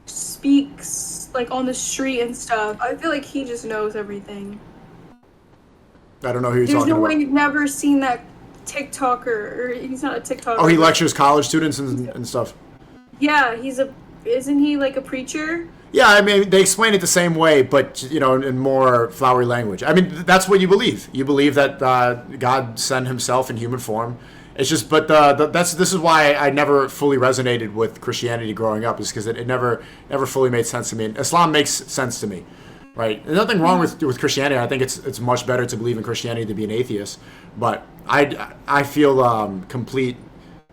speaks like on the street and stuff. I feel like he just knows everything. I don't know who you're There's talking no about. way you've never seen that TikToker, or he's not a TikToker. Oh, he lectures college students and stuff. Yeah, isn't he like a preacher? Yeah, I mean, they explain it the same way, but, in more flowery language. I mean, that's what you believe. You believe that God sent himself in human form. It's just, but this is why I never fully resonated with Christianity growing up, is because it never fully made sense to me. And Islam makes sense to me, right? There's nothing wrong with Christianity. I think it's much better to believe in Christianity than be an atheist. But I feel complete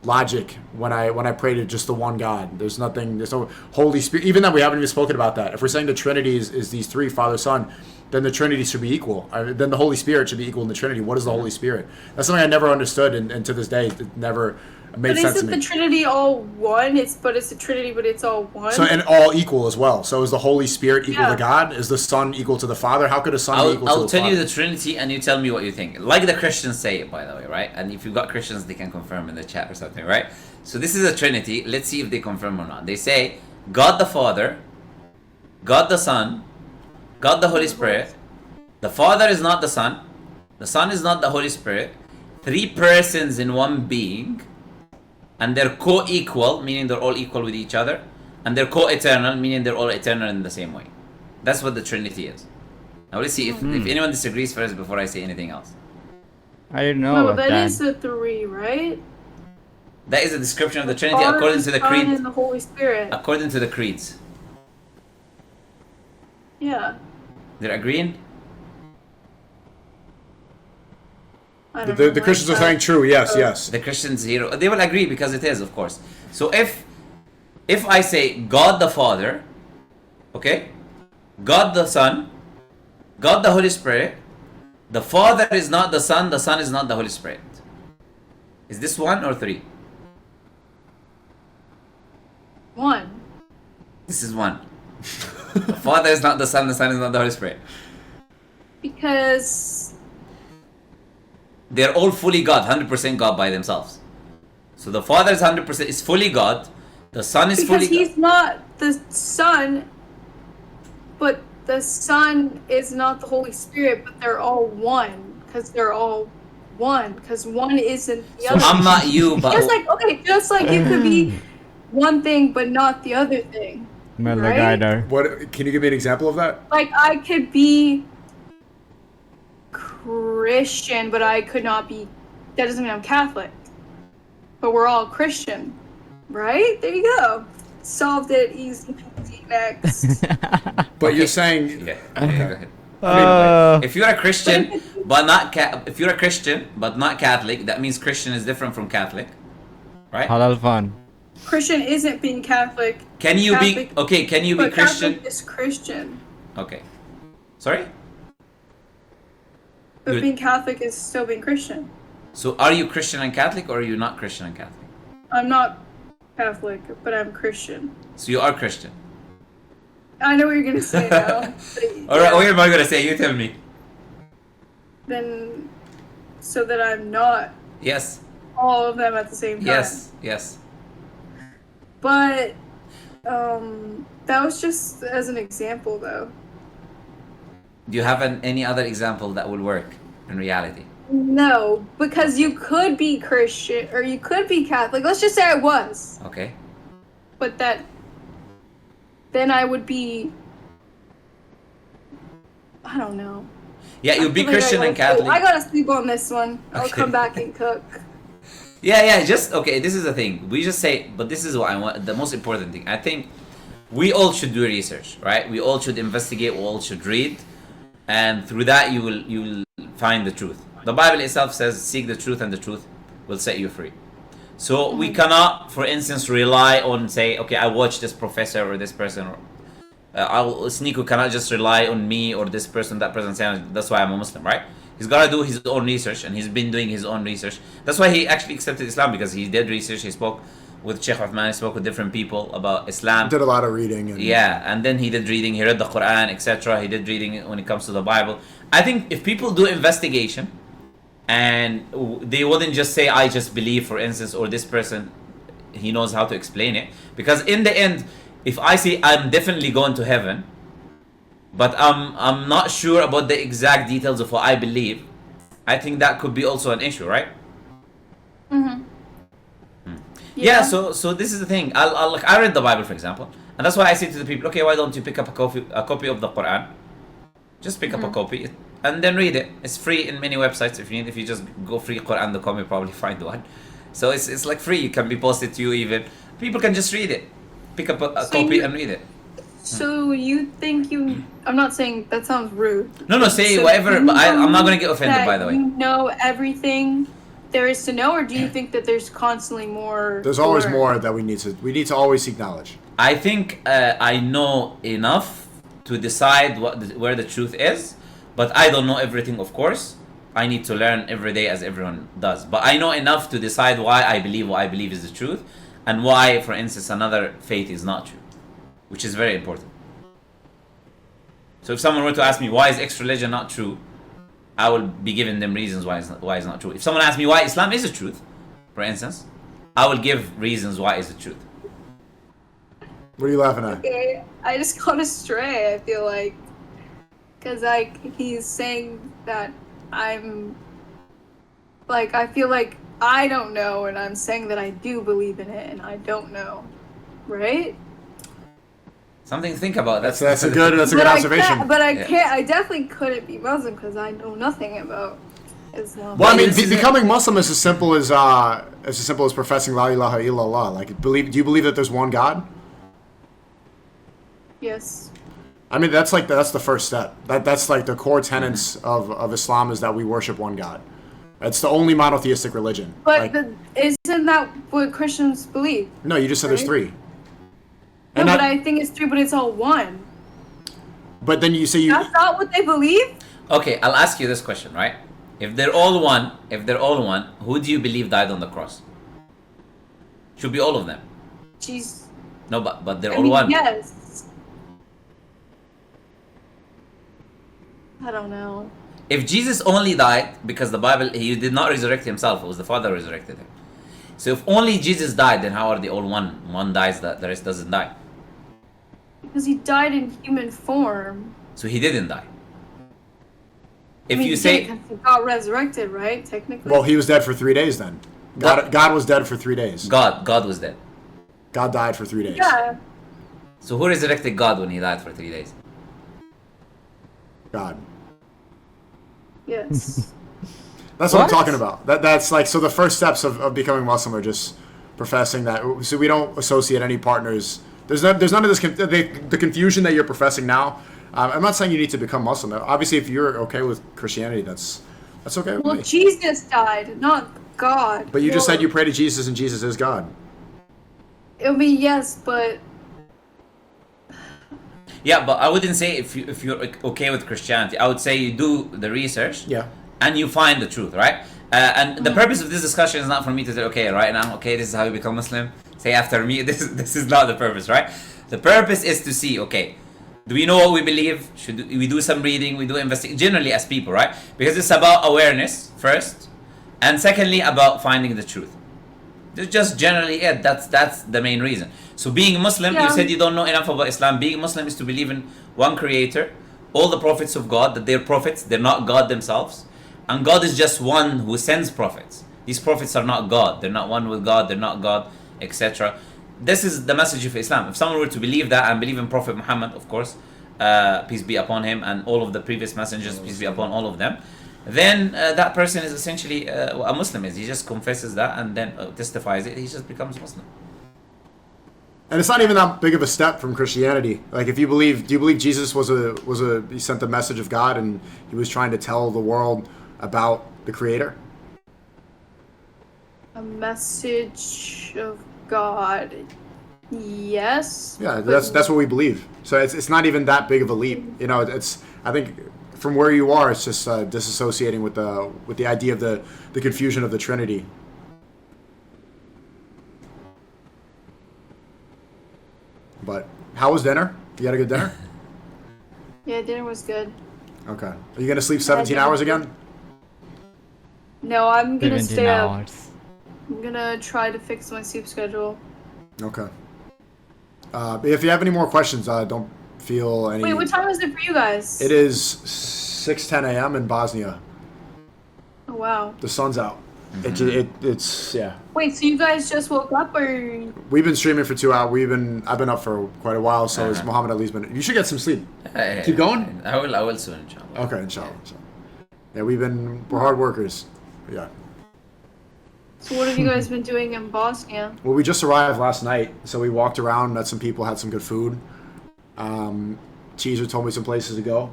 logic when I pray to just the one God. There's no Holy Spirit. Even though we haven't even spoken about that. If we're saying the Trinity is these three, Father, Son, then the Trinity should be equal. Then the Holy Spirit should be equal in the Trinity. What is the Holy Spirit? That's something I never understood, and to this day, it never made sense to me. But isn't the Trinity all one? It's a Trinity, but it's all one. So, and all equal as well. So is the Holy Spirit equal to God? Is the Son equal to the Father? How could a Son be equal to the Father? I'll tell you the Trinity, and you tell me what you think. Like the Christians say it, by the way, right? And if you've got Christians, they can confirm in the chat or something, right? So this is a Trinity. Let's see if they confirm or not. They say God the Father, God the Son, God the Holy Spirit. The Father is not the Son. The Son is not the Holy Spirit. Three persons in one being. And they're co-equal, meaning they're all equal with each other. And they're co-eternal, meaning they're all eternal in the same way. That's what the Trinity is. Now let's see if anyone disagrees first before I say anything else. I didn't know No, about that that. is the three, right? That is a description of the Trinity Father, according to the Son, creed. and the Holy Spirit. According to the creeds. Yeah. They're agreeing? The Christians are saying true. Yes. The Christians here, they will agree because it is, of course. So if I say God the Father, okay, God the Son, God the Holy Spirit, the Father is not the Son is not the Holy Spirit. Is this one or three? One. This is one. The Father is not the Son is not the Holy Spirit. Because they're all fully God, 100% God by themselves. So the Father is 100% is fully God. The Son is fully God. Because he's not the Son, but the Son is not the Holy Spirit, but they're all one. Because they're all one. Because one isn't the other. So I'm not you, but just like you could be one thing but not the other thing. Right? What? Can you give me an example of that? Like I could be Christian, but I could not be. That doesn't mean I'm Catholic. But we're all Christian, right? There you go. Solved it. Easy peasy. Next. But you're saying, go ahead. If you're a Christian, but not if you're a Christian but not Catholic, that means Christian is different from Catholic, right? Halal fun. Christian isn't being Catholic. Can you Catholic, be okay? Can you be Christian? Catholic is Christian. Okay. Sorry. But being Catholic is still being Christian. So are you Christian and Catholic, or are you not Christian and Catholic? I'm not Catholic, but I'm Christian. So you are Christian. I know what you're gonna say now. All right, what am I gonna say? You tell me. Then, so that I'm not. Yes. All of them at the same time. Yes. But, that was just as an example, though. Do you have any other example that will work in reality? No, because you could be Christian or you could be Catholic. Let's just say I was. Okay. But then I would be. I don't know. Yeah, you'll be Christian and Catholic. I gotta sleep on this one. I'll Okay. come back and cook. Yeah. Just okay. This is the thing. We just say, but this is what I want. The most important thing. I think we all should do research, right? We all should investigate. We all should read, and through that, you will find the truth. The Bible itself says, "Seek the truth, and the truth will set you free." So we cannot, for instance, rely on say, "Okay, I watched this professor or this person." Or, SNEAKO cannot just rely on me or this person, that person saying that's why I'm a Muslim, right? He's gotta do his own research, and he's been doing his own research. That's why he actually accepted Islam, because he did research. He spoke with Sheikh Uthman, he spoke with different people about Islam. Did a lot of reading. And then he did reading. He read the Quran, etc. He did reading when it comes to the Bible. I think if people do investigation, and they wouldn't just say, "I just believe," for instance, or this person, he knows how to explain it. Because in the end, if I say I'm definitely going to heaven, but I'm not sure about the exact details of what I believe, I think that could be also an issue, right? Yeah. So this is the thing. I read the Bible, for example, and that's why I say to the people, okay, why don't you pick up a copy of the Quran? Just pick up a copy and then read it. It's free in many websites if you need. If you just go freequran.com, you probably find one. So it's like free. It can be posted to you even. People can just read it. Pick up a copy and read it. So you think you? I'm not saying that sounds rude. No, say whatever. But I'm not gonna get offended, by the way. You know everything there is to know, or do you think that there's constantly more? There's to always learn? more that we need to always seek knowledge. I think I know enough to decide where the truth is, but I don't know everything, of course. I need to learn every day as everyone does. But I know enough to decide why I believe what I believe is the truth, and why, for instance, another faith is not true, which is very important. So if someone were to ask me why is X religion not true, I will be giving them reasons why it's not true. If someone asks me why Islam is the truth, for instance, I will give reasons why it's the truth. What are you laughing at? Okay, I just got astray. I feel like, because like he's saying that I'm, like, I feel like I don't know, and I'm saying that I do believe in it, and I don't know, right? Something to think about. That's a good observation. I definitely couldn't be Muslim because I know nothing about Islam. Well, I mean, becoming Muslim is as simple as professing La ilaha illallah. Like, do you believe that there's one God? Yes. I mean, that's the first step. That's like the core tenets of Islam, is that we worship one God. It's the only monotheistic religion. But isn't that what Christians believe? No, you just said there's three. No, but I think it's three, but it's all one. But then you say That's not what they believe? Okay, I'll ask you this question, right? If they're all one, who do you believe died on the cross? Should be all of them. Jeez. No, but they're all one. Yes. I don't know. If Jesus only died because the Bible, he did not resurrect himself, it was the Father who resurrected him. So if only Jesus died, then how are they all one? One dies, the rest doesn't die. Because he died in human form. So he didn't die. If I mean, you say... he got resurrected, right? Technically? Well, he was dead for 3 days then. God was dead for 3 days. God was dead. God died for 3 days. Yeah. So who resurrected God when he died for 3 days? God. Yes. That's what I'm talking about. That's like, so the first steps of becoming Muslim are just professing that. So we don't associate any partners. There's none of this, the confusion that you're professing now. I'm not saying you need to become Muslim. Obviously, if you're okay with Christianity, that's okay with Well, me. Jesus died, not God. But you just said you pray to Jesus and Jesus is God. I mean, yes, but... Yeah, but I wouldn't say if you're okay with Christianity. I would say you do the research. Yeah. And you find the truth, right? And the purpose of this discussion is not for me to say, okay, right now, okay, this is how you become Muslim. Say after me. This is not the purpose, right? The purpose is to see, okay, do we know what we believe? Should we do some reading? We do investigate, generally as people, right? Because it's about awareness first, and secondly about finding the truth. It's just generally it. That's the main reason. So being Muslim, you said you don't know enough about Islam. Being Muslim is to believe in one creator, all the prophets of God, that they're prophets, they're not God themselves. And God is just one who sends prophets. These prophets are not God. They're not one with God. They're not God, etc. This is the message of Islam. If someone were to believe that and believe in Prophet Muhammad, of course, peace be upon him, and all of the previous messengers, peace be upon all of them, then that person is essentially what a Muslim is. He just confesses that and then testifies it. He just becomes Muslim. And it's not even that big of a step from Christianity. Like, if you believe, do you believe Jesus he sent the message of God and he was trying to tell the world about the Creator? A message of God. Yes. Yeah, that's what we believe. So it's not even that big of a leap. You know, I think from where you are, it's just disassociating with the idea of the confusion of the Trinity. But how was dinner? You had a good dinner? Yeah, dinner was good. Okay. Are you gonna sleep 17 hours again? No, I'm gonna 17 stay up. hours. I'm gonna try to fix my sleep schedule. Okay. If you have any more questions, don't feel any... Wait, what time is it for you guys? It is 6:10 a.m. in Bosnia. Oh, wow. The sun's out. It's yeah. Wait, so you guys just woke up, or? We've been streaming for 2 hours. I've been up for quite a while, so is Muhammad Ali's been. You should get some sleep. Keep going? I will soon, inshallah. Okay, inshallah. Yeah, we're hard workers. Yeah. So what have you guys been doing in Bosnia? Well, we just arrived last night, so we walked around, met some people, had some good food. Cheeser told me some places to go.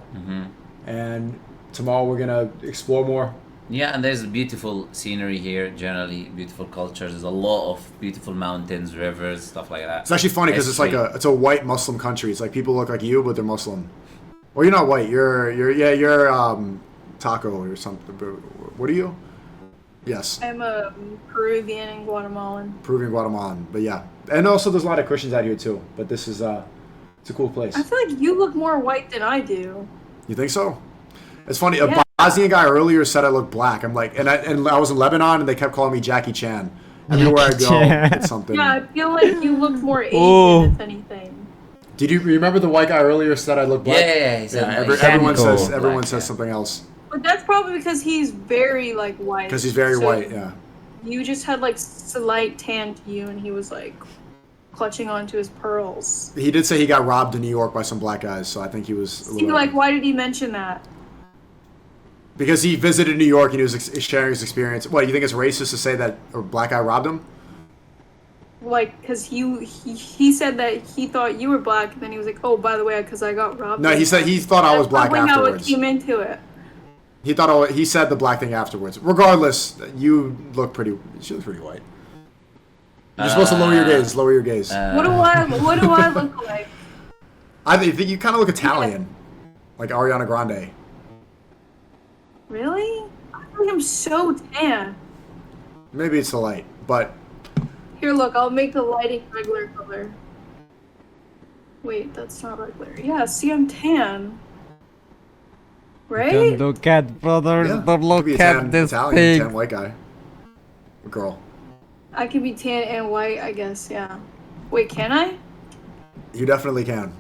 And tomorrow we're gonna explore more. Yeah, and there's beautiful scenery here. Generally, beautiful culture. There's a lot of beautiful mountains, rivers, stuff like that. It's actually funny because it's a white Muslim country. It's like people look like you, but they're Muslim. Well, you're not white. You're taco or something. What are you? Yes. I'm a Peruvian and Guatemalan. Peruvian, Guatemalan, but yeah, and also there's a lot of Christians out here too. But this is it's a cool place. I feel like you look more white than I do. You think so? It's funny. Yeah. A Bosnian guy earlier said I look black. I'm like, and I was in Lebanon, and they kept calling me Jackie Chan. Everywhere I go, it's something. Yeah, I feel like you look more Asian, if anything. Did you remember the white guy earlier said I look black? Yeah. Everyone says something else. But that's probably because he's very like white. Because he's very white, yeah. You just had like slight tan to you, and he was like clutching onto his pearls. He did say he got robbed in New York by some black guys, so I think he was. Why did he mention that? Because he visited New York and he was sharing his experience. What, you think it's racist to say that a black guy robbed him? Like, because he said that he thought you were black, and then he was like, oh, by the way, because I got robbed. No, he said he thought I was black afterwards. How it came into it. He said the black thing afterwards. Regardless, you look pretty. She looks pretty white. You're supposed to lower your gaze. Lower your gaze. What do I look like? I think you kind of look Italian, like Ariana Grande. Really? I think I'm so tan. Maybe it's the light, but... Here, look, I'll make the lighting regular color. Wait, that's not regular. Yeah, see, I'm tan. Right? Don't look at, brothers. Yeah. Don't look at this Italian, tan white guy. Or girl. I can be tan and white, I guess, yeah. Wait, can I? You definitely can.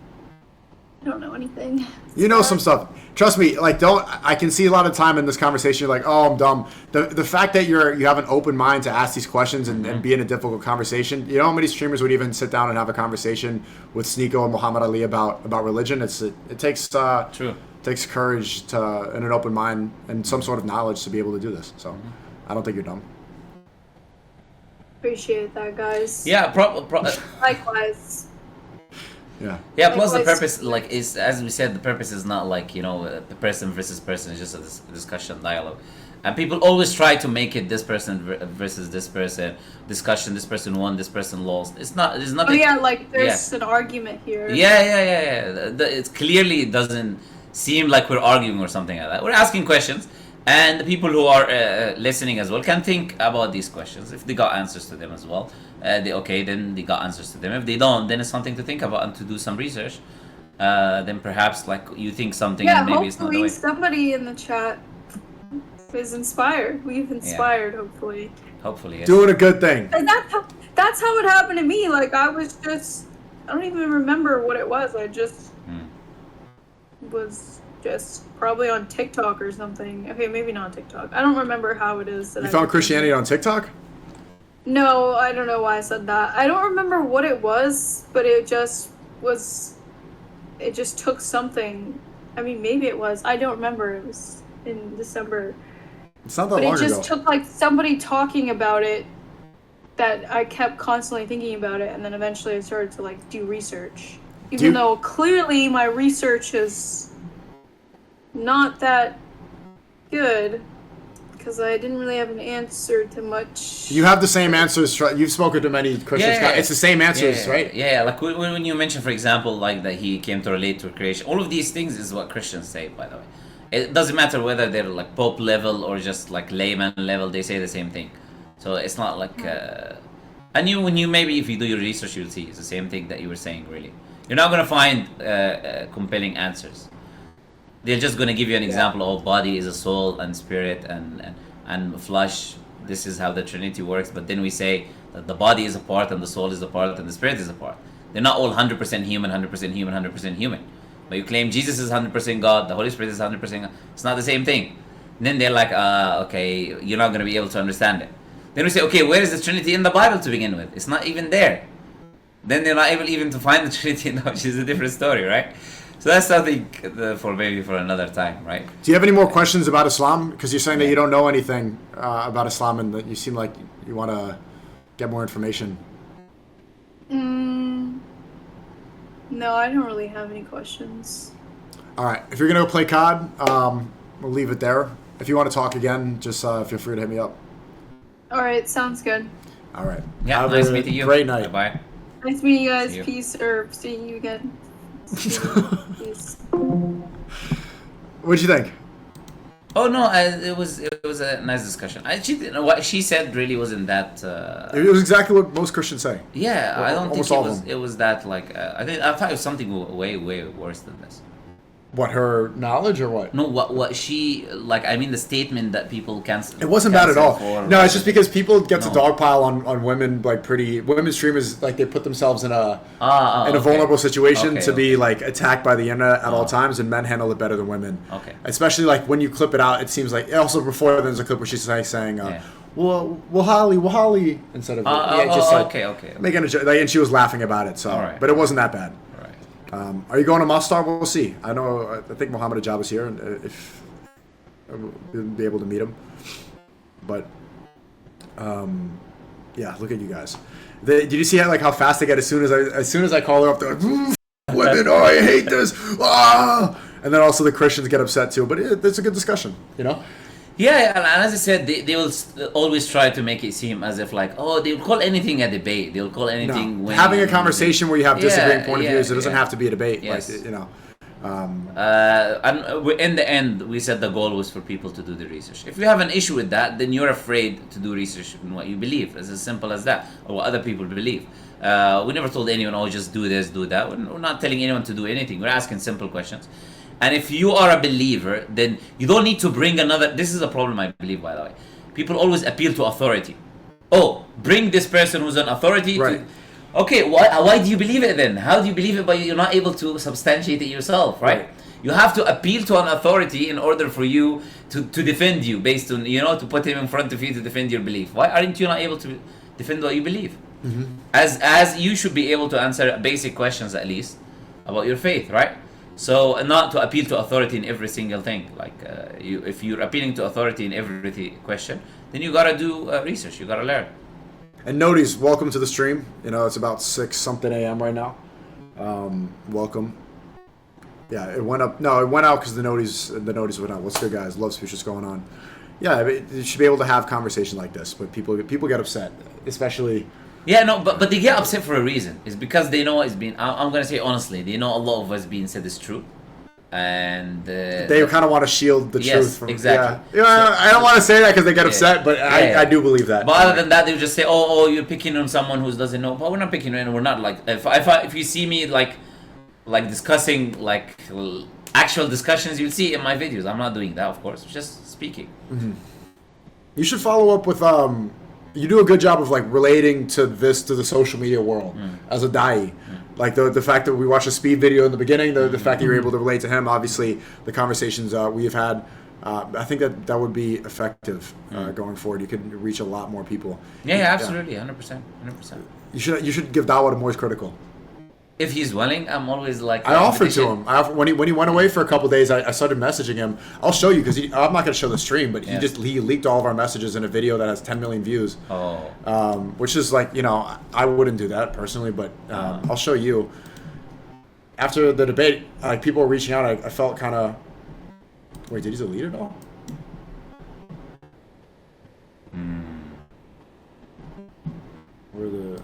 I don't know anything. You know some stuff. Trust me, like I can see a lot of time in this conversation you're like, oh, I'm dumb. The fact that you have an open mind to ask these questions and be in a difficult conversation. You know how many streamers would even sit down and have a conversation with SNEAKO and Muhammad Ali about religion? It takes takes courage and an open mind and some sort of knowledge to be able to do this. So I don't think you're dumb. Appreciate that, guys. Yeah, likewise. Yeah. Plus the purpose, like, is, as we said, the purpose is not like, the person versus person. It's just a discussion, dialogue, and people always try to make it this person versus this person discussion. This person won, this person lost. It's not. There's nothing. Oh yeah, like there's an argument here. Yeah. It clearly doesn't seem like we're arguing or something like that. We're asking questions, and the people who are listening as well can think about these questions if they got answers to them as well. Then they got answers to them. If they don't, then it's something to think about and to do some research. Then perhaps like you think something and maybe it's not the way. Somebody in the chat is inspired. We've inspired, hopefully. Hopefully, yes. Doing a good thing. And that's how it happened to me. Like I don't even remember what it was. I just was just probably on TikTok or something. Okay, maybe not TikTok. I don't remember how it is. You found Christianity on TikTok? No, I don't know why I said that. I don't remember what it was, but it just took something. I mean, maybe it was. I don't remember. It was in December. It's not that long ago. But it just took like somebody talking about it that I kept constantly thinking about it, and then eventually I started to like do research. Even though clearly my research is not that good. Because I didn't really have an answer to much. You have the same answers. You've spoken to many Christians. Yeah. It's the same answers, right? Yeah, like when you mention, for example, like that he came to relate to creation. All of these things is what Christians say, by the way. It doesn't matter whether they're like Pope level or just like layman level. They say the same thing. So it's not like... and when you maybe if you do your research, you'll see it's the same thing that you were saying, really. You're not going to find compelling answers. They're just going to give you an example of body is a soul and spirit and flesh. This is how the Trinity works. But then we say that the body is a part and the soul is a part and the spirit is a part. They're not all 100% human, 100% human, 100% human. But you claim Jesus is 100% God, the Holy Spirit is 100% God. It's not the same thing. And then they're like, okay, you're not going to be able to understand it. Then we say, okay, where is the Trinity in the Bible to begin with? It's not even there. Then they're not able even to find the Trinity, which is a different story, right? So that's something for maybe for another time, right? Do you have any more questions about Islam? Because you're saying that you don't know anything about Islam and that you seem like you want to get more information. No, I don't really have any questions. All right. If you're going to go play COD, we'll leave it there. if you want to talk again, just feel free to hit me up. All right, sounds good. All right. Yeah, Have nice a meeting you. Great night. Bye. Nice meeting you guys. See you. Peace, or seeing you again. Peace. What'd you think? Oh no, it was a nice discussion. What she said really wasn't that. It was exactly what most Christians say. Yeah, Well, I don't think almost all of it was that like. I thought it was something way worse than this. What, her knowledge or what? No, what she like. I mean, the statement that people cancel. It wasn't bad at all. No, it's just because people get to No. dogpile on women, like women streamers, like they put themselves in a okay. vulnerable situation Okay, to be like attacked by the internet at all times, and men handle it better than women. Okay. Especially like when you clip it out, it seems like also before there's a clip where she's saying, well, Holly, instead of okay. making a joke, like, and she was laughing about it. So, Alright. but it wasn't that bad. Are you going to Mostar? We'll see. I know. I think Mohammed Ajab is here, and if we'll be able to meet him. But yeah, look at you guys. Did you see how fast they get as soon as I call her up? They're like, women, oh, I hate this. Ah! And then also the Christians get upset too. But it's a good discussion, you know. Yeah, and as I said, they will always try to make it seem as if like, oh, they'll call anything a debate. They'll call anything. No. Having a conversation where you have disagreeing point of views, it doesn't yeah. have to be a debate. Yes. Like, you know. And in the end, we said the goal was for people to do the research. If you have an issue with that, then you're afraid to do research in what you believe. It's as simple as that, or what other people believe. We never told anyone, oh, just do this, do that. We're not telling anyone to do anything. We're asking simple questions. And if you are a believer, then you don't need to bring another. This is a problem, I believe, by the way. People always appeal to authority. Oh, bring this person who's an authority. Right. Okay, why do you believe it then? How do you believe it but you're not able to substantiate it yourself, right? You have to appeal to an authority in order for you to defend you based on, to put him in front of you to defend your belief. Why aren't you not able to defend what you believe? Mm-hmm. As you should be able to answer basic questions at least about your faith, right? So not to appeal to authority in every single thing. Like if you're appealing to authority in every question, then you gotta do research. You gotta learn. And Noties, welcome to the stream. It's about 6 something a.m. right now. Welcome. Yeah, it went up. No, it went out because the Noties went out. What's good, guys? Love speech what's going on. Yeah, you should be able to have conversation like this, but people get upset, especially. Yeah, no, but they get upset for a reason. It's because they know it's been. I'm gonna say honestly, they know a lot of what's being said is true, and they kind of want to shield the truth from. Exactly. Yeah, I don't want to say that because they get upset, but I do believe that. But other than that, they just say, "Oh, you're picking on someone who doesn't know." But we're not picking on. We're not like if you see me like discussing like actual discussions, you'll see in my videos. I'm not doing that, of course. Just speaking. Mm-hmm. You should follow up with You do a good job of like relating to the social media world as a da'i. Like the fact that we watched a speed video in the beginning, the fact that you're able to relate to him, obviously the conversations we have had, I think that would be effective going forward. You could reach a lot more people. Yeah, absolutely, 100%. You should give dawah to Moist Critical. If he's willing, I'm always like. I offered to him. When he went away for a couple of days, I started messaging him. I'll show you because I'm not going to show the stream, but he leaked all of our messages in a video that has 10 million views. Oh. Which is like I wouldn't do that personally, but I'll show you. After the debate, like people were reaching out. I felt kind of. Wait, did he delete it all? Where the.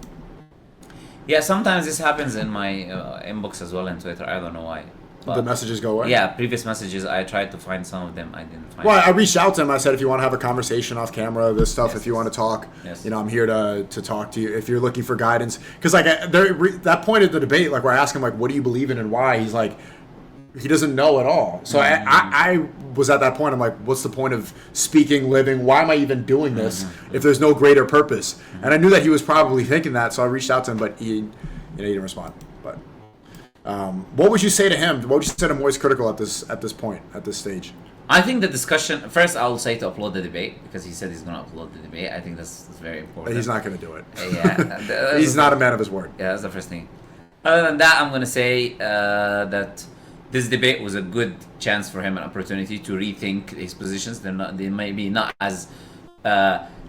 Yeah, sometimes this happens in my inbox as well on Twitter. I don't know why. But the messages go away? Yeah, previous messages. I tried to find some of them. I didn't find. Well, I reached out to him. I said, if you want to have a conversation off camera, this stuff. If you want to talk, I'm here to talk to you. If you're looking for guidance, because like that point of the debate, like where I asked him like, what do you believe in and why? He's like, he doesn't know at all. So I was at that point. I'm like, what's the point of speaking, living? Why am I even doing this if there's no greater purpose? And I knew that he was probably thinking that, so I reached out to him, but he didn't respond. But what would you say to him? What would you say to Moist Critical at this point, at this stage? I think the discussion. First, I'll say to upload the debate because he said he's going to upload the debate. I think that's very important. He's not going to do it. Yeah, he's not a man of his word. Yeah, that's the first thing. Other than that, I'm going to say that this debate was a good chance for him, an opportunity to rethink his positions. They may be not as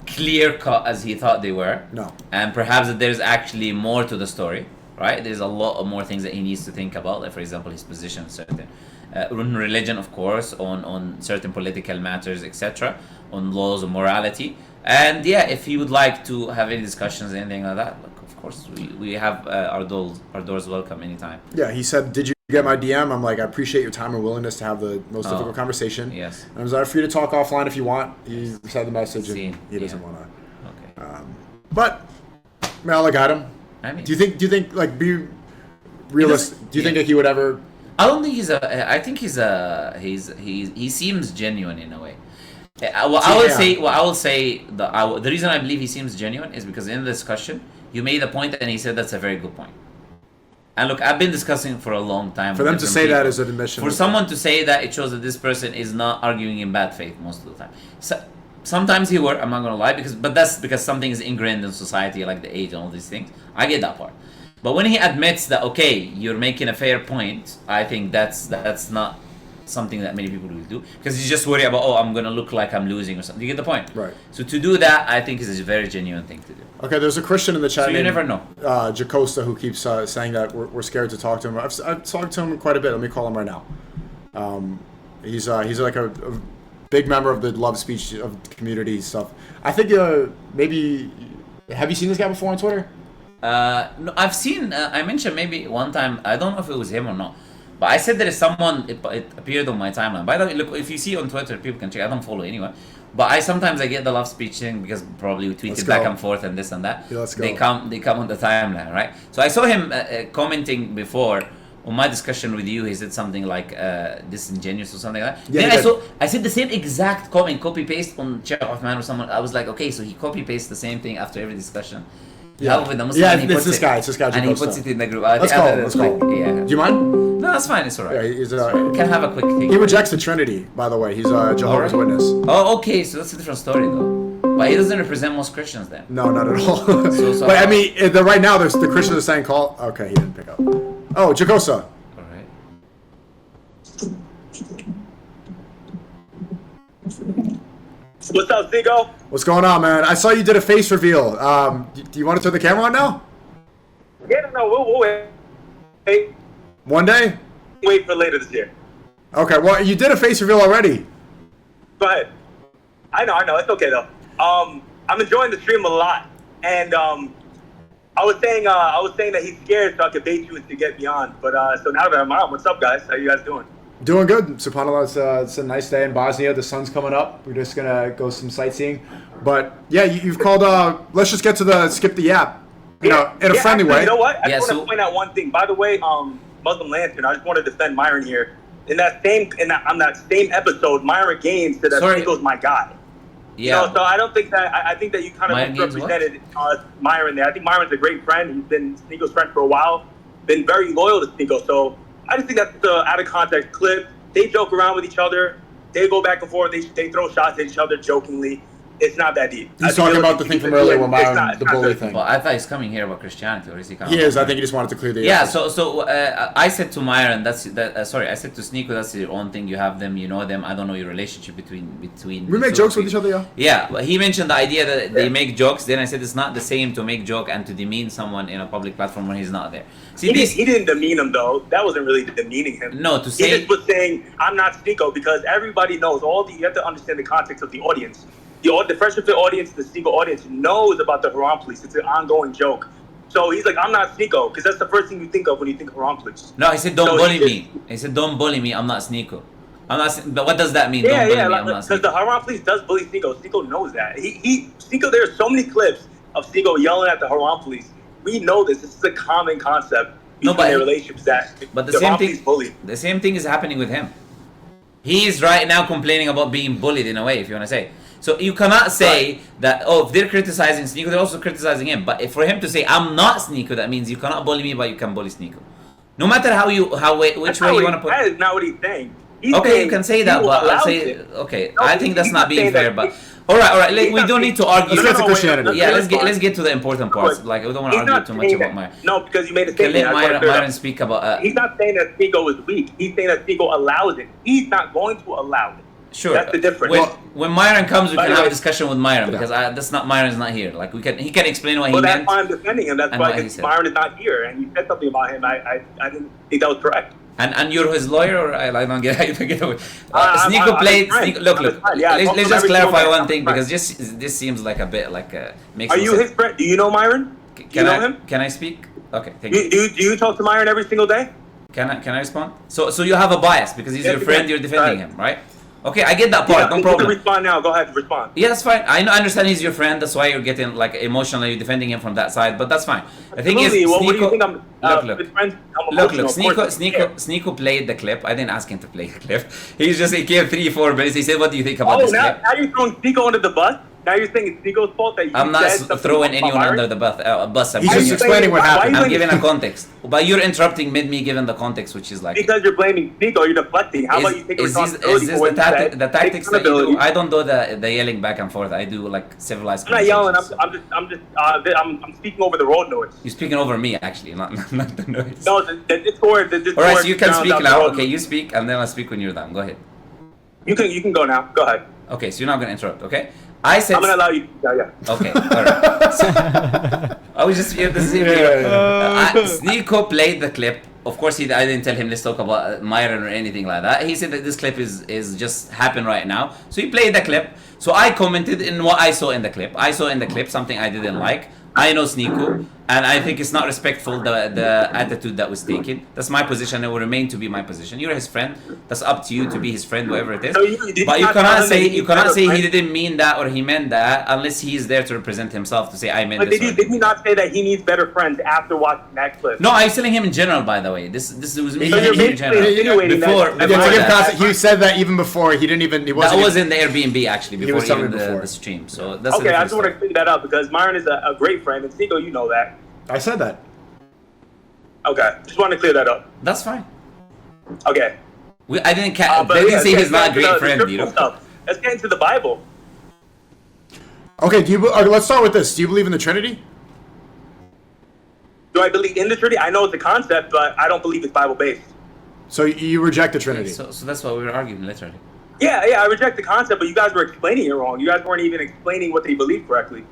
clear cut as he thought they were. No. And perhaps that there's actually more to the story, right? There's a lot of more things that he needs to think about, like for example his position on certain on religion, of course, on certain political matters, etc., on laws and morality. And yeah, if he would like to have any discussions, anything like that, look, of course, we have our doors welcome anytime. Yeah, he said, "Did you get my DM?" I'm like, "I appreciate your time and willingness to have the most difficult conversation." Yes. And I was like, "Free to talk offline if you want." He sent the message, and he doesn't want to. Okay. But Mal, I got him. I mean, do you think like be realistic? Do you think that he would ever? I don't think he's a. I think he seems genuine in a way. I will say the reason I believe he seems genuine is because in the discussion you made a point and he said that's a very good point. And look, I've been discussing for a long time. For them to say that is an admission. For someone to say that, it shows that this person is not arguing in bad faith most of the time. So, sometimes he were, I'm not gonna lie, but that's because something is ingrained in society, like the age and all these things. I get that part. But when he admits that, okay, you're making a fair point, I think that's not something that many people will do, because he's just worried about, I'm gonna look like I'm losing or something. You get the point? Right. So to do that, I think is a very genuine thing to do. Okay, there's a Christian in the chat. So you never know. Jacosta, who keeps saying that we're scared to talk to him. I've talked to him quite a bit. Let me call him right now. He's like a big member of the love speech of the community stuff. I think maybe have you seen this guy before on Twitter? No, I've seen. I mentioned maybe one time. I don't know if it was him or not. But I said there is someone, it appeared on my timeline. By the way, look, if you see on Twitter, people can check. I don't follow anyone. But I sometimes get the love speech thing because probably we tweeted back and forth and this and that. Yeah, let's go. They come on the timeline, right? So I saw him commenting before on my discussion with you. He said something like disingenuous or something like that. Yeah, then I said the same exact comment, copy paste on Sheikh Othman or someone. I was like, okay, so he copy pastes the same thing after every discussion. Yeah, it's this guy. And he puts it in the group. Let's go. Yeah. Do you mind? No, that's fine. It's alright. Yeah, can have a quick thing. He rejects the Trinity, by the way. He's a Jehovah's Witness. Oh, okay. So that's a different story, though. But he doesn't represent most Christians, then. No, not at all. But I mean, right now, the Christians are saying call. Okay, he didn't pick up. Oh, Jacosa. All right. What's up, Zigo? What's going on, man? I saw you did a face reveal. Do you want to turn the camera on now? Yeah, no, we'll wait. One day? Wait for later this year. Okay, well, you did a face reveal already. Go ahead. I know. It's okay, though. I'm enjoying the stream a lot. And I was saying that he's scared so I could bait you into get me on. But so now that I'm on, what's up, guys? How you guys doing? Doing good. SubhanAllah, it's a nice day in Bosnia. The sun's coming up. We're just going to go some sightseeing. But, yeah, you've called, let's just get to skip the yap, in a friendly way. You know what? I just want to point out one thing. By the way, Muslim Lantern, I just want to defend Myron here. On that same episode, Myron Gaines said that Sneako's my guy. Yeah. You know, so I don't think that, I think that you kind of misrepresented Myron there. I think Myron's a great friend. He's been Sneako's friend for a while, been very loyal to Sneako. So I just think that's the out of context clip. They joke around with each other. They go back and forth. They throw shots at each other jokingly. It's not that deep. He's talking about the thing from earlier, where Myron, the bully thing. Well, I thought he's coming here about Christianity, or is he coming? He is. I think he just wanted to clear the air. Yeah. So I said to Myron, I said to Sneako, that's your own thing. You have them, you know them. I don't know your relationship between. We make jokes with each other, yeah. Yeah, but he mentioned the idea that they make jokes. Then I said it's not the same to make joke and to demean someone in a public platform when he's not there. See, he didn't demean him though. That wasn't really demeaning him. No, to say he just was saying I'm not Sneako because everybody knows you have to understand the context of the audience. The Fresh Fit audience, the Sneako audience knows about the Haram police. It's an ongoing joke. So he's like, I'm not Sneako, because that's the first thing you think of when you think of Haram police. No, he said, don't bully me. He said, don't bully me. I'm not Sneako. But what does that mean? Don't bully me. I'm not Sneako. Because the Haram police does bully Sneako. Sneako knows that. Sneako, there are so many clips of Sneako yelling at the Haram police. We know this. This is a common concept between their relationships but the same thing is happening with him. He is right now complaining about being bullied in a way, if you want to say. So you cannot say that, if they're criticizing Sneako, they're also criticizing him. But for him to say, I'm not Sneako, that means you cannot bully me, but you can bully Sneako. No matter which way you want to put it. That is not what he's saying. Okay, you can say that, but let's say, I think that's not being fair, but... Alright, we don't need to argue. Let's get to the important parts. Like, we don't want to argue too much about Myron. No, because you made a statement. Let Myron speak about... He's not saying that Sneako is weak. He's saying that Sneako allows it. He's not going to allow it. Sure. That's the difference. When Myron comes, we can have a discussion with Myron because Myron's not here. Like he can explain what he meant. That's why I'm defending him. That's why Myron is not here, and you said something about him. I didn't think that was correct. And you're his lawyer, or I don't get away. SNEAKO played. Look. Let's just clarify one thing because this seems like a bit like makes. Are you his friend? Do you know Myron? Do you know him? Can I speak? Okay, thank you. Do you talk to Myron every single day? Can I respond? So you have a bias because he's your friend. You're defending him, right? Okay, I get that part. No problem. You can respond now. Go ahead, respond. Yeah, that's fine. I understand he's your friend. That's why you're getting like emotionally defending him from that side. But that's fine. The thing is, SNEAKO. What do you think SNEAKO played the clip. I didn't ask him to play the clip. He gave 3-4 minutes. He said, "What do you think about this clip?" Now you're throwing SNEAKO under the bus. Now you're saying it's SNEAKO's fault that you I'm not throwing anyone under the bus. He's just explaining what happened. I'm giving a context. But you're interrupting me giving the context, which is like... Because you're blaming SNEAKO, you're deflecting. How about you take responsibility for what you said? The tactics that you do? I don't do the yelling back and forth. I do like civilized I'm not yelling. I'm speaking over the road noise. You're speaking over me, actually, not the noise. No, the Discord. Alright, so you can speak now. Okay, you speak, and then I'll speak when you're done. Go ahead. You can go now. Go ahead. Okay, so you're not going to interrupt, okay? I said... I'm going to allow you to go, yeah. Okay, alright. So, I was just here to see SNEAKO played the clip. Of course, I didn't tell him let's talk about Myron or anything like that. He said that this clip is just happened right now. So he played the clip. So I commented in what I saw in the clip. I saw in the clip something I didn't like. I know SNEAKO, and I think it's not respectful the attitude that was taken. That's my position. It will remain to be my position. You're his friend. That's up to you to be his friend, whatever it is. But you cannot say he didn't mean that or he meant that unless he is there to represent himself to say I meant this. Did you not say that he needs better friends after watching that clip? No, I'm telling him in general. By the way, this was me in general. He said that even before he didn't even. That was in the Airbnb actually before even the stream. So that's okay. I just want to clear that up because Myron is a great friend, and SNEAKO, you know that. I said that. Okay, just want to clear that up. That's fine. Okay. I didn't say he's not a great friend, you know. Stuff. Let's get into the Bible. Okay, let's start with this. Do you believe in the Trinity? Do I believe in the Trinity? I know it's a concept, but I don't believe it's Bible based. So you reject the Trinity? So that's what we were arguing, literally. Yeah, I reject the concept, but you guys were explaining it wrong. You guys weren't even explaining what they believe correctly.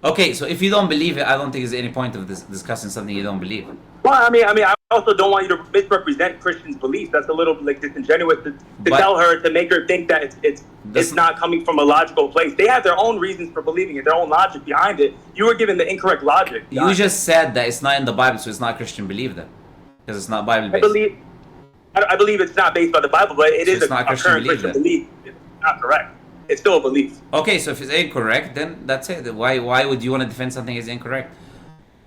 Okay, so if you don't believe it, I don't think there's any point of discussing something you don't believe. Well, I mean, I also don't want you to misrepresent Christians' beliefs. That's a little like disingenuous to tell her, to make her think that it's not coming from a logical place. They have their own reasons for believing it, their own logic behind it. You were given the incorrect logic. You just said that it's not in the Bible, so it's not Christian belief then, because it's not Bible based. I believe it's not based by the Bible, but it is a current Christian belief. It's not correct. It's still a belief. Okay, so if it's incorrect, then that's it. Why would you want to defend something is incorrect?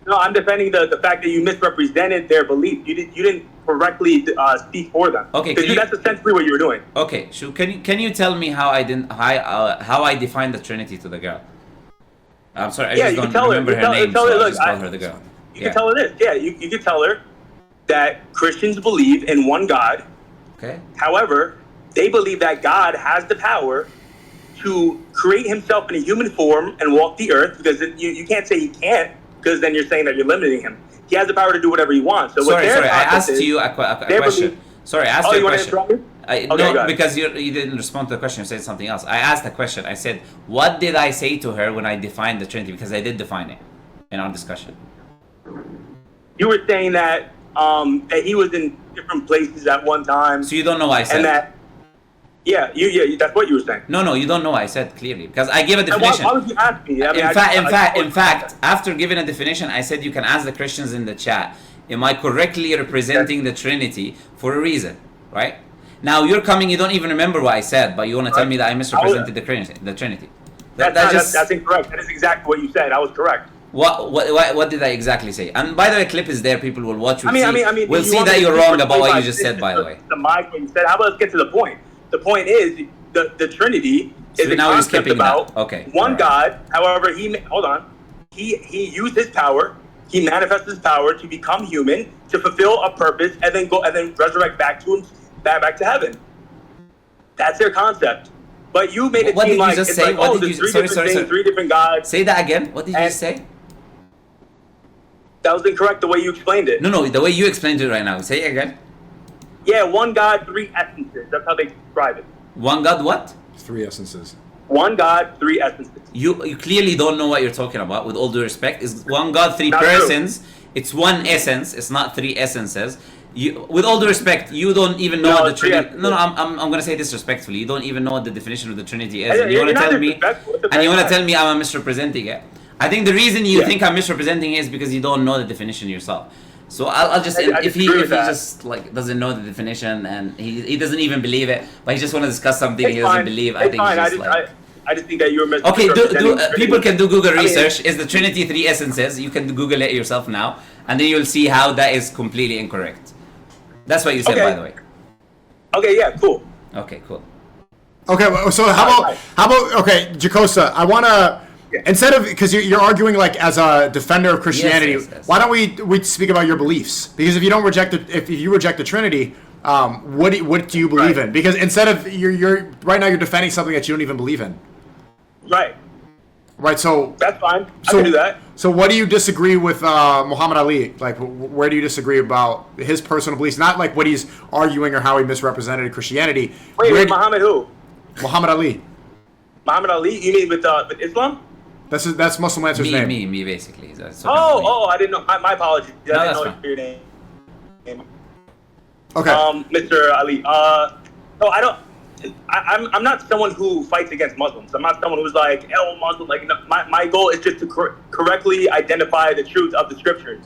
No, I'm defending the fact that you misrepresented their belief. You didn't correctly speak for them. Okay, that's essentially what you were doing. Okay, so can you tell me how I defined the Trinity to the girl? I'm sorry, I just don't remember her name, so I just call her the girl. You can tell her this. Yeah, you can tell her that Christians believe in one God. Okay. However, they believe that God has the power to create himself in a human form and walk the earth, because you can't say he can't, because then you're saying that you're limiting him. He has the power to do whatever he wants. So sorry, I asked you a question. Sorry, I asked you a question. No, because you didn't respond to the question. You said something else. I asked a question. I said, what did I say to her when I defined the Trinity? Because I did define it in our discussion. You were saying that he was in different places at one time. So you don't know what I said. And that, yeah, that's what you were saying. No, you don't know what I said clearly, because I gave a definition. Why would you ask me? In fact, after giving a definition, I said you can ask the Christians in the chat. Am I correctly representing the Trinity for a reason? Right? Now you're coming. You don't even remember what I said, but you want to tell me that I misrepresented the Trinity. That's incorrect. That is exactly what you said. I was correct. What did I exactly say? And by the way, clip is there. People will watch. We'll see that you're wrong about what you just said. By the way, what you said. How about let's get to the point? The point is the Trinity is a concept about one God. However, he used his power. He manifests his power to become human, to fulfill a purpose, and then resurrect back to heaven. That's their concept. But you made it seem like it's like, oh, there's three different gods. Say that again. What did you just say? That was incorrect the way you explained it. No, the way you explained it right now. Say it again. Yeah, one God, three essences. That's how they describe it. One God, what? Three essences. One God, three essences. You clearly don't know what you're talking about, with all due respect. It's one God, three persons. True. It's one essence. It's not three essences. You, with all due respect, you don't even know what the Trinity. No, I'm gonna say this respectfully. You don't even know what the definition of the Trinity is. And you wanna tell me, I'm misrepresenting it. I think the reason you think I'm misrepresenting it is because you don't know the definition yourself. So I'll just if he just like doesn't know the definition and he doesn't even believe it, but he just want to discuss something he doesn't believe. I think I just think that you're okay. People can do Google research. Is the Trinity 3 essences? You can Google it yourself now, and then you'll see how that is completely incorrect. That's what you said, by the way. Okay, yeah, cool. Okay, cool. Okay, so how about okay, Jacosa, I want to, instead of, because you're arguing like as a defender of Christianity, yes. Why don't we speak about your beliefs? Because if you don't reject if you reject the Trinity, what do you believe in? Because instead of you're right now you're defending something that you don't even believe in. Right, so that's fine. I can do that. So what do you disagree with Muhammad Ali? Like, where do you disagree about his personal beliefs? Not like what he's arguing or how he misrepresented Christianity. Wait, Muhammad who? Muhammad Ali. Muhammad Ali? You mean with Islam? That's Muslim Answer's name. Me, basically. I didn't know. My apologies. I didn't know your name. Okay. Mr. Ali. No, I don't. I'm not someone who fights against Muslims. I'm not someone who's like, oh, Muslim. Like, no, my goal is just to correctly identify the truth of the scriptures.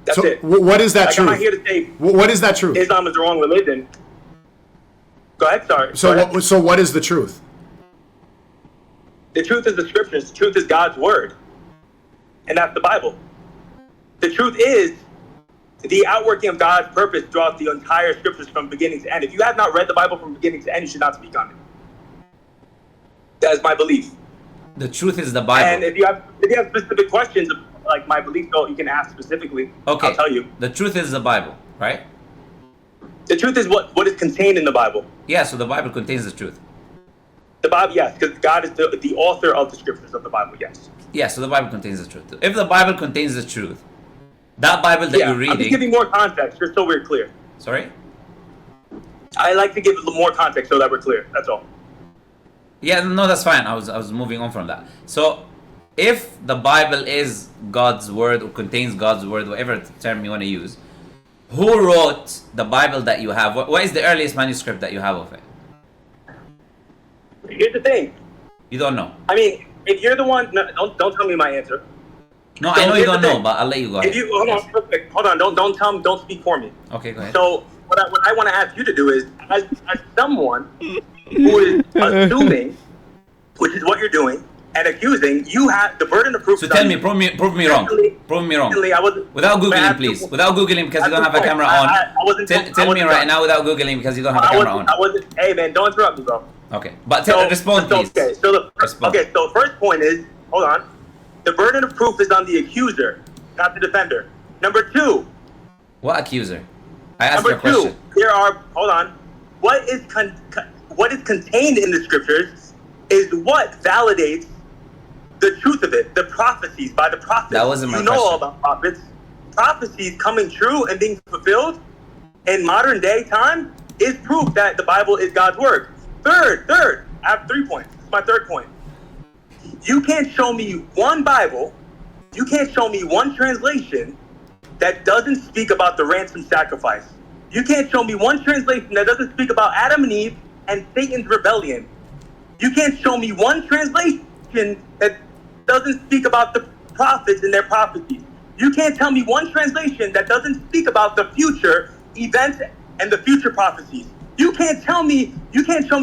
That's it. What is that truth? I'm not here to say. What is that truth? Islam is the wrong religion. Go ahead. Sorry. So what is the truth? The truth is the scriptures. The truth is God's word, and that's the Bible. The truth is the outworking of God's purpose throughout the entire scriptures from beginning to end. If you have not read the Bible from beginning to end, you should not speak on it. That is my belief. The truth is the Bible. And if you have specific questions, like my belief, you can ask specifically. Okay. I'll tell you. The truth is the Bible, right? The truth is what is contained in the Bible. Yeah, so the Bible contains the truth. The Bible, yes, because God is the author of the scriptures of the Bible, yes. Yeah, so the Bible contains the truth. If the Bible contains the truth, that Bible that you're reading... I'm just giving more context, just so we're clear. Sorry? I like to give a little more context so that we're clear, that's all. Yeah, no, that's fine. I was moving on from that. So, if the Bible is God's word or contains God's word, whatever term you want to use, who wrote the Bible that you have? What is the earliest manuscript that you have of it? Here's the thing. You don't know. I mean, if you're the one, no, don't tell me my answer. No, I know you don't know, but I'll let you go ahead. Hold on, don't speak for me. Okay, go ahead. So what I want to ask you to do is, as someone who is assuming, which is what you're doing, and accusing, you have the burden of proof. So tell me, prove me wrong. Prove me wrong. Without Googling, please. Without Googling, because you don't have a camera on. Tell me right now without Googling, because you don't have a camera on. Hey man, don't interrupt me, bro. Okay, but respond, please. Okay, so the first point is, hold on, the burden of proof is on the accuser, not the defender. Number two. What accuser? I asked you a question. Hold on, what is contained in the scriptures is what validates the truth of it, the prophecies by the prophets. That wasn't my question. You know all about prophets. Prophecies coming true and being fulfilled in modern day time is proof that the Bible is God's word. Third, I have 3 points. This is my third point. You can't show me one Bible, you can't show me one translation that doesn't speak about the ransom sacrifice. You can't show me one translation that doesn't speak about Adam and Eve and Satan's rebellion. You can't show me one translation that doesn't speak about the prophets and their prophecies. You can't tell me one translation that doesn't speak about the future events and the future prophecies. You can't show me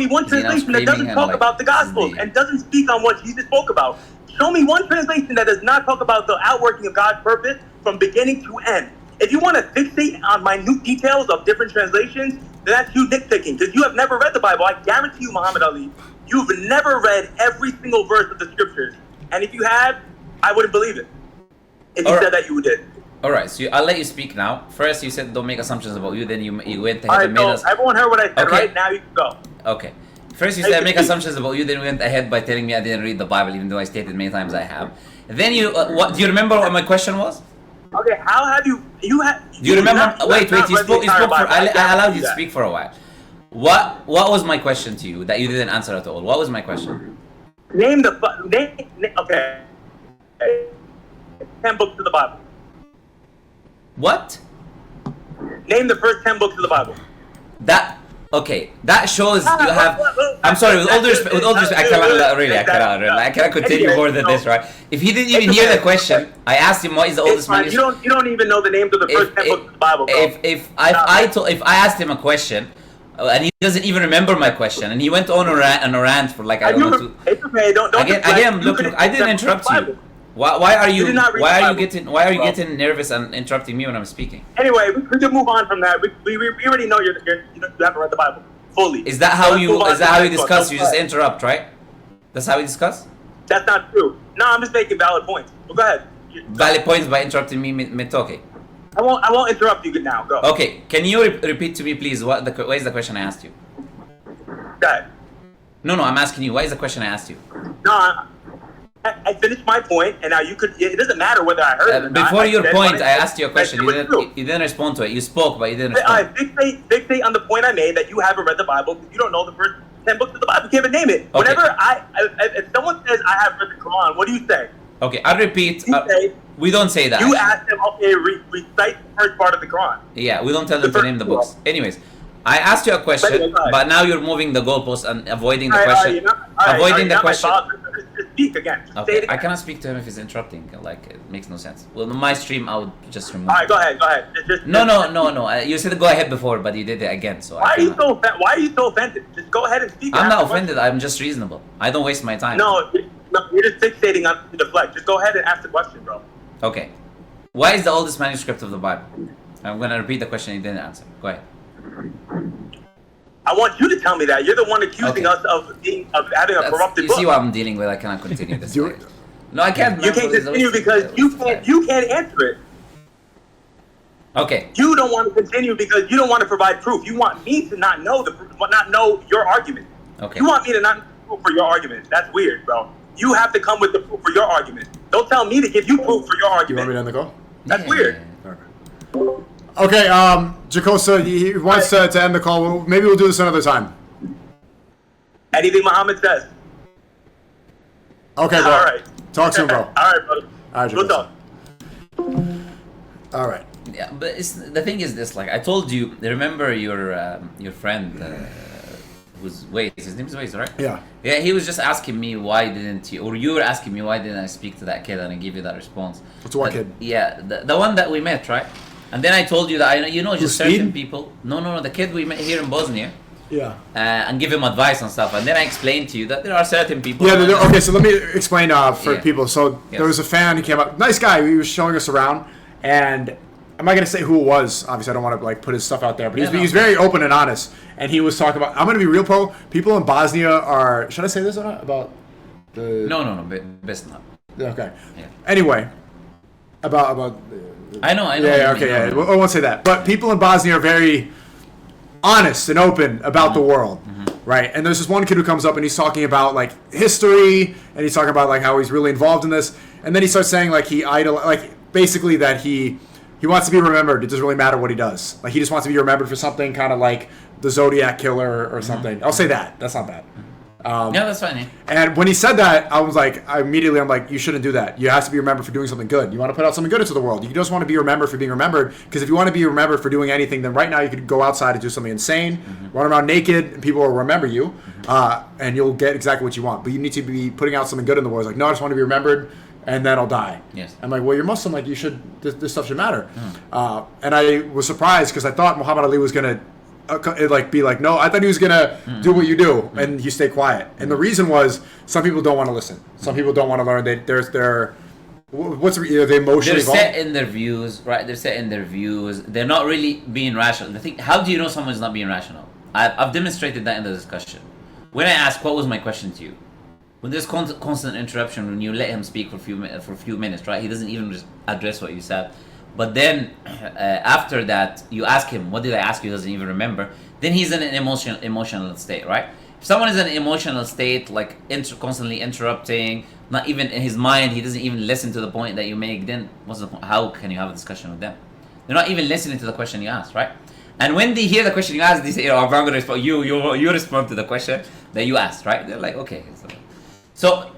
one translation that doesn't talk about the Gospels and doesn't speak on what Jesus spoke about. Show me one translation that does not talk about the outworking of God's purpose from beginning to end. If you want to fixate on minute details of different translations, then that's you nitpicking, because you have never read the Bible. I guarantee you, Muhammad Ali, you've never read every single verse of the scriptures. And if you have, I wouldn't believe it. If you said that you did. All right, so I'll let you speak now. First, you said don't make assumptions about you. Then you went ahead and made us. Everyone heard what I said. Right now, you can go. Okay. First, you said make assumptions about you. Then went ahead by telling me I didn't read the Bible, even though I stated many times I have. Then you, what? Do you remember what my question was? Okay. How have you? Do you remember? Wait. You spoke. I allowed you to speak for a while. What was my question to you that you didn't answer at all? What was my question? Name okay. 10 books of the Bible. What? Name the first 10 books of the Bible. That shows you have. I'm sorry, with all due respect, I cannot continue more than this, right? If he didn't even hear the question, I asked him what is the oldest manuscript. You don't even know the names of the first 10 books of the Bible, bro. If I asked him a question, and he doesn't even remember my question, and he went on a rant for like I don't know. It's okay. Don't. Again, look. I didn't interrupt you. Why are you getting nervous and interrupting me when I'm speaking? Anyway, we can move on from that. We already know you haven't read the Bible fully. Is that how you discuss? You just interrupt, right? That's how we discuss? That's not true. No, I'm just making valid points. Well, go ahead. Valid points by interrupting me mid-talking. I won't interrupt you now. Go. Okay, can you repeat to me, please? What is the question I asked you? That. No, I'm asking you. What is the question I asked you? No, I finished my point, and now you could. It doesn't matter whether I heard it or not. Before your point, I asked you a question. You didn't respond to it. You spoke, but you didn't respond. Fixate on the point I made that you haven't read the Bible because you don't know the first 10 books of the Bible. You can't even name it. Okay. Whenever if someone says I have read the Quran, what do you say? Okay, I'll repeat. We don't say that. You ask them, okay, recite the first part of the Quran. Yeah, we don't tell them to name the books. Anyways, I asked you a question, but now you're moving the goalpost and avoiding the question. Avoiding the question. Speak again. Okay, I cannot speak to him if he's interrupting. Like, it makes no sense. Well, in my stream, I would just remove. Alright, go ahead. No. You said go ahead before, but you did it again. So why are you so offended? Just go ahead and speak. I'm not offended. I'm just reasonable. I don't waste my time. No, you're just fixating on the deflect. Just go ahead and ask the question, bro. Okay. Why is the oldest manuscript of the Bible? I'm gonna repeat the question you didn't answer. Go ahead. I want you to tell me that. You're the one accusing us of having a corrupted book. You see what I'm dealing with? I cannot continue this. No, I can't. You can't continue because you can't answer it. Okay. You don't want to continue because you don't want to provide proof. You want me to not know your argument. Okay. You want me to not know proof for your argument. That's weird, bro. You have to come with the proof for your argument. Don't tell me to give you proof for your argument. You want me to end the call? That's weird. Okay, Jacosa, he wants to end the call. Maybe we'll do this another time. Anything Muhammad says. Okay, bro. All right. Talk soon, bro. All right, brother. All right, Good talk. All right. Yeah, but the thing is this. Like I told you, remember your friend who's Waze. His name is Waze, right? Yeah. Yeah, he was just asking me why didn't you, or you were asking me why didn't I speak to that kid and I give you that response. What's what kid? Yeah, the one that we met, right? And then I told you that just certain people. No, the kid we met here in Bosnia. Yeah. And give him advice and stuff. And then I explained to you that there are certain people. Yeah. Okay, so let me explain for people. So there was a fan. He came up, nice guy. He was showing us around, and I'm not gonna say who it was. Obviously, I don't want to like put his stuff out there. But he's very open and honest. And he was talking about. I'm gonna be real, Pro. People in Bosnia are. Should I say this or not about the? No. Best not. Okay. Yeah. Anyway, about. I know. Yeah. Okay. Yeah. I won't say that. But people in Bosnia are very honest and open about the world, right? And there's this one kid who comes up and he's talking about like history, and he's talking about like how he's really involved in this, and then he starts saying like basically that he wants to be remembered. It doesn't really matter what he does. Like he just wants to be remembered for something kind of like the Zodiac Killer or something. I'll say that. That's not bad. Yeah, that's fine. Yeah. And when he said that, I'm like, you shouldn't do that. You have to be remembered for doing something good. You want to put out something good into the world. You just want to be remembered for being remembered. Because if you want to be remembered for doing anything, then right now you could go outside and do something insane, run around naked, and people will remember you, and you'll get exactly what you want. But you need to be putting out something good in the world. It's like, no, I just want to be remembered, and then I'll die. Yes. I'm like, well, you're Muslim. Like, you should. This stuff should matter. And I was surprised because I thought Muhammad Ali was gonna. Be like, no, I thought he was gonna do what you do, and you stay quiet. And the reason was some people don't want to listen. Some people don't want to learn. They emotionally. They're set in their views, right? They're set in their views. They're not really being rational. The thing, how do you know someone's not being rational? I've demonstrated that in the discussion. When I asked, what was my question to you? When there's constant interruption, when you let him speak for a few minutes, right? He doesn't even just address what you said. But then, after that, you ask him, what did I ask you? He doesn't even remember. Then he's in an emotional state, right? If someone is in an emotional state, like constantly interrupting, not even in his mind, he doesn't even listen to the point that you make, then what's the point? How can you have a discussion with them? They're not even listening to the question you asked, right? And when they hear the question you asked, they say, I'm going to respond. You respond to the question that you asked, right? They're like, okay. So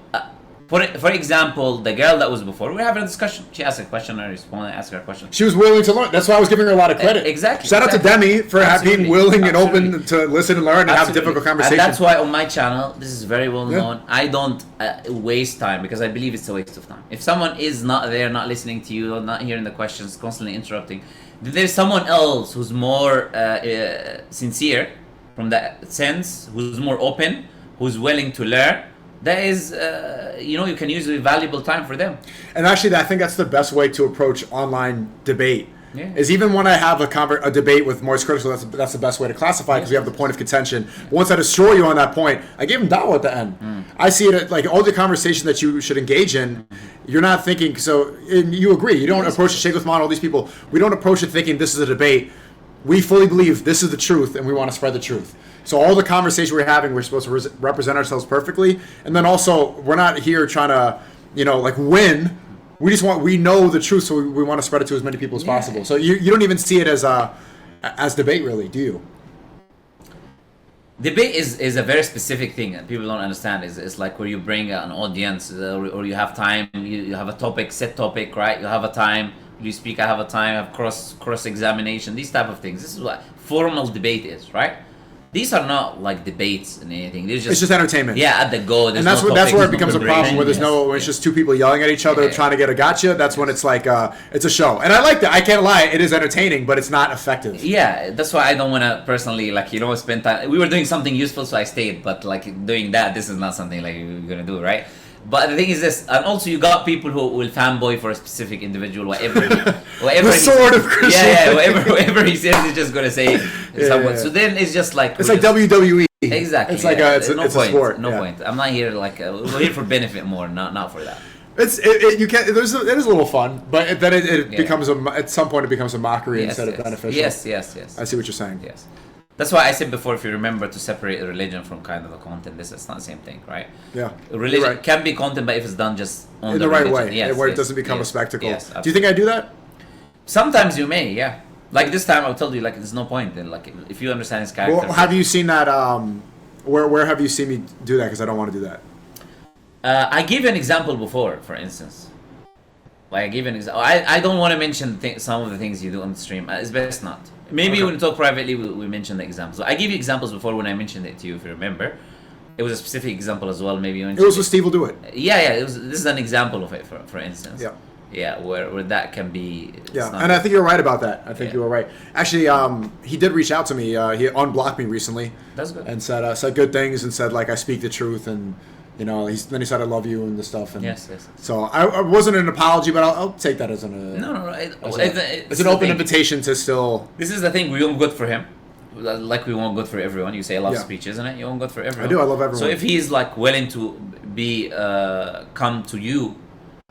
For example, the girl that was before, we were having a discussion. She asked a question, I responded, asked her a question. She was willing to learn. That's why I was giving her a lot of credit. Exactly. Shout out to Demi for being willing and open to listen and learn and have difficult conversations. And that's why on my channel, this is very well known. I don't waste time because I believe it's a waste of time. If someone is not there, not listening to you, not hearing the questions, constantly interrupting, there's someone else who's more sincere from that sense, who's more open, who's willing to learn. That is, you can use valuable time for them. And actually, I think that's the best way to approach online debate. Yeah. Is even when I have a debate with Moist Critical, that's the best way to classify because we have the point of contention. But once I destroy you on that point, I gave him dawah at the end. I see it like all the conversation that you should engage in, you're not thinking, and you agree, you don't approach Sheikh Uthman, all these people, we don't approach it thinking this is a debate. We fully believe this is the truth and we want to spread the truth. So all the conversation we're having, we're supposed to represent ourselves perfectly. And then also, we're not here trying to, win. We know the truth, so we want to spread it to as many people as possible. So you don't even see it as debate, really, do you? Debate is a very specific thing that people don't understand. It's like where you bring an audience or you have time, you have a set topic, right? You have a time, you speak, I have a time, I have cross-examination, these type of things. This is what formal debate is, right? These are not like debates and anything. It's just entertainment. Yeah, at the go. And that's where it becomes a problem where it's just two people yelling at each other trying to get a gotcha. That's when it's like it's a show. And I like that. I can't lie. It is entertaining, but it's not effective. Yeah, that's why I don't want to personally spend time. We were doing something useful, so I stayed. But doing that, this is not something you're gonna do, right? But the thing is this, and also you got people who will fanboy for a specific individual, whatever the sword of Christian. whatever he says, he's just gonna say someone. So then it's just like it's like WWE. Exactly. It's like it's no point. A sport. No point. I'm not here we're here for benefit more, not for that. It is a little fun, but then it becomes at some point it becomes a mockery instead of beneficial. Yes. I see what you're saying. Yes. That's why I said before, if you remember, to separate the religion from kind of the content. It's not the same thing, right? Yeah. Religion can be content, but if it's done just on in the right way, where it doesn't become a spectacle. Yes, do you think I do that? Sometimes you may, yeah. Like this time, I told you, there's no point. Then, if you understand his character. Well, have you seen that? Where have you seen me do that? Because I don't want to do that. I gave you an example before, for instance. I gave an example. I don't want to mention some of the things you do on the stream. It's best not. Maybe when we talk privately, we mention the examples. I gave you examples before when I mentioned it to you, if you remember. It was a specific example as well. Maybe you mentioned it was with Steve will do it. Yeah. This is an example of it, for instance. Yeah. Yeah, where that can be. Yeah, and I think you're right about that. I think you were right. Actually, he did reach out to me. He unblocked me recently. That's good. And said good things and said I speak the truth and. Then he said I love you and the stuff. And yes. So I wasn't an apology, but I'll take that as No. It's an open invitation to still. This is the thing. We want good for him, like we want good for everyone. You say love speech, isn't it? You want good for everyone. I do. I love everyone. So if he's willing to be come to you,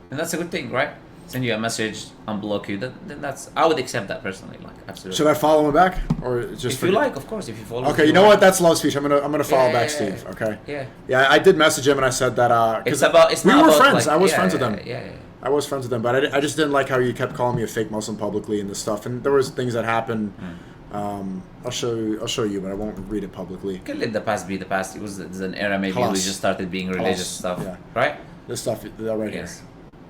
then that's a good thing, right? Send you a message, unblock you. Then I would accept that personally, absolutely. Should I follow him back, or just? If you like, of course. If you follow. Okay, you know what? That's love speech. I'm gonna follow back Steve. Okay. Yeah. Yeah, I did message him and I said that because we were friends. I was friends with him. Yeah. I was friends with him, but I just didn't like how you kept calling me a fake Muslim publicly and this stuff. And there was things that happened. I'll show you, but I won't read it publicly. You can let the past be the past. It was an era maybe we just started being religious stuff, right? This stuff right here.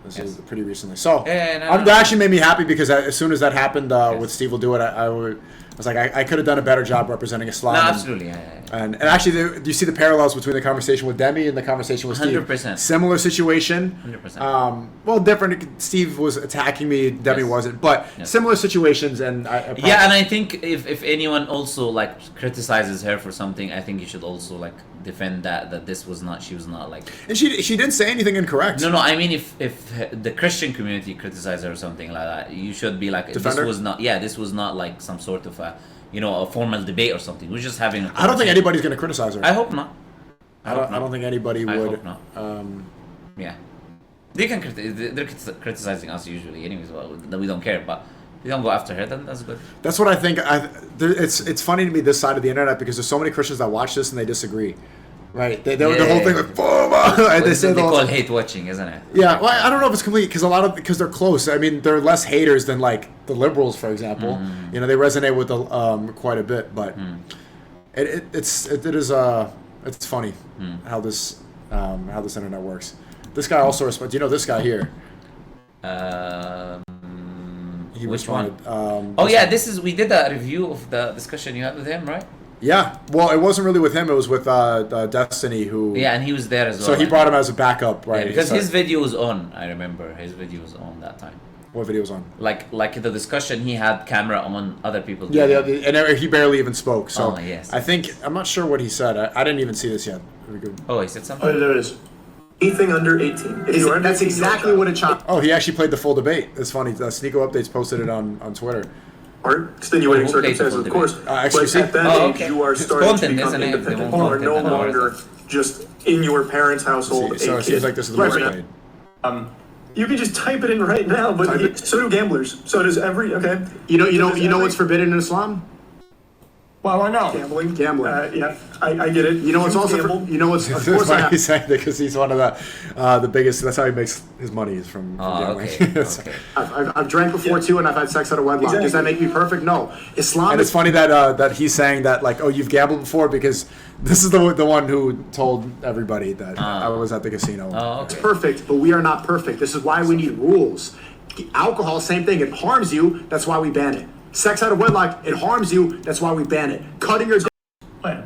This is pretty recently. So that actually made me happy because as soon as that happened with Steve will do it, I was like I could have done a better job representing Islam. No, absolutely. And actually, do you see the parallels between the conversation with Demi and the conversation with Steve? 100%. Similar situation. 100%. Well, different. Steve was attacking me. Demi wasn't, but similar situations. And and I think if anyone also criticizes her for something, I think you should also defend that this was not, she was not and she didn't say anything incorrect. No, I mean if the Christian community criticizes her or something like that, you should be this was not some sort of a formal debate or something. We're just having I don't think anybody's going to criticize her. I hope not. I don't think anybody would. I hope not. Yeah, they're criticizing us usually anyways. Well, we don't care, but you don't go after her, then that's good. That's what I think. It's funny to me this side of the internet because there's so many Christians that watch this and they disagree. Right? The whole thing with they call hate watching, isn't it? Yeah. Well, I don't know if it's complete because they're close. I mean, they're less haters than the liberals, for example. Mm-hmm. They resonate with quite a bit, but it's funny how this internet works. This guy also responded. Do you know this guy here? He Which responded. one? Oh yeah, we did a review of the discussion you had with him, right? Yeah. Well, it wasn't really with him. It was with Destiny, who. Yeah, and he was there as well. So he brought him as a backup, right? Yeah, because his video was on. I remember his video was on that time. What video was on? Like the discussion, he had camera on other people. Yeah, and he barely even spoke. So yes. I'm not sure what he said. I didn't even see this yet. Oh, he said something. Oh, there it is. Anything under 18. That's exactly what it shot. Oh, he actually played the full debate. It's funny. SNEAKO Updates posted it on Twitter. Extenuating circumstances, of course. But at that age, you are starting to become independent. You are no longer just in your parents' household. So it seems like this is the most played. You can just type it in right now, but so do gamblers. So does every You know what's forbidden in Islam? Well, I know. Gambling. Yeah, I get it. You know what's also gamble. you know what's of course why he's saying that because he's one of the biggest. That's how he makes his money is from gambling. Okay. I've drank before too, and I've had sex out of wedlock. Does that make me perfect? No. Islam. And it's funny that he's saying that like, oh, you've gambled before because this is the one who told everybody that I was at the casino. It's perfect, but we are not perfect. This is why we need rules. Alcohol, same thing. It harms you. That's why we ban it. Sex out of wedlock, it harms you. That's why we ban it. Cutting your Wait.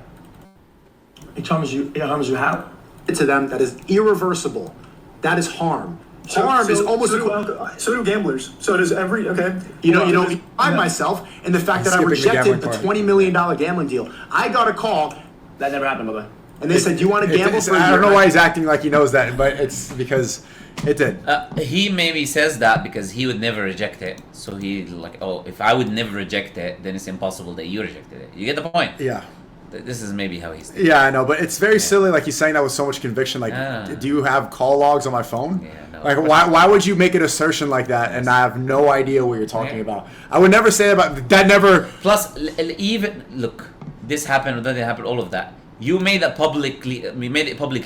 It harms you. It harms you how? To them, that is irreversible. That is harm. Harm is almost so do gamblers. So does every I myself in the fact that I rejected the $20 million gambling deal. I got a call. That never happened, brother. And they said, "Do you want to gamble for a year?" I don't know why he's acting like he knows that, but it's because it did. He maybe says that because he would never reject it. So he like, oh, if I would never reject it, then it's impossible that you rejected it. You get the point? Yeah. This is maybe how he's. Yeah, I know, but it's very silly. Like he's saying that with so much conviction. Like, do you have call logs on my phone? Yeah, no. Like, why would you make an assertion like that and I have no idea what you're talking about? I would never say that. Never. Plus, even look, this happened, that happened, all of that. You made it publicly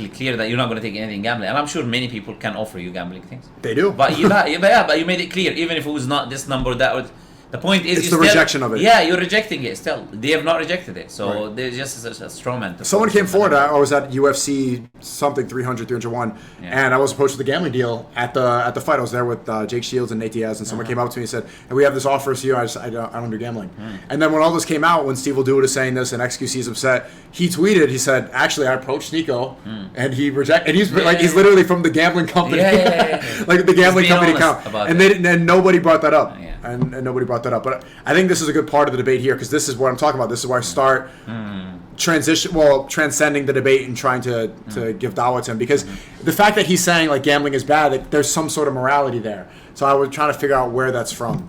clear that you're not going to take anything gambling, and I'm sure many people can offer you gambling things. They do. But you made it clear, even if it was not this number, that would. The point is, it's the rejection of it. Yeah, you're rejecting it still. They have not rejected it, so they're just a straw man. Someone came forward. I was at UFC something 301, and I was approached with a gambling deal at the fight. I was there with Jake Shields and Nate Diaz, and someone came up to me and said, "Hey, we have this offer for you. I don't do gambling." And then when all this came out, when Steve Will Do It is saying this and XQC is upset, he tweeted. He said, "Actually, I approached SNEAKO, and he rejected. And he's he's literally from the gambling company, like the gambling company account, and nobody brought that up." And nobody brought that up. But I think this is a good part of the debate here because this is what I'm talking about. This is where I start transcending the debate and trying to give dawah to him. Because the fact that he's saying like gambling is bad, like, there's some sort of morality there. So I was trying to figure out where that's from.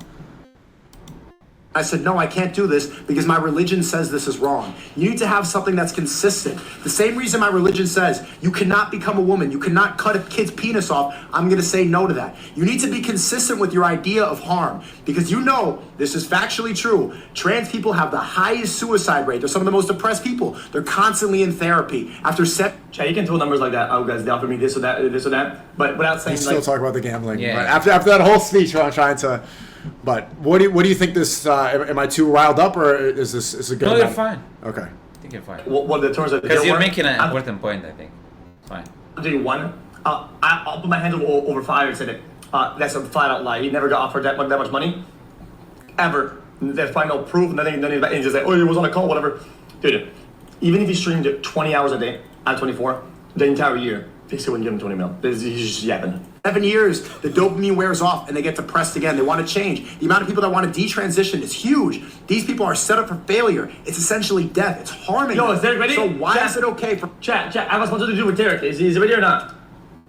I said, no, I can't do this because my religion says this is wrong. You need to have something that's consistent. The same reason my religion says you cannot become a woman, you cannot cut a kid's penis off, I'm going to say no to that. You need to be consistent with your idea of harm because you know, this is factually true, trans people have the highest suicide rate. They're some of the most depressed people. They're constantly in therapy. After Chad, you can throw numbers like that. Oh, guys, they offered me this or that, but without saying you still talk about the gambling. Yeah. Right? After that whole speech, I'm trying to... But what do you think this? Am I too riled up, or is this a good? No, you're fine. Okay. I think you're fine. What the terms of because you're making an important point. I think. Fine. I'll do one. I'll put my hand over fire and say that that's a flat out lie. He never got offered that much money, ever. There's probably no proof. Nothing. And just like, oh, he was on a call, whatever. Dude, even if he streamed 20 hours a day at 24, the entire year, they still wouldn't give him 20 mil. He's just yapping. 7 years, the dopamine wears off and they get depressed again. They want to change. The amount of people that want to detransition is huge. These people are set up for failure. It's essentially death. It's harming them. Is Derek ready? So why is it okay for... Chat, I have something to do with Derek. Is he ready or not?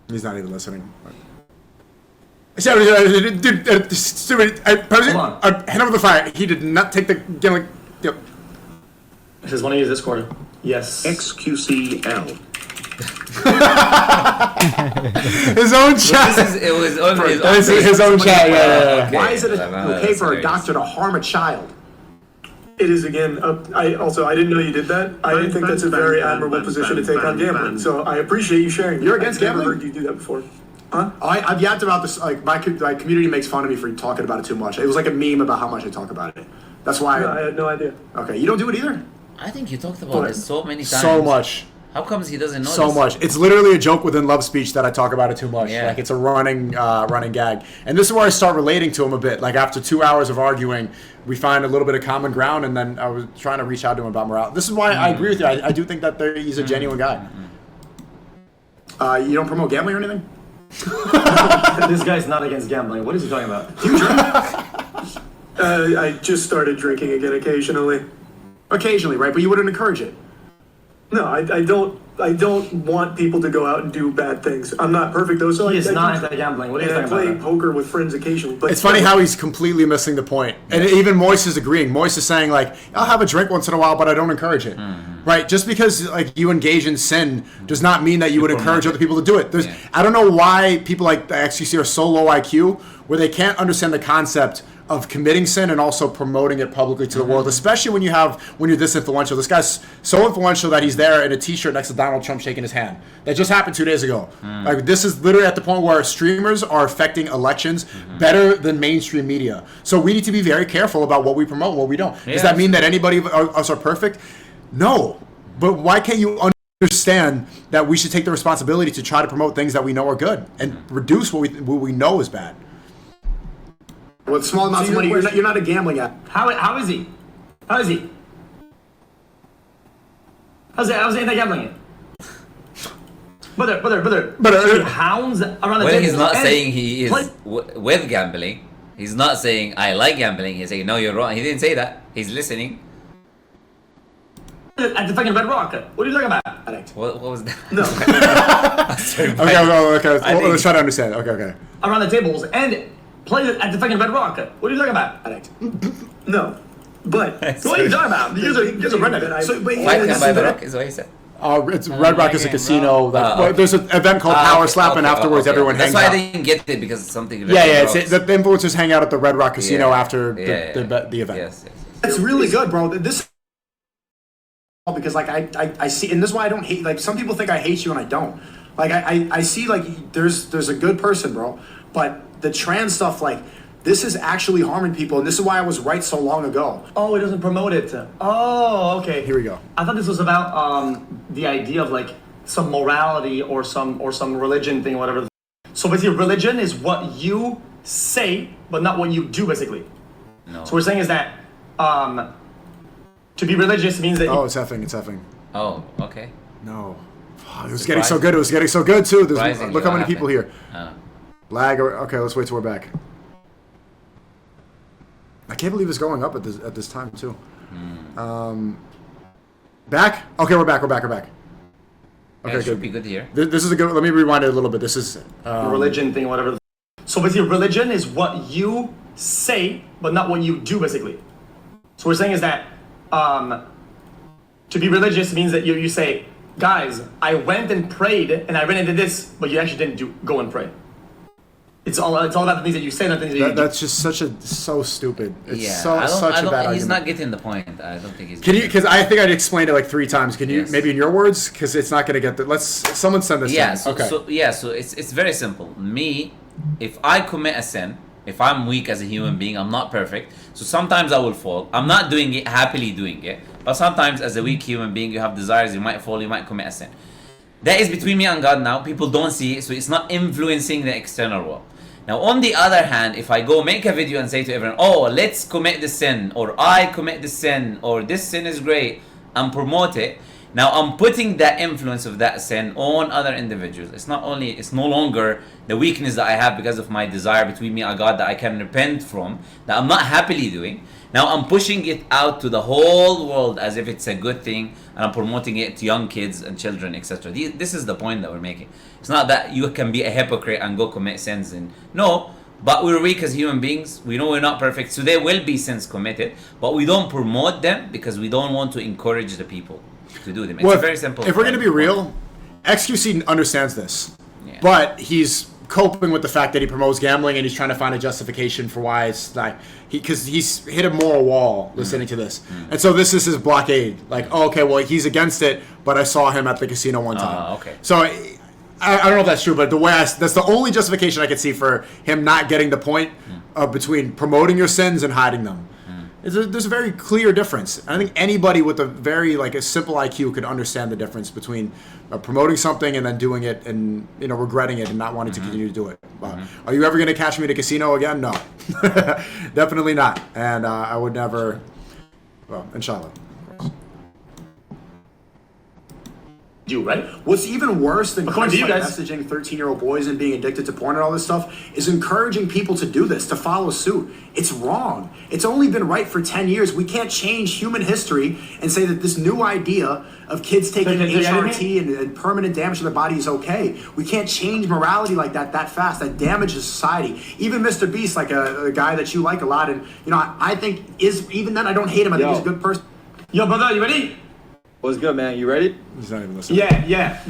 He's not even listening. Stupid. Hand over the fire. He did not take the... Yep. This is one of you this quarter. Yes. XQCL. His own chat. It was on his own chat. Yeah. Okay. Why is it okay for a doctor to harm a child? It is again. I didn't know you did that. I think that's a very admirable position to take on gambling. So I appreciate you sharing. You're against gambling? I've never heard you do that before. Huh? I've yapped about this. Like my community makes fun of me for talking about it too much. It was like a meme about how much I talk about it. That's why. I had no idea. Okay, you don't do it either. I think you talked about it so many times. So much. How comes he doesn't know so this? much? It's literally a joke within Love Speech that I talk about it too much. Yeah. Like it's a running gag. And this is where I start relating to him a bit. Like after 2 hours of arguing, we find a little bit of common ground, and then I was trying to reach out to him about morale. This is why I agree with you. I do think that he's a genuine guy. You don't promote gambling or anything? This guy's not against gambling. What is he talking about? Do you drink? I just started drinking again occasionally. Occasionally, right? But you wouldn't encourage it. No, I don't want people to go out and do bad things. I'm not perfect though, so He is not into gambling. What are you talking play about? poker with friends occasionally. But It's funny how he's completely missing the point. And even Moise is agreeing. Moise is saying, like, I'll have a drink once in a while, but I don't encourage it. Right? Just because like you engage in sin does not mean that you would encourage other people to do it. I don't know why people like the XQC are so low IQ where they can't understand the concept of committing sin and also promoting it publicly to the world, especially when you're this influential. This guy's so influential that he's there in a t-shirt next to Donald Trump shaking his hand. That just happened 2 days ago. Like this is literally at the point where streamers are affecting elections better than mainstream media. So we need to be very careful about what we promote and what we don't. Does that mean that anybody of us are perfect? No. But why can't you understand that we should take the responsibility to try to promote things that we know are good and reduce what we know is bad? With small amounts of money, you're not a gambling app. How is he? How is he? How's he into gambling? Brother. He hounds around the Well, table. he's not saying he is with gambling. He's not saying I like gambling. He's saying no, you're wrong. He didn't say that. He's listening. At the fucking Red Rock. What are you talking about? What was that? No. Okay. Let's try to understand. Okay. Around the tables and plays it at the fucking Red Rock. What are you talking about? No. But what are you talking about? You guys are redneck. Fight can buy the rock is what he said. It's Red Rock is a casino. There's an event called Power Slap, and afterwards everyone hangs out. That's why I didn't get it because it's something. The influencers hang out at the Red Rock Casino after the event. Yes. It's really good, bro. This because like I see, and this is why I don't hate. Like some people think I hate you, and I don't. Like I see like there's a good person, bro, but the trans stuff like. This is actually harming people, and this is why I was right so long ago. Oh, it doesn't promote it. Oh, okay. Here we go. I thought this was about the idea of like some morality or some religion thing, or whatever. So basically, religion is what you say, but not what you do, basically. No. So what we're saying is that to be religious means that. It's effing. Oh, okay. No. It was getting so good. It was getting so good too. Look how many people here. Lag. Okay, let's wait till we're back. I can't believe it's going up at this time too. Back? Okay, we're back. Okay, it should be good here. This is a good. Let me rewind it a little bit. This is religion thing, whatever. So basically, religion is what you say, but not what you do, basically. So what we're saying is that to be religious means that you say, guys, I went and prayed and I ran into this, but you actually didn't go and pray. It's all about the things that you say, not the things that you do. That's just so stupid. It's such a bad argument. He's not getting the point. I don't think he's. Can you? Because I think I'd explained it like 3 times. Can you maybe in your words? Because it's not going to get the. Someone send this. Yeah. To me. So it's very simple. Me, if I commit a sin, if I'm weak as a human being, I'm not perfect. So sometimes I will fall. I'm not doing it happily doing it, but sometimes as a weak human being, you have desires. You might fall. You might commit a sin. That is between me and God now. People don't see it, so it's not influencing the external world. Now, on the other hand, if I go make a video and say to everyone, oh, let's commit the sin, or I commit the sin, or this sin is great, and promote it, now I'm putting that influence of that sin on other individuals. It's no longer the weakness that I have because of my desire between me and God that I can repent from, that I'm not happily doing. Now I'm pushing it out to the whole world as if it's a good thing, and I'm promoting it to young kids and children, etc. This is the point that we're making. It's not that you can be a hypocrite and go commit sins. No, but we're weak as human beings. We know we're not perfect, so there will be sins committed, but we don't promote them because we don't want to encourage the people to do them. It's very simple. If we're going to be real, XQC understands this, but he's coping with the fact that he promotes gambling and he's trying to find a justification for why it's like because he's hit a moral wall listening to this, and so this is his blockade. Like, oh, okay, well he's against it, but I saw him at the casino one time. Okay. So I don't know if that's true, but that's the only justification I could see for him not getting the point between promoting your sins and hiding them. There's a very clear difference. I think anybody with a simple IQ could understand the difference between promoting something and then doing it and regretting it and not wanting to continue to do it. Are you ever going to catch me at a casino again? No, definitely not. And I would never. Well, inshallah. Right? What's even worse than messaging 13-year-old boys and being addicted to porn and all this stuff is encouraging people to do this, to follow suit. It's wrong. It's only been right for 10 years. We can't change human history and say that this new idea of kids taking HRT and permanent damage to their body is okay. We can't change morality like that fast. That damages society. Even Mr. Beast, like a guy that you like a lot, and I think even then I don't hate him. I think he's a good person. Yo, brother, you ready? What's good, man? You ready? He's not even listening. Yeah. Yeah.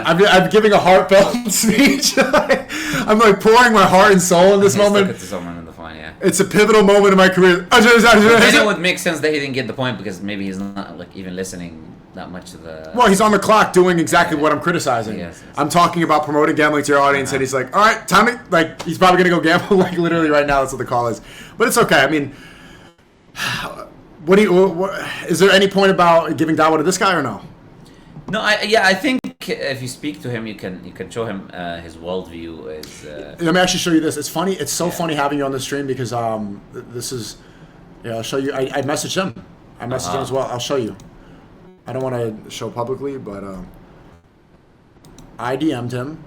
I'm giving a heartfelt speech. I'm like pouring my heart and soul in this moment. Look at this moment in the phone, yeah. It's a pivotal moment in my career. Then it would make sense that he didn't get the point because maybe he's not even listening that much to the. Well, he's on the clock doing exactly what I'm criticizing. Yes. I'm talking about promoting gambling to your audience, and he's like, "All right, Tommy." Like he's probably gonna go gamble literally right now. That's what the call is. But it's okay. I mean. Is there any point about giving dawah to this guy or no? No, I think if you speak to him, you can show him his worldview is. Let me actually show you this. It's funny. It's so funny having you on the stream because this is. Yeah, I'll show you. I messaged him. I messaged him as well. I'll show you. I don't want to show publicly, but I DM'd him.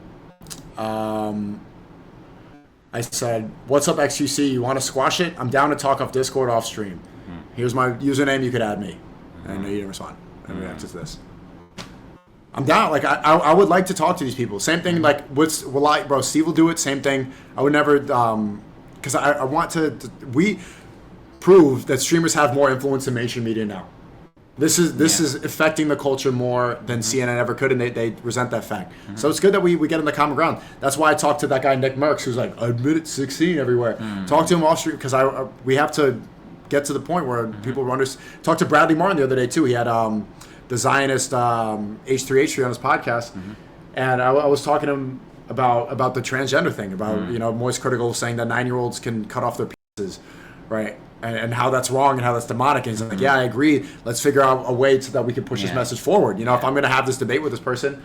I said, "What's up, XQC? You want to squash it? I'm down to talk off Discord, off stream. Here's my username. You could add me." And he didn't respond. And reacted to this. I'm down. Like I would like to talk to these people. Same thing. Like bro? Steve will do it. Same thing. I would never because I want to. We prove that streamers have more influence in mainstream media now. This is affecting the culture more than CNN ever could, and they resent that fact. So it's good that we get in the common ground. That's why I talked to that guy Nick Merckx, who's like, I admit it's 16 everywhere. Talk to him off street because we have to get to the point where people understand. Talked to Bradley Martin the other day too. He had the Zionist H3H3 on his podcast, and I was talking to him about the transgender thing, about Moist Critical saying that 9-year-olds can cut off their penises, right? And how that's wrong and how that's demonic. And he's like, yeah, I agree. Let's figure out a way so that we can push this message forward. If I'm going to have this debate with this person,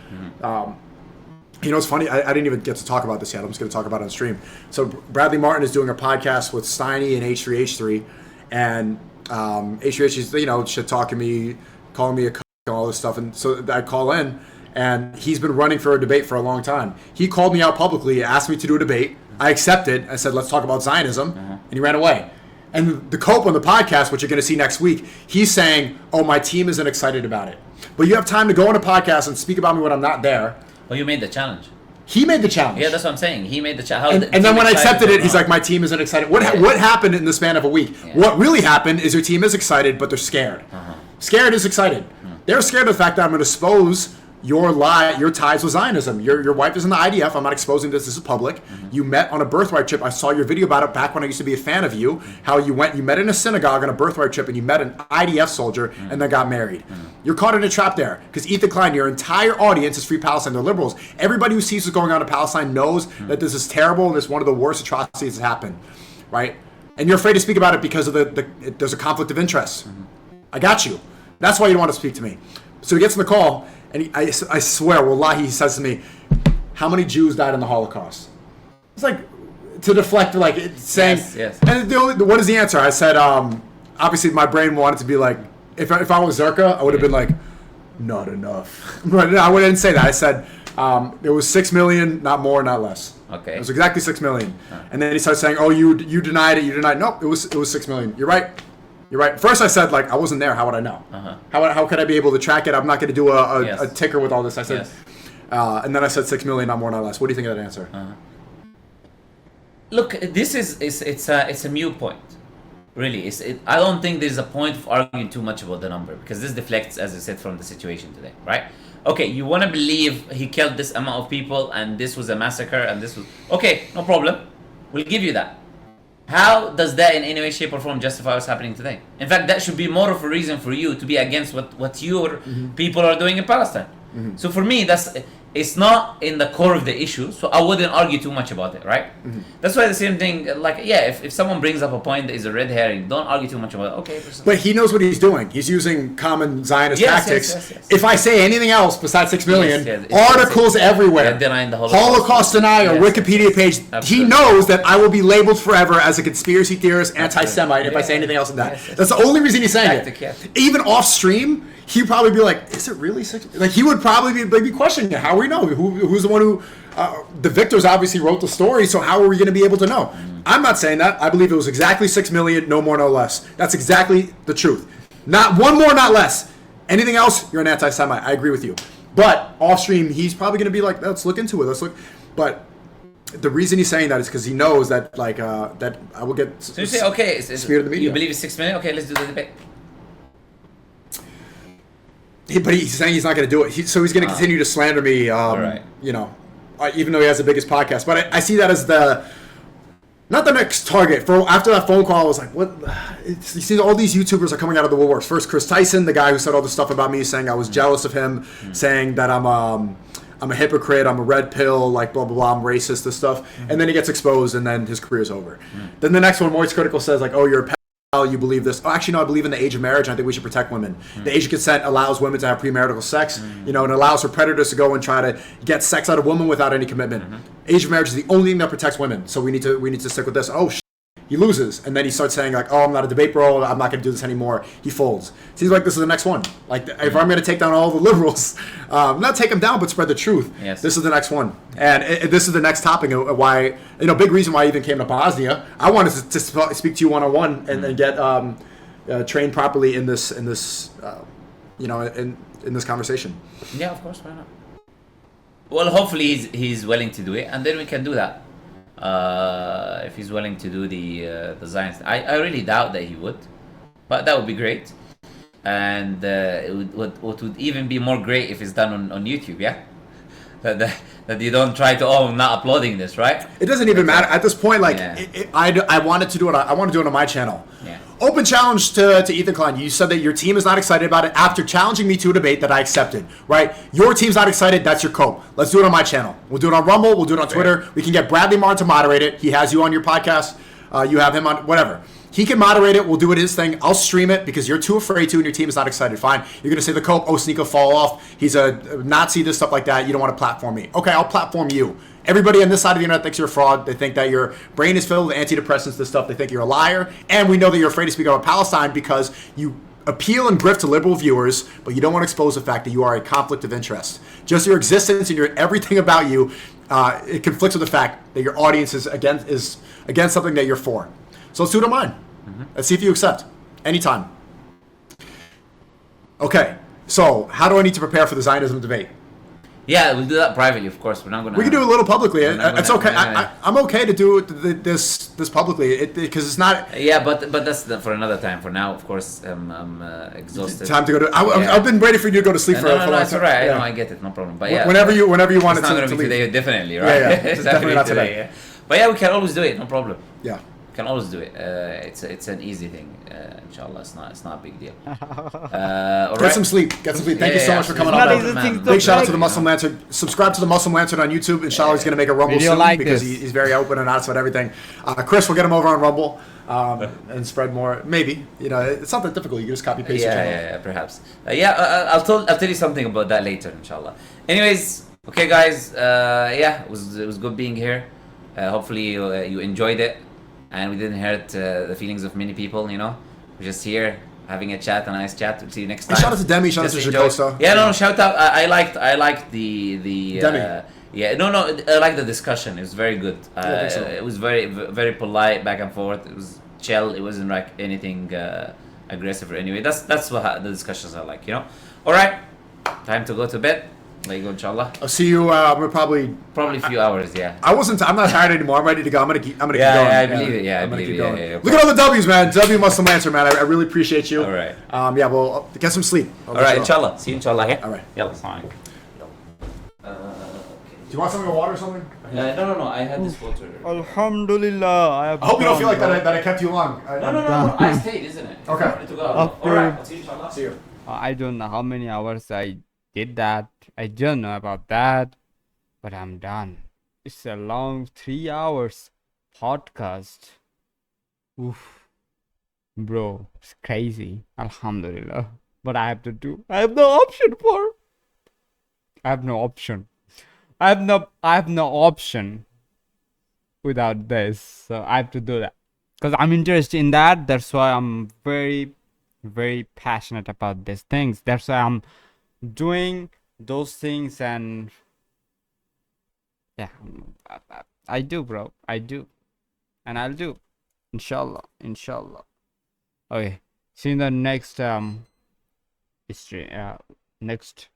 it's funny. I didn't even get to talk about this yet. I'm just going to talk about it on stream. So Bradley Martin is doing a podcast with Steiny and H3H3. And H3H3 is, shit talking me, calling me a cuck and all this stuff. And so I call in. And he's been running for a debate for a long time. He called me out publicly, asked me to do a debate. I accepted. I said, let's talk about Zionism. And he ran away. And the Cope on the podcast, which you're going to see next week, he's saying, oh, my team isn't excited about it. But you have time to go on a podcast and speak about me when I'm not there. Well, you made the challenge. He made the challenge. Yeah, that's what I'm saying. He made the challenge. And then when I accepted it, he's like, my team isn't excited. What happened in the span of a week? Yeah. What really happened is your team is excited, but they're scared. Scared is excited. They're scared of the fact that I'm going to expose your ties with Zionism. Your wife is in the IDF. I'm not exposing this. This is public. You met on a birthright trip. I saw your video about it back when I used to be a fan of you. How you met in a synagogue on a birthright trip and you met an IDF soldier and then got married. You're caught in a trap there because Ethan Klein, your entire audience is Free Palestine. They're liberals. Everybody who sees what's going on in Palestine knows that this is terrible and it's one of the worst atrocities that happened, right? And you're afraid to speak about it because of there's a conflict of interest. I got you. That's why you don't want to speak to me. So he gets in the call. And I swear, wallahi, he says to me, how many Jews died in the Holocaust? It's like, to deflect, like, saying, yes. And what is the answer? I said, obviously my brain wanted to be like, if I was Zerka, I would have been like, not enough. But no, I wouldn't say that. I said, it was 6 million, not more, not less. Okay. It was exactly 6 million. And then he started saying, oh, you denied it, Nope, it was 6 million. You're right. You're right. First I said, like, I wasn't there. How would I know? How could I be able to track it? I'm not going to do a ticker with all this. I said, and then I said 6 million, not more, not less. What do you think of that answer? Look, this it's a mute point. Really, I don't think there's a point of arguing too much about the number because this deflects, as I said, from the situation today, right? Okay, you want to believe he killed this amount of people and this was a massacre and this was... Okay, no problem. We'll give you that. How does that in any way, shape or form justify what's happening today? In fact, that should be more of a reason for you to be against what your people are doing in Palestine. So for me, it's not in the core of the issue, so I wouldn't argue too much about it, right? That's why the same thing, like, yeah, if someone brings up a point that is a red herring, don't argue too much about it. Okay. But he knows what he's doing. He's using common Zionist tactics. Yes. If I say anything else besides 6 million, Yes, articles everywhere, denying the Holocaust. Holocaust denier, Wikipedia page, he knows that I will be labeled forever as a conspiracy theorist, anti-Semite, if I say anything else than that. That's the only reason he's saying it. Even off stream, he'd probably be like, is it really 6? Like, he would probably be questioning it. How we know? Who's the one who... the victors obviously wrote the story, so how are we going to be able to know? I'm not saying that. I believe it was exactly 6 million, no more, no less. That's exactly the truth. Not one more, not less. Anything else, you're an anti-Semite. I agree with you. But off stream, he's probably going to be like, let's look into it. Let's look. But the reason he's saying that is because he knows that, like, that I will get. So you say, okay, smeared in the media. You believe it's 6 million? Okay, let's do the debate. But he's saying he's not going to do it. So he's going to continue to slander me. You know, even though he has the biggest podcast. But I see that as not the next target. For after that phone call, I was like, what? You see, all these YouTubers are coming out of the woodworks. First, Chris Tyson, the guy who said all this stuff about me, saying I was jealous of him, saying that I'm a hypocrite, I'm a red pill, like blah blah blah, I'm racist, this stuff. And then he gets exposed, and then his career's over. Then the next one, Moist Critical, says like, oh, you're a pedophile, you believe this. Oh, actually, no, I believe in the age of marriage. I think we should protect women. The age of consent allows women to have premarital sex, you know, and allows for predators to go and try to get sex out of women without any commitment. Age of marriage is the only thing that protects women, so we need to stick with this. Oh, he loses, and then he starts saying like, oh, I'm not a debate bro, I'm not going to do this anymore. He folds. Seems like this is the next one. Like, if I'm going to take down all the liberals, not take them down, but spread the truth. Yes. This is the next one, and this is the next topic of why, you know, big reason why I even came to Bosnia. I wanted to speak to you one-on-one and get trained properly in this you know, in this conversation. Yeah, of course, why not? Well, hopefully he's willing to do it, and then we can do that. If he's willing to do the Zionist, I really doubt that he would, but that would be great. And what would even be more great if it's done on YouTube, yeah. That you don't try to, oh, I'm not uploading this, right? It doesn't even matter at this point. Like, I wanted to do it. I want to do it on my channel. Yeah. Open challenge to Ethan Klein. You said that your team is not excited about it after challenging me to a debate that I accepted, right? Your team's not excited. That's your cope. Let's do it on my channel. We'll do it on Rumble. We'll do it on Twitter. We can get Bradley Martin to moderate it. He has you on your podcast. You have him on whatever. He can moderate it. We'll do it his thing. I'll stream it because you're too afraid to and your team is not excited. Fine. You're going to say the cope, oh, SNEAKO fall off. He's a Nazi, this stuff like that. You don't want to platform me. Okay, I'll platform you. Everybody on this side of the internet thinks you're a fraud. They think that your brain is filled with antidepressants, this stuff. They think you're a liar. And we know that you're afraid to speak about Palestine because you appeal and grift to liberal viewers, but you don't want to expose the fact that you are a conflict of interest. Just your existence and your everything about you, it conflicts with the fact that your audience is against something that you're for. So let's do it on mine. Let's see if you accept. Anytime. Okay. So how do I need to prepare for the Zionism debate? Yeah, we'll do that privately, of course. We're not gonna. We can do it a little publicly. It's okay. I'm okay to do this publicly because it's not. Yeah, but that's for another time. For now, of course, I'm exhausted. Time to go to. I've been ready for you to go to sleep for a long time. It's alright. I get it. No problem. But yeah, whenever you want it to. It's not gonna be today, definitely, right? Yeah. It's definitely not today. Yeah. But yeah, we can always do it. No problem. Yeah. Can always do it. It's an easy thing. Inshallah, it's not a big deal. All Get some sleep. Thank you so much for coming on. Big shout out to the Muslim Lantern. Subscribe to the Muslim Lantern on YouTube. Inshallah, he's gonna make a Rumble soon because he's very open and honest about everything. Chris, we'll get him over on Rumble and spread more. Maybe, you know, it's not that difficult. You just copy paste. Yeah, perhaps. I'll tell you something about that later, inshallah. Anyways, okay, guys. It was good being here. Hopefully you enjoyed it. And we didn't hurt the feelings of many people, you know. We're just here having a chat, a nice chat. We'll see you next time. Shout out to Demi, shout out to Jacosta. Yeah, no, shout out. I liked the Demi. I liked the discussion. It was very good. So. It was very, very polite, back and forth. It was chill. It wasn't like anything aggressive or anyway. That's what the discussions are like, you know. All right, time to go to bed. There you go, inshallah. I'll see you. We're probably a few hours. Yeah. I'm not tired anymore. I'm ready to go. I'm gonna keep going. Yeah, I believe it. Yeah, I believe it. Yeah. Look at all the W's, man. W Muslim Lantern, man. I really appreciate you. All right. Well, get some sleep. All right, inshallah. See you, inshallah. Yeah. All right. Yalla, fine. Do you want some water or something? No. I had this water. Alhamdulillah. I hope you don't feel like that I kept you long. No. I stayed, isn't it? Okay. All right. I'll see you, inshallah. See you. I don't know how many hours I did that. I don't know about that. but I'm done. It's a long 3 hours podcast. Oof. Bro, it's crazy. Alhamdulillah. But I have to do. I have no option for. I have no option. I have no option without this. So I have to do that. Because I'm interested in that. That's why I'm very, very passionate about these things. That's why I'm doing those things, and yeah, I do, bro. I do. And I'll do. Inshallah. Inshallah. Okay. See you in the next next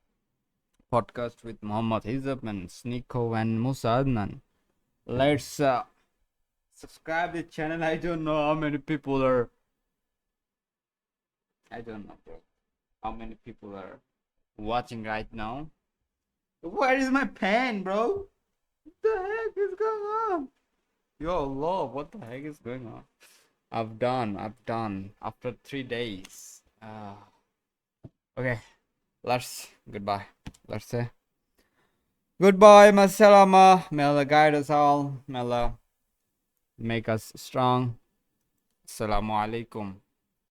podcast with Muhammad Hizab and SNEAKO and Muzehid. Let's subscribe the channel. I don't know how many people are. I don't know, bro. How many people are watching right now? Where is my pen, bro? What the heck is going on? Yo, Allah, what the heck is going on? I've done after 3 days. Okay, goodbye. Let's say goodbye, masalama. May Allah guide us all. May Allah make us strong. Assalamu alaikum.